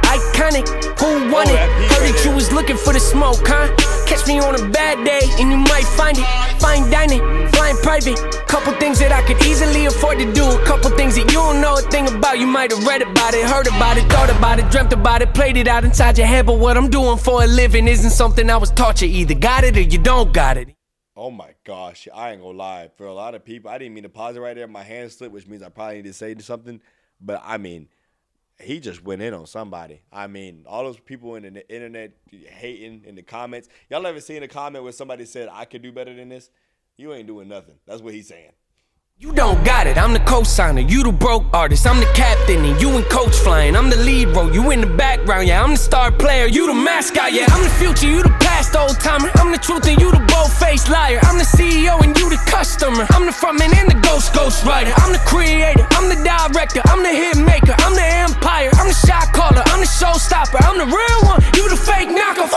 Speaker 2: Iconic, who won it? Heard that you was looking for the smoke, huh? Catch me on a bad day and you might find it. Fine dining, flying private. Couple things that I could easily afford to do. A couple things that you don't know a thing about. You might have read about it, heard about it, thought about it, dreamt about it, played it out inside your head. But what I'm doing for a living isn't something I was taught. You either got it or you don't got it.
Speaker 1: Oh my gosh, I ain't gonna lie. For a lot of people, I didn't mean to pause it right there. My hand slipped, which means I probably need to say something. But I mean, he just went in on somebody. I mean, all those people in the internet hating in the comments. Y'all ever seen a comment where somebody said, I could do better than this? You ain't doing nothing. That's what he's saying.
Speaker 2: You don't got it, I'm the co-signer, you the broke artist, I'm the captain and you and coach flying, I'm the lead role, you in the background, yeah, I'm the star player, you the mascot, yeah, I'm the future, you the past old timer, I'm the truth and you the bold-faced liar, I'm the CEO and you the customer, I'm the frontman and the ghost writer, I'm the creator, I'm the director, I'm the hit maker, I'm the empire, I'm the shot caller, I'm the showstopper, I'm the real one, you the fake knockoff.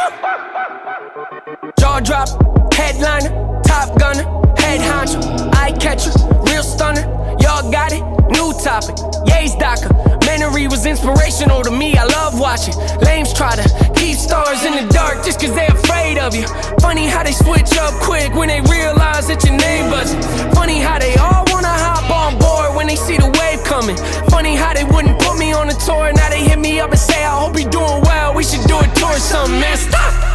Speaker 2: Jaw drop, headliner, top gunner, head honcho, eye catcher, real stunner, y'all got it, new topic, Ye's documentary was inspirational to me, I love watching, lames try to keep stars in the dark just cause they afraid of you, funny how they switch up quick when they realize that your name buzzing, funny how they all wanna hop on board when they see the wave coming, funny how they wouldn't put me on a tour, now they hit me up and say I hope you're doing well, we should do a tour or something, man, stop!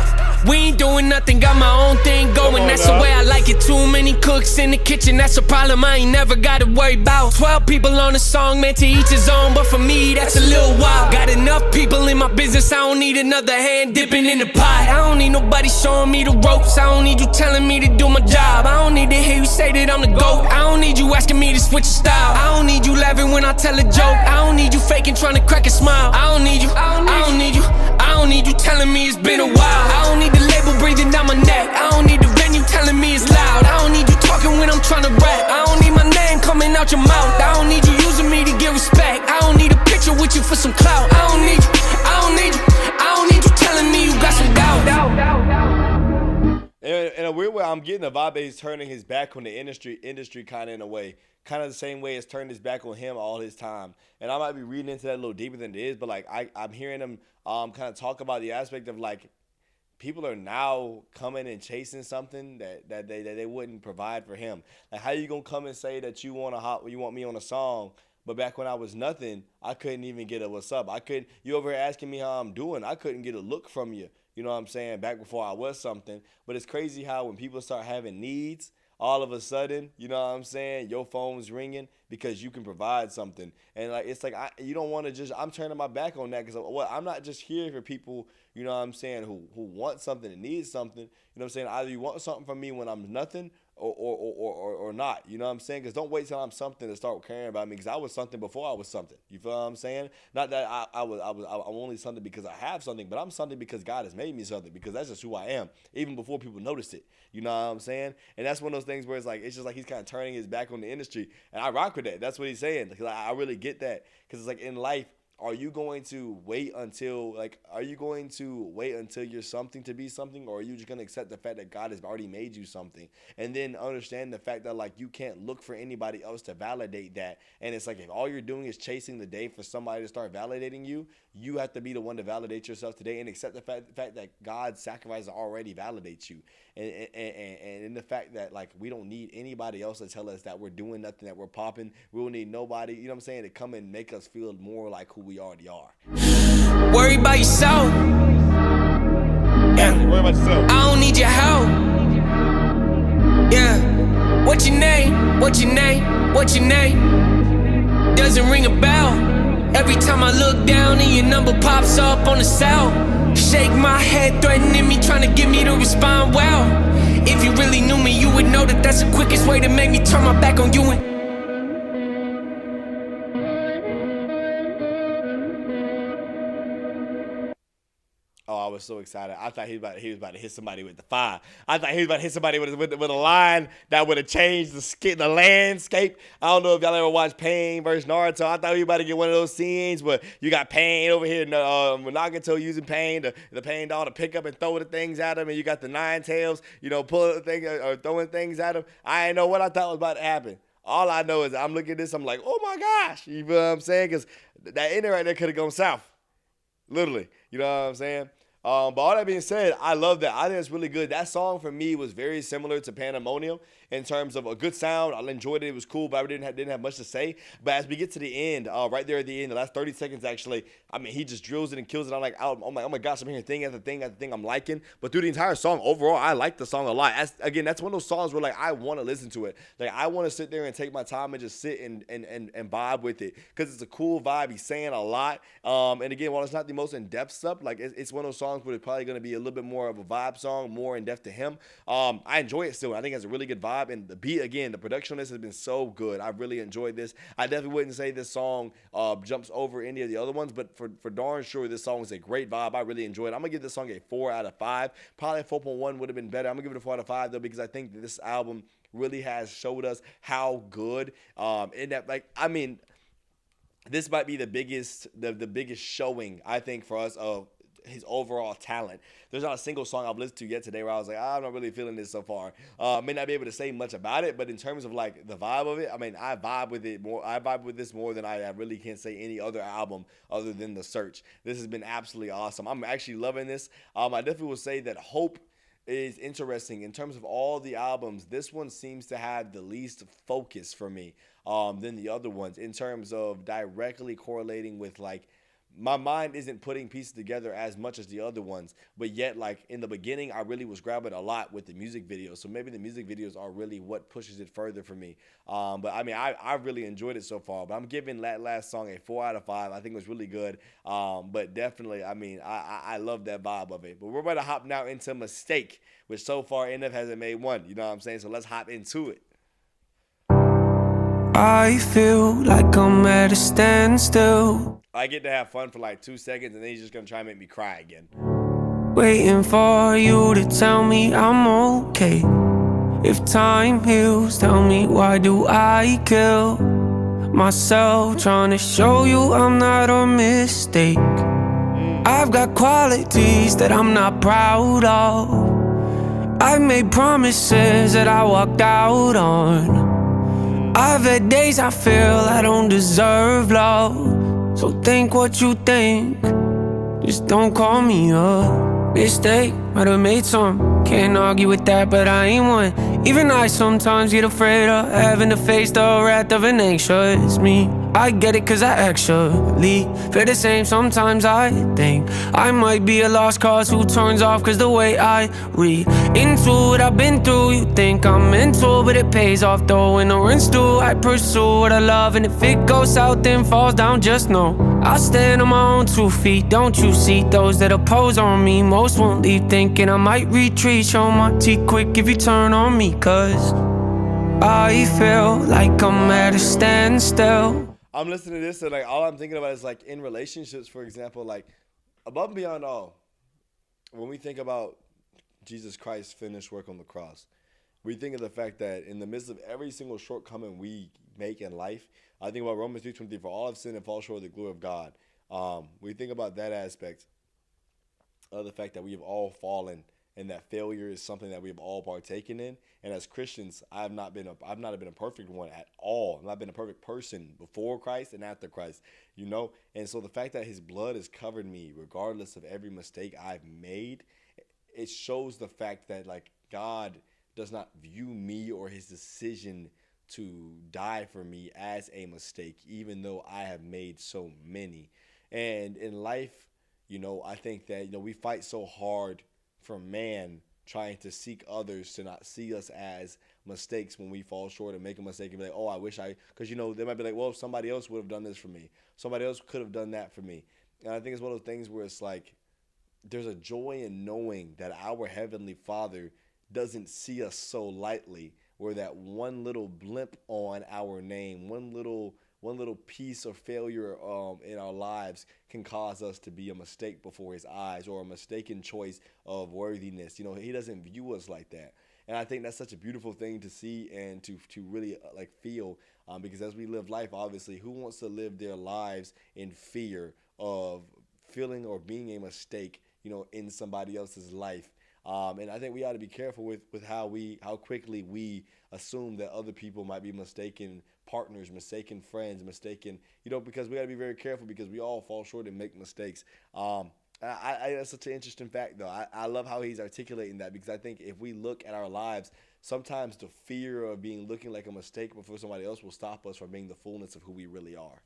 Speaker 2: We ain't doing nothing, got my own thing going, that's the way I like it. Too many cooks in the kitchen, that's a problem I ain't never gotta worry about. 12 people on a song, man, to each his own, but for me, that's a little wild. Got enough people in my business, I don't need another hand dipping in the pot. I don't need nobody showing me the ropes, I don't need you telling me to do my job. I don't need to hear you say that I'm the GOAT, I don't need you asking me to switch your style. I don't need you laughing when I tell a joke, I don't need you faking trying to crack a smile. I don't need you, I don't need you, I don't need you telling me it's been a while. I don't need the label breathing down my neck, I don't need the venue telling me it's loud. I don't need you talking when I'm trying to rap, some clout. I don't need you, I don't need you, I don't need you telling me you got some doubt.
Speaker 1: In a weird way, I'm getting the vibe that he's turning his back on the industry kind of in a way. Kind of the same way it's turned his back on him all his time. And I might be reading into that a little deeper than it is, but like I'm hearing him kind of talk about the aspect of like people are now coming and chasing something that they wouldn't provide for him. Like, how you gonna come and say that you want me on a song, but back when I was nothing, I couldn't even get a what's up. You over here asking me how I'm doing, I couldn't get a look from you. You know what I'm saying? Back before I was something. But it's crazy how when people start having needs, all of a sudden, you know what I'm saying, your phone's ringing because you can provide something. And like it's like you don't want to just, I'm turning my back on that because I'm not just here for people, you know what I'm saying, who want something and need something. You know what I'm saying? Either you want something from me when I'm nothing or not. You know what I'm saying? Because don't wait till I'm something to start caring about me, because I was something before I was something. You feel what I'm saying? Not that I'm only something because I have something, but I'm something because God has made me something, because that's just who I am, even before people noticed it. You know what I'm saying? And that's one of those things where it's just like he's kind of turning his back on the industry. And I rock with that. That's what he's saying. Because I really get that. Because it's like in life, are you going to wait until you're something to be something, or are you just going to accept the fact that God has already made you something, and then understand the fact that like you can't look for anybody else to validate that? And it's like if all you're doing is chasing the day for somebody to start validating you, you have to be the one to validate yourself today and accept the fact that God's sacrifice already validates you, and in the fact that like we don't need anybody else to tell us that we're doing nothing, that we're popping. We don't need nobody, you know what I'm saying, to come and make us feel more like who we already are.
Speaker 2: Worry about yourself. Yeah.
Speaker 1: Worry about yourself.
Speaker 2: I don't need your help. Yeah. What's your name? What's your name? What's your name? Doesn't ring a bell. Every time I look down and your number pops up on the cell. Shake my head, threatening me, trying to get me to respond well. If you really knew me, you would know that that's the quickest way to make me turn my back on you. And
Speaker 1: oh, I was so excited. I thought he was about to hit somebody with the fire. I thought he was about to hit somebody with a line that would have changed the landscape. I don't know if y'all ever watched Pain versus Naruto. I thought he was about to get one of those scenes where you got Pain over here, Nagato using Pain, the Pain doll to pick up and throw the things at him, and you got the Nine Tails, pulling the thing or throwing things at him. I didn't know what I thought was about to happen. All I know is I'm looking at this, I'm like, oh my gosh. You feel what I'm saying? Because that ending right there could have gone south. Literally. You know what I'm saying? But all that being said, I love that. I think it's really good. That song for me was very similar to Pandemonium in terms of a good sound. I enjoyed it. It was cool, but I didn't have much to say. But as we get to the end, right there at the end, the last 30 seconds actually, I mean, he just drills it and kills it. I'm like, oh my gosh, I'm hearing thing after thing after thing I'm liking. But through the entire song, overall, I like the song a lot. That's one of those songs where like I want to listen to it. Like I want to sit there and take my time and just sit and vibe with it, because it's a cool vibe. He's saying a lot. And again, while it's not the most in-depth stuff, like it's one of those songs where it's probably going to be a little bit more of a vibe song, more in-depth to him. I enjoy it still. I think it's a really good vibe. And the beat, again, the production on this has been so good. I've really enjoyed this. I definitely wouldn't say this song jumps over any of the other ones, but for darn sure, this song is a great vibe. I really enjoyed it. I'm going to give this song a 4 out of 5. Probably a 4.1 would have been better. I'm going to give it a 4 out of 5, though, because I think that this album really has showed us how good, in that, like, I mean, this might be the biggest showing, I think, for us of his overall talent. There's not a single song I've listened to yet today where I was like, I'm not really feeling this so far. May not be able to say much about it, but in terms of like the vibe of it, I mean, I vibe with it more. I vibe with this more than I really can't say any other album other than The Search. This has been absolutely awesome. I'm actually loving this. I definitely will say that Hope is interesting in terms of all the albums. This one seems to have the least focus for me than the other ones in terms of directly correlating with like, my mind isn't putting pieces together as much as the other ones, but yet like in the beginning, I really was grabbing a lot with the music videos. So maybe the music videos are really what pushes it further for me. But I mean, I really enjoyed it so far, but I'm giving that last song a 4 out of 5. I think it was really good. But definitely, I mean, I love that vibe of it. But we're about to hop now into Mistake, which so far NF hasn't made one. You know what I'm saying? So let's hop into it.
Speaker 2: I feel like I'm at a standstill,
Speaker 1: I get to have fun for like 2 seconds, and then he's just gonna try and make me cry again.
Speaker 2: waiting for you to tell me I'm okay. If time heals, tell me why do I kill myself, trying to show you I'm not a mistake. I've got qualities that I'm not proud of. I've made promises that I walked out on. I've had days I feel I don't deserve love. So think what you think, just don't call me a mistake. Might have made some, can't argue with that, but I ain't one. Even I sometimes get afraid of having to face the wrath of an anxious me. I get it cause I actually feel the same. Sometimes I think I might be a lost cause who turns off cause the way I read into what I've been through. You think I'm mental, but it pays off though. When the rent's due, I pursue what I love. And if it goes south then falls down, just know I'll stand on my own 2 feet. Don't you see those that oppose on me? Most won't leave thinking I might retreat. Show my teeth quick if you turn on me, cause I feel like I'm at a standstill.
Speaker 1: I'm listening to this and like all I'm thinking about is like in relationships, for example, like above and beyond all, when we think about Jesus Christ's finished work on the cross, we think of the fact that in the midst of every single shortcoming we make in life, I think about Romans 3:23, for all have sinned and fall short of the glory of God. We think about that aspect of the fact that we have all fallen and that failure is something that we have all partaken in. And as Christians, I've not been a perfect one at all. I've not been a perfect person before Christ and after Christ, you know? And so the fact that his blood has covered me, regardless of every mistake I've made, it shows the fact that like God does not view me or his decision to die for me as a mistake, even though I have made so many. And in life, you know, I think that, you know, we fight so hard for man, trying to seek others to not see us as mistakes when we fall short and make a mistake and be like, oh, I wish because, you know, they might be like, well, somebody else would have done this for me. Somebody else could have done that for me. And I think it's one of those things where it's like, there's a joy in knowing that our Heavenly Father doesn't see us so lightly, where that one little blimp on our name, one little piece of failure in our lives can cause us to be a mistake before his eyes, or a mistaken choice of worthiness. You know, he doesn't view us like that. And I think that's such a beautiful thing to see and to really like feel, because as we live life, obviously, who wants to live their lives in fear of feeling or being a mistake, you know, in somebody else's life? And I think we ought to be careful with how quickly we assume that other people might be mistaken partners, mistaken friends, mistaken, you know, because we got to be very careful, because we all fall short and make mistakes. That's such an interesting fact, though. I love how he's articulating that, because I think if we look at our lives, sometimes the fear of looking like a mistake before somebody else will stop us from being the fullness of who we really are.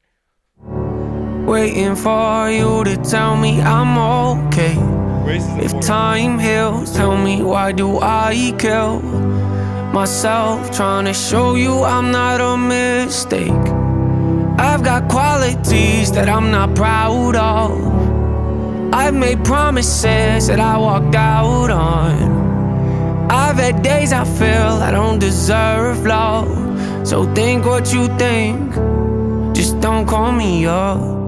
Speaker 2: Waiting for you to tell me I'm okay. If time heals, tell me why do I kill myself, trying to show you I'm not a mistake. I've got qualities that I'm not proud of. I've made promises that I walked out on. I've had days I feel I don't deserve love. So think what you think, just don't call me up.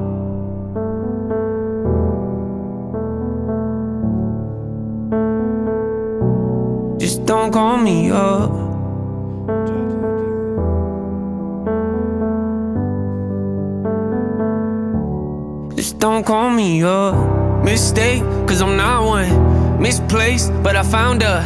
Speaker 2: Just don't call me up. Just don't call me up. Mistake, cause I'm not one. Misplaced, but I found a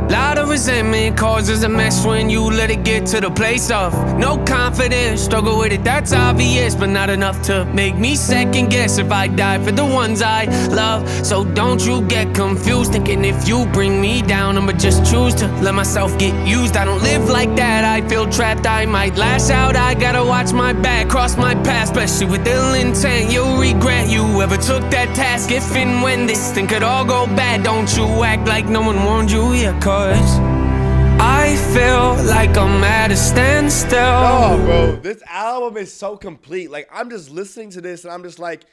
Speaker 2: lot of resentment causes a mess when you let it get to the place of no confidence. Struggle with it, that's obvious, but not enough to make me second guess if I die for the ones I love. So don't you get confused, thinking if you bring me down, I'ma just choose to let myself get used. I don't live like that, I feel trapped, I might lash out. I gotta watch my back, cross my path, especially with ill intent. You'll regret you ever took that task, if and when this thing could all go bad. Don't you act like no one warned you, yeah, cause I feel like I'm at a standstill.
Speaker 1: Oh, bro, this album is so complete. Like, I'm just listening to this and I'm just like,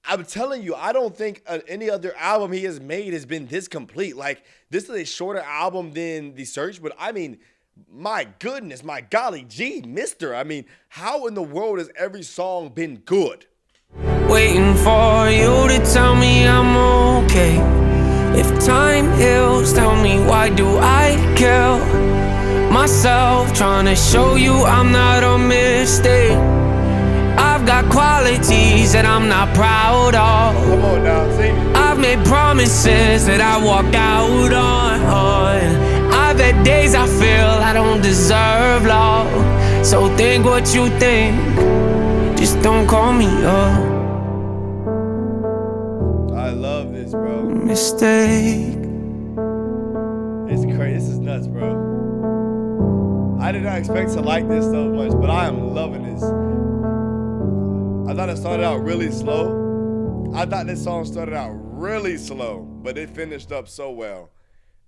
Speaker 1: I'm telling you, I don't think any other album he has made has been this complete. Like, this is a shorter album than The Search, but I mean, my goodness, my golly gee, mister. I mean, how in the world has every song been good?
Speaker 2: Waiting for you to tell me I'm okay. If time heals, tell me why do I kill myself, trying to show you I'm not a mistake. I've got qualities that I'm not proud of.
Speaker 1: Come on now, sing it.
Speaker 2: I've made promises that I walk out on. I've had days I feel I don't deserve love. So think what you think, just don't call me up.
Speaker 1: I love this, bro.
Speaker 2: Mistake.
Speaker 1: It's crazy. This is nuts, bro. I did not expect to like this so much, but I am loving this. I thought it started out really slow. I thought this song started out really slow, but it finished up so well.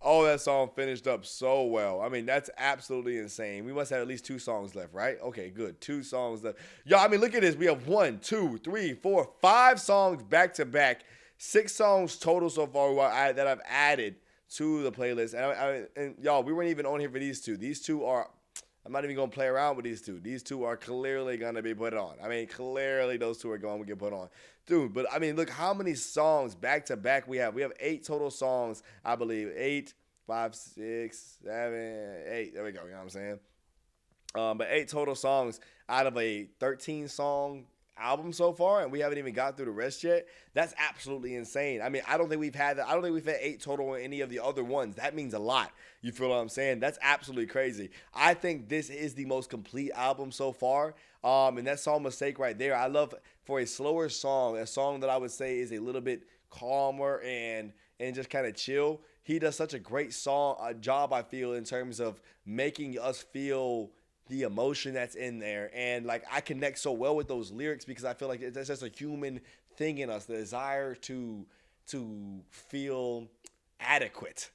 Speaker 1: Oh, that song finished up so well. I mean, that's absolutely insane. We must have at least 2 songs left, right? Okay, good. 2 songs left. Yo, I mean, look at this. We have 1, 2, 3, 4, 5 songs back to back. 6 songs total so far that I've added to the playlist. And y'all, we weren't even on here for these 2. These 2 are, I'm not even going to play around with these 2. These 2 are clearly going to be put on. I mean, clearly those 2 are going to get put on. Dude, but I mean, look how many songs back to back we have. We have 8 total songs, I believe. 8, 5, 6, 7, 8. There we go. You know what I'm saying? But 8 total songs out of a 13-song album so far, and we haven't even got through the rest yet. That's absolutely insane. I mean, I don't think we've had 8 total on any of the other ones. That means a lot. You feel what I'm saying? That's absolutely crazy. I think this is the most complete album so far. And that song Mistake right there, I love for a slower song, a song that I would say is a little bit calmer and just kind of chill. He does such a great job, I feel, in terms of making us feel the emotion that's in there. And like, I connect so well with those lyrics because I feel like it's just a human thing in us, the desire to feel adequate.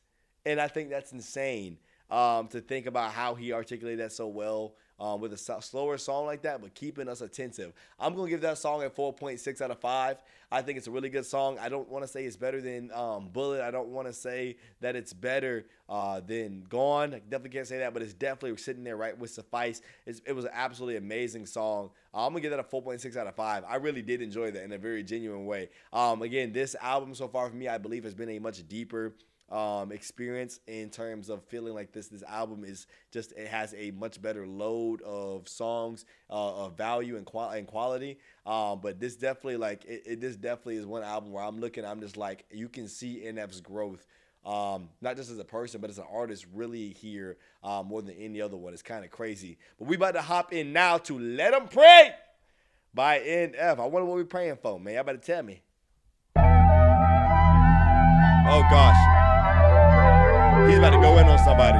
Speaker 1: And I think that's insane to think about how he articulated that so well with a slower song like that, but keeping us attentive. I'm going to give that song a 4.6 out of 5. I think it's a really good song. I don't want to say it's better than Bullet. I don't want to say that it's better than Gone. I definitely can't say that, but it's definitely sitting there right with Suffice. It was an absolutely amazing song. I'm going to give that a 4.6 out of 5. I really did enjoy that in a very genuine way. Again, this album so far for me, I believe, has been a much deeper experience in terms of feeling like this album is just, it has a much better load of songs of value and quality, but this definitely this definitely is one album where I'm just like, you can see NF's growth, not just as a person but as an artist really here, more than any other one. It's kind of crazy. But we about to hop in now to Let 'Em Pray by NF. I wonder what we're praying for, man. Y'all better tell me. Oh gosh, he's about to go in on somebody.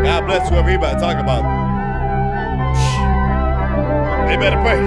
Speaker 1: God bless whoever he about to talk about. They better pray.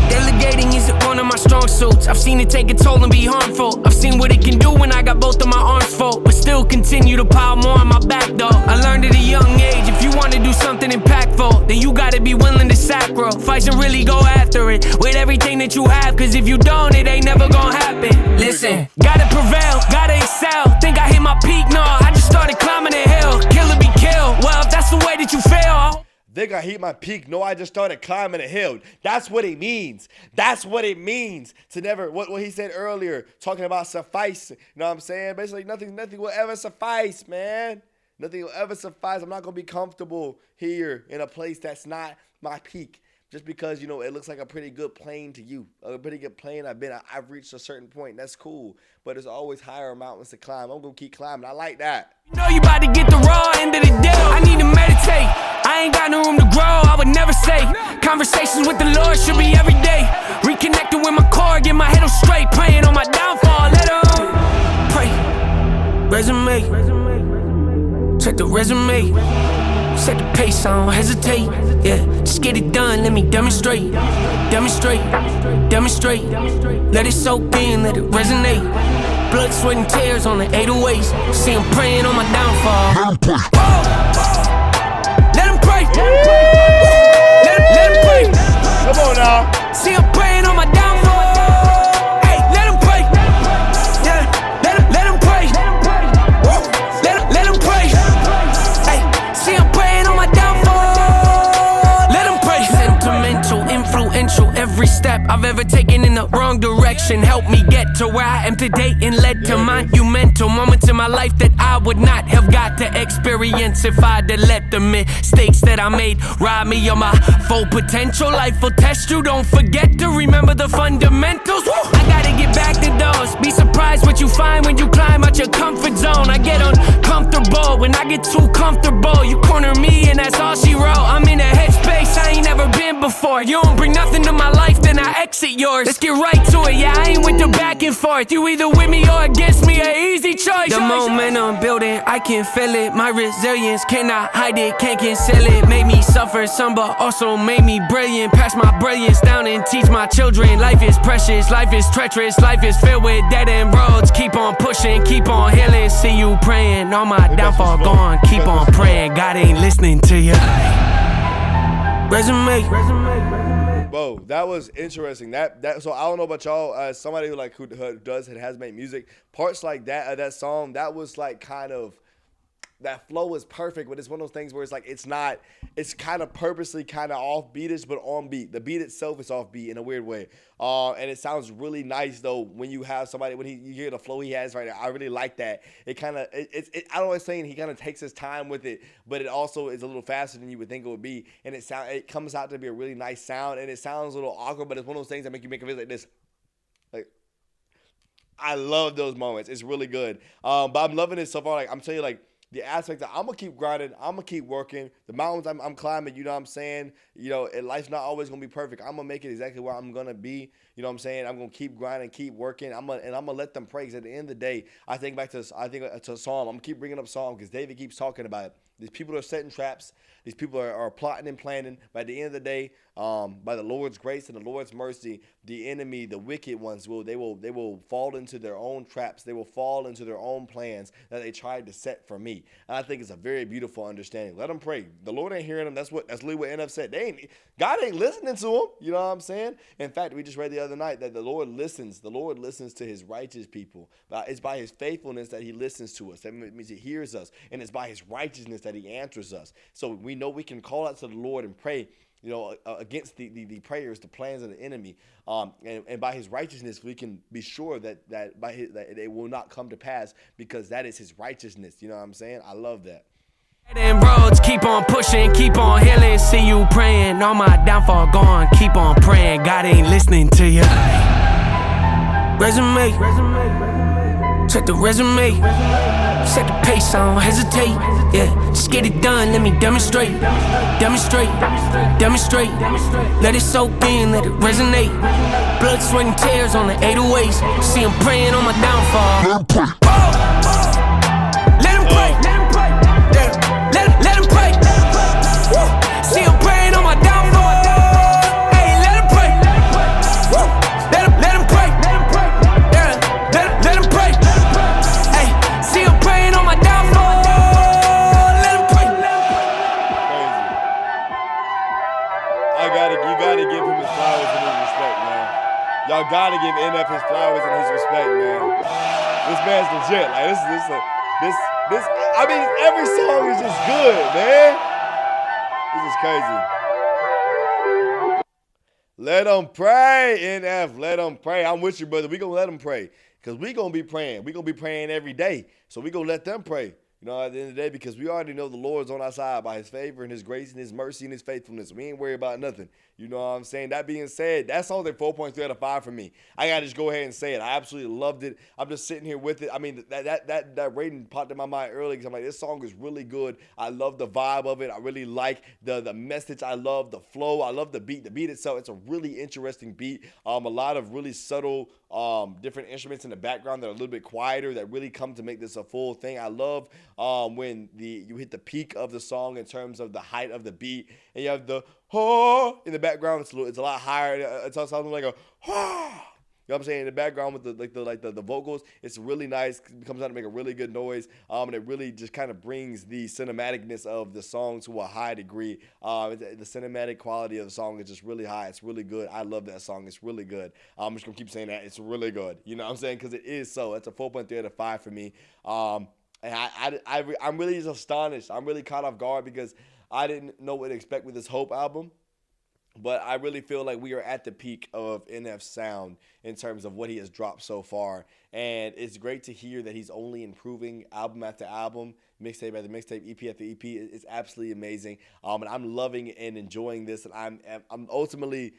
Speaker 2: Delegating isn't one of my strong suits. I've seen it take a toll and be harmful. I've seen what it can do when I got both of my arms full, but still continue to pile more on my back though. I learned at a young age, if you want to do something impactful, then you gotta be willing to sacrifice and really go after it with everything that you have, cause if you don't, it ain't never gonna happen. Listen, gotta prevail, gotta excel. Think I hit my peak? No, I just started climbing the hill. Kill or be killed. Well, if that's the way that you feel,
Speaker 1: Think I hit my peak? No, I just started climbing a hill. That's what it means. That's what it means to never, what he said earlier, talking about suffice. You know what I'm saying? Basically, nothing will ever suffice, man. Nothing will ever suffice. I'm not going to be comfortable here in a place that's not my peak. Just because, you know, it looks like a pretty good plane to you. A pretty good plane I've reached a certain point. That's cool. But there's always higher mountains to climb. I'm going to keep climbing. I like that.
Speaker 2: you know you about to get the raw end of the deal. I need to meditate. I ain't got no room to grow. I would never say. Conversations with the Lord should be every day. Reconnecting with my core, get my head on straight. Praying on my downfall. Let 'em pray. Resume. Check the resume. Set the pace, I don't hesitate. Yeah, just get it done, let me demonstrate. Demonstrate. Let it soak in, let it resonate. Blood, sweat, and tears on the 808s. See him praying on my downfall. Let him pray. Let him pray.
Speaker 1: Come on now.
Speaker 2: See him praying on my downfall. Hey, let him pray. Yeah, let him pray. Let him pray. Hey, see him praying on my downfall. Let him pray. Sentimental, influential. Every step I've ever taken in the the wrong direction. Help me get to where I am today and led to monumental moments in my life that I would not have got to experience if I'd have let the mistakes that I made rob me of my full potential. Life will test you, don't forget to remember the fundamentals. Woo! I gotta get back to those. Be surprised what you find when you climb out your comfort zone. I get uncomfortable when I get too comfortable. You corner me and that's all she wrote. I'm in a headspace I ain't never been before. You don't bring nothing to my life, then I exit yours. Let's get right to it, yeah, I ain't with the back and forth. You either with me or against me, an easy choice. The momentum building, I can feel it. My resilience, cannot hide it, can't conceal it. Made me suffer some, but also made me brilliant. Pass my brilliance down and teach my children. Life is precious, life is treacherous, life is filled with dead end roads. Keep on pushing, keep on healing. See you praying, all my downfall gone. Keep on praying, God ain't listening to you. Resume.
Speaker 1: Bro, that was interesting. So I don't know about y'all, somebody who does and has made music, parts like that, that song, that was like kind of, that flow is perfect, but it's one of those things where it's like, it's kind of purposely kind of offbeatish, but on beat. The beat itself is offbeat in a weird way. And it sounds really nice though when you have somebody, you hear the flow he has right now. I really like that. It kind of, I don't know what I'm saying, he kind of takes his time with it, but it also is a little faster than you would think it would be. And it comes out to be a really nice sound, and it sounds a little awkward, but it's one of those things that make you make it feel like this. Like, I love those moments. It's really good. But I'm loving it so far. Like, I'm telling you, like, the aspect that I'm going to keep grinding, I'm going to keep working. The mountains I'm climbing, you know what I'm saying? You know, life's not always going to be perfect. I'm going to make it exactly where I'm going to be. You know what I'm saying? I'm going to keep grinding, keep working. I'm going to let them pray. Because at the end of the day, I think back to a Psalm. I'm going to keep bringing up Psalm because David keeps talking about it. These people are setting traps. These people are plotting and planning. But at the end of the day, by the Lord's grace and the Lord's mercy, the enemy, the wicked ones, they will fall into their own traps. They will fall into their own plans that they tried to set for me. And I think it's a very beautiful understanding. Let them pray. The Lord ain't hearing them. That's literally what NF said. God ain't listening to them. You know what I'm saying? In fact, we just read the other night that the Lord listens. The Lord listens to his righteous people. It's by his faithfulness that he listens to us. That means he hears us. And it's by his righteousness that he answers us. So we know we can call out to the Lord and pray, you know, against the prayers, the plans of the enemy. And by his righteousness, we can be sure that it will not come to pass because that is his righteousness. You know what I'm saying? I love that.
Speaker 2: And roads, keep on pushing, keep on healing. See you praying, all my downfall gone. Keep on praying, God ain't listening to you. Resume, check the resume. Set the pace, I don't hesitate. Yeah, just get it done, let me demonstrate. Demonstrate. Let it soak in, let it resonate. Blood, sweat, and tears on the 808s. See him praying on my downfall. Let him pray. Let him pray. Woo. See him praying on my downfall. Hey, let him pray. Woo. Let him pray. Yeah, let him pray. Hey, see him praying on my downfall. Let him pray.
Speaker 1: You gotta give him his flowers and his respect, man. Y'all gotta give NF his flowers and his respect, man. This man's legit. Like this. I mean, every song is just good, man. This is crazy. Let them pray, NF. Let them pray. I'm with you, brother. We gonna let them pray because we gonna be praying. We gonna be praying every day. So we gonna let them pray. You know, at the end of the day, because we already know the Lord's on our side by his favor and his grace and his mercy and his faithfulness. We ain't worried about nothing. You know what I'm saying? That being said, that song's at 4.3 out of 5 for me. I got to just go ahead and say it. I absolutely loved it. I'm just sitting here with it. I mean, that rating popped in my mind early because I'm like, this song is really good. I love the vibe of it. I really like the message. I love the flow. I love the beat. The beat itself, it's a really interesting beat. A lot of really subtle different instruments in the background that are a little bit quieter that really come to make this a full thing. I love when you hit the peak of the song in terms of the height of the beat, and you have the in the background. It's a lot higher. It's something like a You know what I'm saying? In the background with the vocals, it's really nice. It comes out to make a really good noise. And it really just kind of brings the cinematicness of the song to a high degree. The cinematic quality of the song is just really high. It's really good. I love that song. It's really good. I'm just gonna keep saying that. It's really good. You know what I'm saying? Because it is so. It's a 4.3 out of 5 for me. And I'm really just astonished. I'm really caught off guard because I didn't know what to expect with this Hope album. But I really feel like we are at the peak of NF's sound in terms of what he has dropped so far. And it's great to hear that he's only improving album after album, mixtape after mixtape, EP after EP. It's absolutely amazing. And I'm loving and enjoying this. And I'm ultimately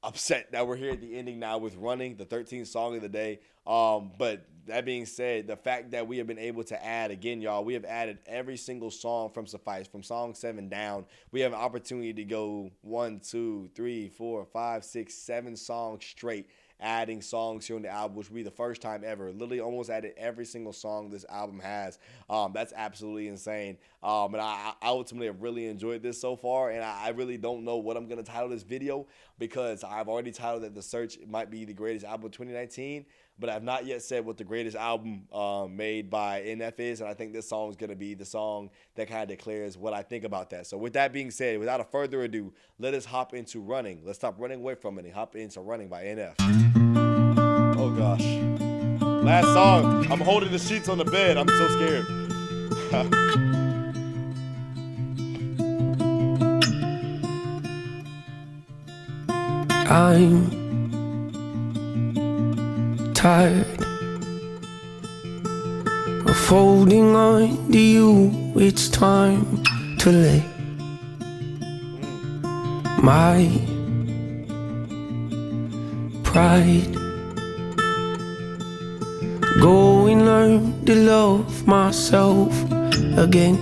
Speaker 1: upset that we're here at the ending now with Running, the 13th song of the day. But that being said, the fact that we have been able to add, again, y'all, we have added every single song from Suffice, from song 7 down. We have an opportunity to go 1, 2, 3, 4, 5, 6, 7 songs straight, adding songs here on the album, which will be the first time ever. Literally almost added every single song this album has. That's absolutely insane. And I ultimately have really enjoyed this so far, and I really don't know what I'm going to title this video, because I've already titled that The Search might be the greatest album of 2019, but I've not yet said what the greatest album made by NF is, and I think this song is going to be the song that kind of declares what I think about that. So with that being said, without a further ado, let us hop into Running. Let's stop running away from it and hop into Running by NF. Oh gosh. Last song. I'm holding the sheets on the bed. I'm so scared.
Speaker 2: I'm tired of holding on to you. It's time to let my pride go and learn to love myself again.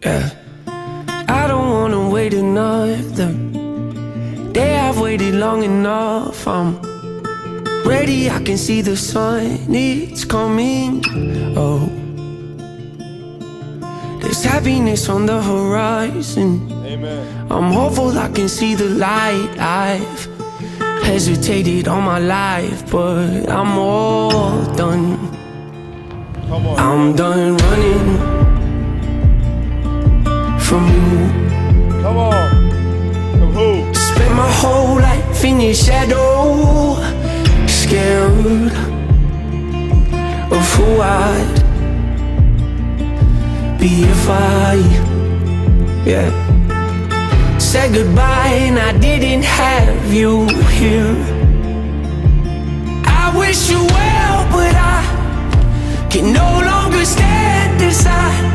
Speaker 2: Yeah, I don't wanna wait another day. I've waited long enough. I'm ready, I can see the sun, it's coming. Oh, there's happiness on the horizon.
Speaker 1: Amen.
Speaker 2: I'm hopeful I can see the light. I've hesitated all my life, but I'm all done.
Speaker 1: Come on.
Speaker 2: I'm done running from you.
Speaker 1: Come on. From who?
Speaker 2: Spent my whole life in your shadow, scared of who I'd be if said goodbye and I didn't have you here. I wish you well, but I can no longer stand aside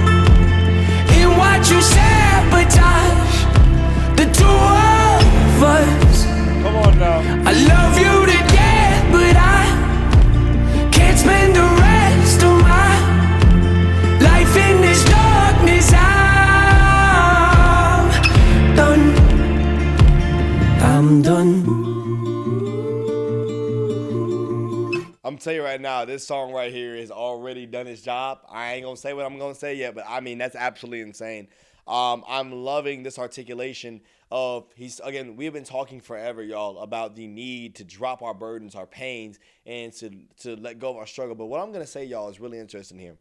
Speaker 2: and watch you sabotage the two of us.
Speaker 1: Come on now.
Speaker 2: I love you to death, but I can't spend the rest of my life in this darkness. I'm done.
Speaker 1: I'm telling you right now, this song right here has already done its job. I ain't gonna say what I'm gonna say yet, but I mean, that's absolutely insane. I'm loving this articulation of we've been talking forever, y'all, about the need to drop our burdens, our pains, and to let go of our struggle. But what I'm gonna say, y'all, is really interesting here.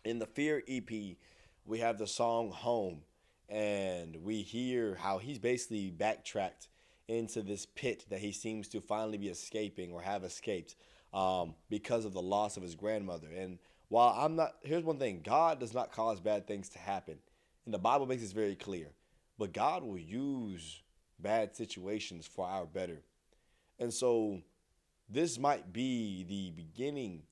Speaker 1: In the Fear EP, we have the song Home, and we hear how he's basically backtracked into this pit that he seems to finally be escaping or have escaped because of the loss of his grandmother. And here's one thing, God does not cause bad things to happen. And the Bible makes this very clear. But God will use bad situations for our better. And so this might be the beginning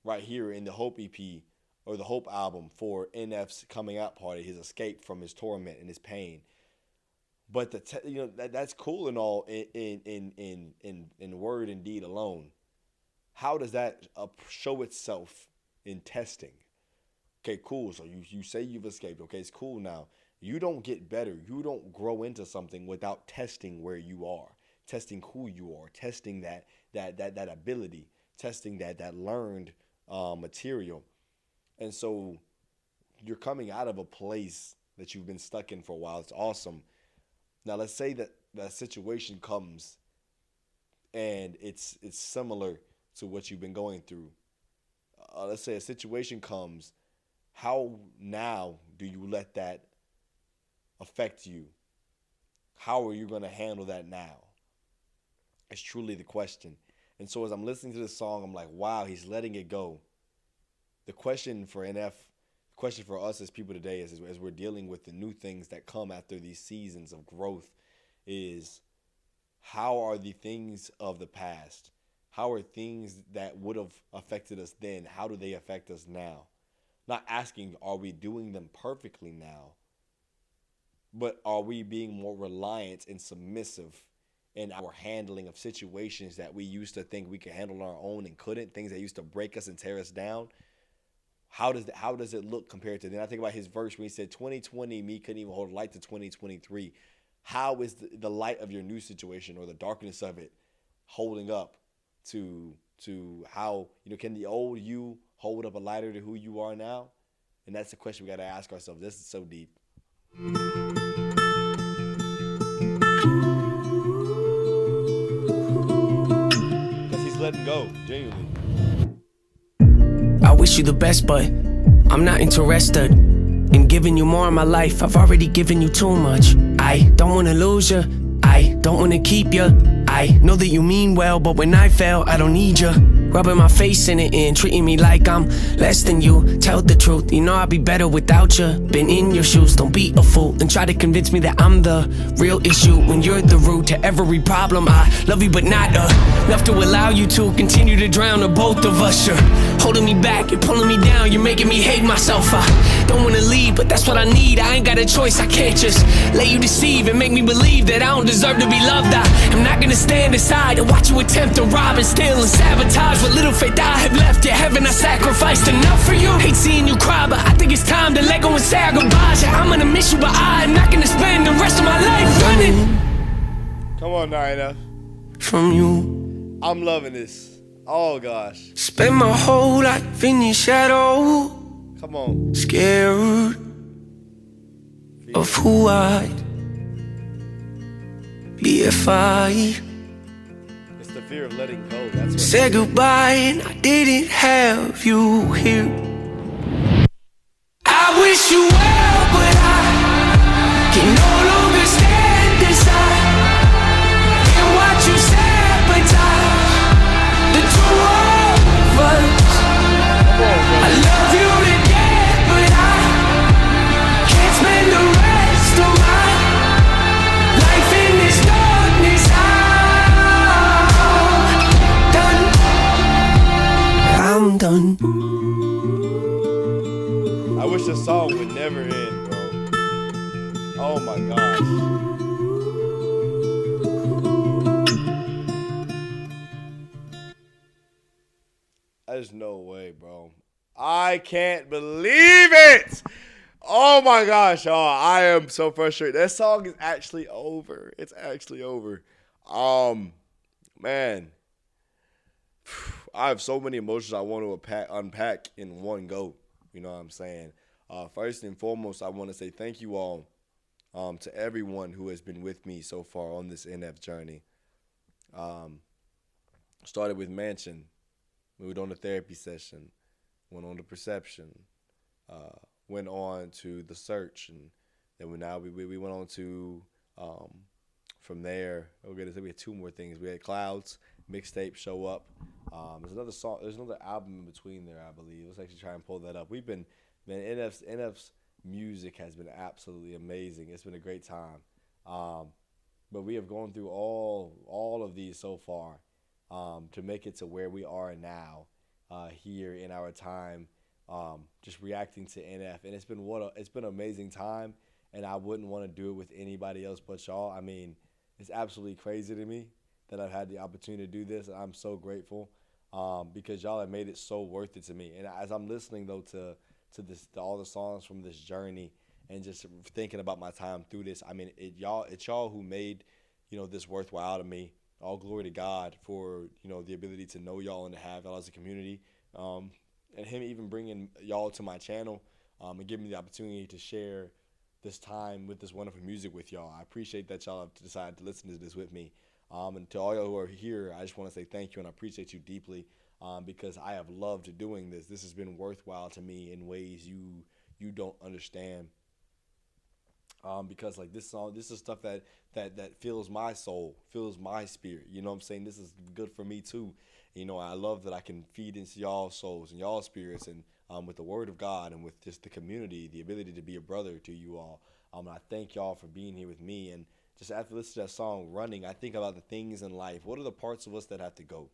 Speaker 1: right here in the Hope EP or the Hope album for NF's coming out party, his escape from his torment and his pain. But that's cool and all in word and deed alone. How does that show itself in testing? Okay, cool. So you say you've escaped. Okay, it's cool now. You don't get better. You don't grow into something without testing where you are, testing who you are, testing that ability, testing that learned material. And so you're coming out of a place that you've been stuck in for a while. It's awesome. Now, let's say that situation comes and it's similar to what you've been going through. Let's say a situation comes. How now do you let that affect you? How are you going to handle that now? It's truly the question. And so as I'm listening to this song, I'm like, wow, he's letting it go. The question for NF, the question for us as people today is as we're dealing with the new things that come after these seasons of growth is how are the things of the past? How are things that would have affected us then? How do they affect us now? Not asking, are we doing them perfectly now? But are we being more reliant and submissive in our handling of situations that we used to think we could handle on our own and couldn't? Things that used to break us and tear us down. How does it look compared to then? I think about his verse when he said, 2020, me couldn't even hold a light to 2023. How is the light of your new situation or the darkness of it holding up to how, can the old you hold up a lighter to who you are now? And that's the question we got to ask ourselves. This is so deep. Because he's letting go, genuinely.
Speaker 2: I wish you the best, but I'm not interested in giving you more of my life. I've already given you too much. I don't wanna lose you, I don't wanna keep you. I know that you mean well, but when I fail, I don't need you. Rubbing my face in it and treating me like I'm less than you. Tell the truth, you know I'd be better without you. Been in your shoes, don't be a fool and try to convince me that I'm the real issue when you're the root to every problem. I love you but not enough to allow you to continue to drown the both of us. You're holding me back, you're pulling me down, you're making me hate myself. I don't wanna leave, but that's what I need. I ain't got a choice, I can't just let you deceive and make me believe that I don't deserve to be loved. I'm not gonna stand aside and watch you attempt to rob and steal and sabotage what little faith I have left. Yet haven't I sacrificed enough for you? Hate seeing you cry, but I think it's time to let go and say our goodbyes. Yeah, I'm gonna miss you, but I'm not gonna spend the rest of my life running.
Speaker 1: Come on, Nina.
Speaker 2: From you.
Speaker 1: I'm loving this. Oh, gosh.
Speaker 2: Spend my whole life in your shadow.
Speaker 1: Come on.
Speaker 2: Scared of who I'd be if I
Speaker 1: It's the fear of letting go. That's what
Speaker 2: said goodbye and I didn't have you here. I wish you well, but I can no longer stand aside and watch you sabotage the two of us. I love you to death, but I can't spend the rest of my life in this darkness. I'm done.
Speaker 1: I wish the song would never end, bro. Oh my gosh. There's no way, bro. I can't believe it. Oh my gosh, y'all. I am so frustrated. That song is actually over. It's actually over. Man. I have so many emotions I want to unpack in one go. You know what I'm saying? First and foremost, I want to say thank you all to everyone who has been with me so far on this NF journey. Started with Mansion, moved on to therapy session, went on to Perception, went on to The Search, and then we went on to, from there, we had two more things. We had Clouds, mixtape, Show Up. There's another song. There's another album in between there, I believe. Let's actually try and pull that up. NF's music has been absolutely amazing. It's been a great time. But we have gone through all of these so far to make it to where we are now here in our time, just reacting to NF. And it's been an amazing time, and I wouldn't want to do it with anybody else but y'all. I mean, it's absolutely crazy to me that I've had the opportunity to do this, and I'm so grateful because y'all have made it so worth it to me. And as I'm listening though to all the songs from this journey and just thinking about my time through this, I mean, it's y'all who made this worthwhile to me. All glory to God for the ability to know y'all and to have y'all as a community, and Him even bringing y'all to my channel and giving me the opportunity to share this time with this wonderful music with y'all. I appreciate that y'all have decided to listen to this with me. And to all y'all who are here, I just want to say thank you, and I appreciate you deeply because I have loved doing this. This has been worthwhile to me in ways you don't understand. Because like this song, this is stuff that fills my soul, fills my spirit. You know what I'm saying? This is good for me too. I love that I can feed into y'all's souls and y'all's spirits, and with the word of God and with just the community, the ability to be a brother to you all. I thank y'all for being here with me, and just after listening to that song, Running, I think about the things in life. What are the parts of us that have to go?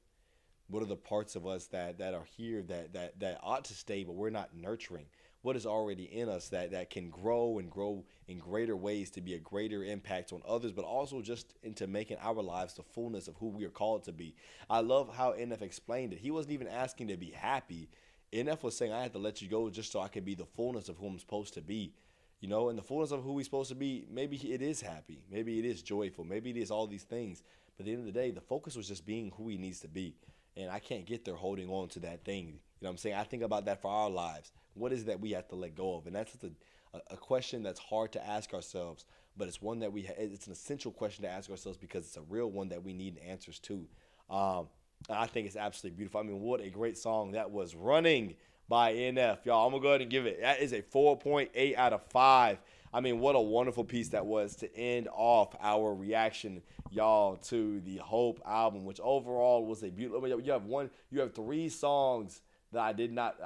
Speaker 1: What are the parts of us that are here that ought to stay, but we're not nurturing? What is already in us that can grow and grow in greater ways to be a greater impact on others, but also just into making our lives the fullness of who we are called to be. I love how NF explained it. He wasn't even asking to be happy. NF was saying, I had to let you go just so I could be the fullness of who I'm supposed to be. You know, and the fullness of who he's supposed to be, maybe it is happy. Maybe it is joyful. Maybe it is all these things. But at the end of the day, the focus was just being who he needs to be. And I can't get there holding on to that thing. You know what I'm saying? I think about that for our lives. What is it that we have to let go of? And that's just a question that's hard to ask ourselves, but it's one that it's an essential question to ask ourselves because it's a real one that we need answers to. And I think it's absolutely beautiful. I mean, what a great song that was. Running by NF. Y'all, I'm going to go ahead and give it. That is a 4.8 out of 5. I mean, what a wonderful piece that was to end off our reaction, y'all, to the Hope album, which overall was a beautiful. You have 3 songs that I did not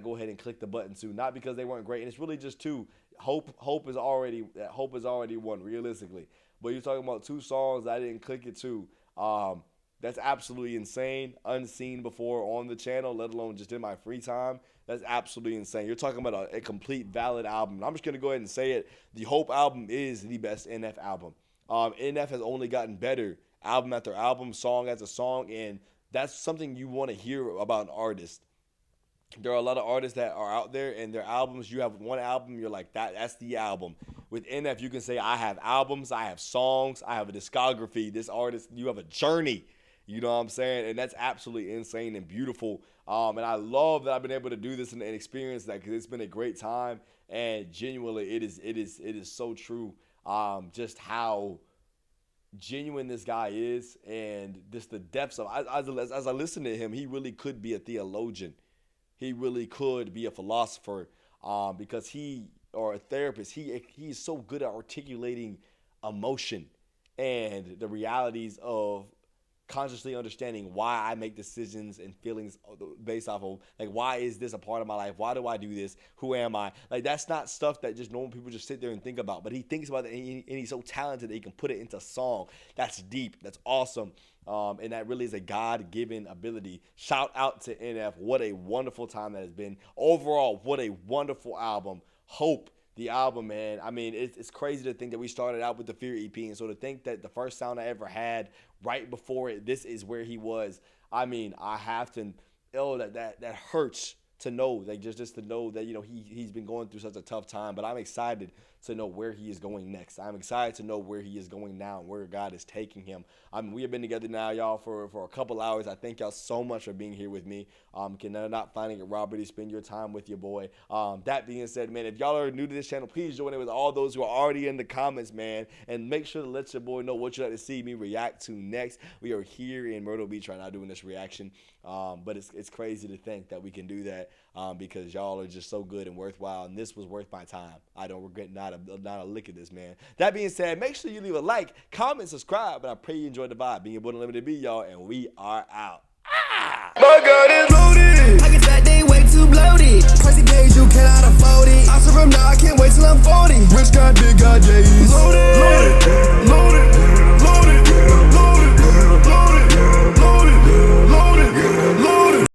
Speaker 1: go ahead and click the button to, not because they weren't great, and it's really just 2. Hope is already one realistically, but you're talking about 2 songs that I didn't click it to. That's absolutely insane, unseen before on the channel, let alone just in my free time. That's absolutely insane. You're talking about a complete valid album. And I'm just going to go ahead and say it. The Hope album is the best NF album. NF has only gotten better album after album, song after song, and that's something you want to hear about an artist. There are a lot of artists that are out there, and their albums, you have one album, you're like, that's the album. With NF, you can say, I have albums, I have songs, I have a discography. This artist, you have a journey. You know what I'm saying? And that's absolutely insane and beautiful. And I love that I've been able to do this and experience that because it's been a great time. And genuinely, it is so true. Just how genuine this guy is, and just the depths of. As I listen to him, he really could be a theologian. He really could be a philosopher, because or a therapist. He is so good at articulating emotion and the realities of consciously understanding why I make decisions and feelings based off of, like, why is this a part of my life? Why do I do this? Who am I? Like, that's not stuff that just normal people just sit there and think about. But he thinks about it, and he's so talented that he can put it into song. That's deep. That's awesome. And that really is a God-given ability. Shout out to NF. What a wonderful time that has been. Overall, what a wonderful album. Hope. The album, man. I mean, it's crazy to think that we started out with the Fear EP, and so to think that the first sound I ever had right before it, this is where he was. I mean, I have to, that hurts to know, like just to know that, you know, he's been going through such a tough time, but I'm excited to know where he is going next. I'm excited to know where he is going now and where God is taking him. I mean, we have been together now, y'all, for a couple hours. I thank y'all so much for being here with me. Not finding it robbery to spend your time with your boy. That being said, man, if y'all are new to this channel, please join in with all those who are already in the comments, man, and make sure to let your boy know what you'd like to see me react to next. We are here in Myrtle Beach right now doing this reaction, but it's crazy to think that we can do that because y'all are just so good and worthwhile, and this was worth my time. I don't regret not a lick of this, man. That being said, make sure you leave a like, comment, subscribe, and I pray you enjoyed the vibe. Being your boy Unlimited B, y'all, and we are out.
Speaker 3: My God is loaded. I get that they way too bloated. Pricey days you cannot afford.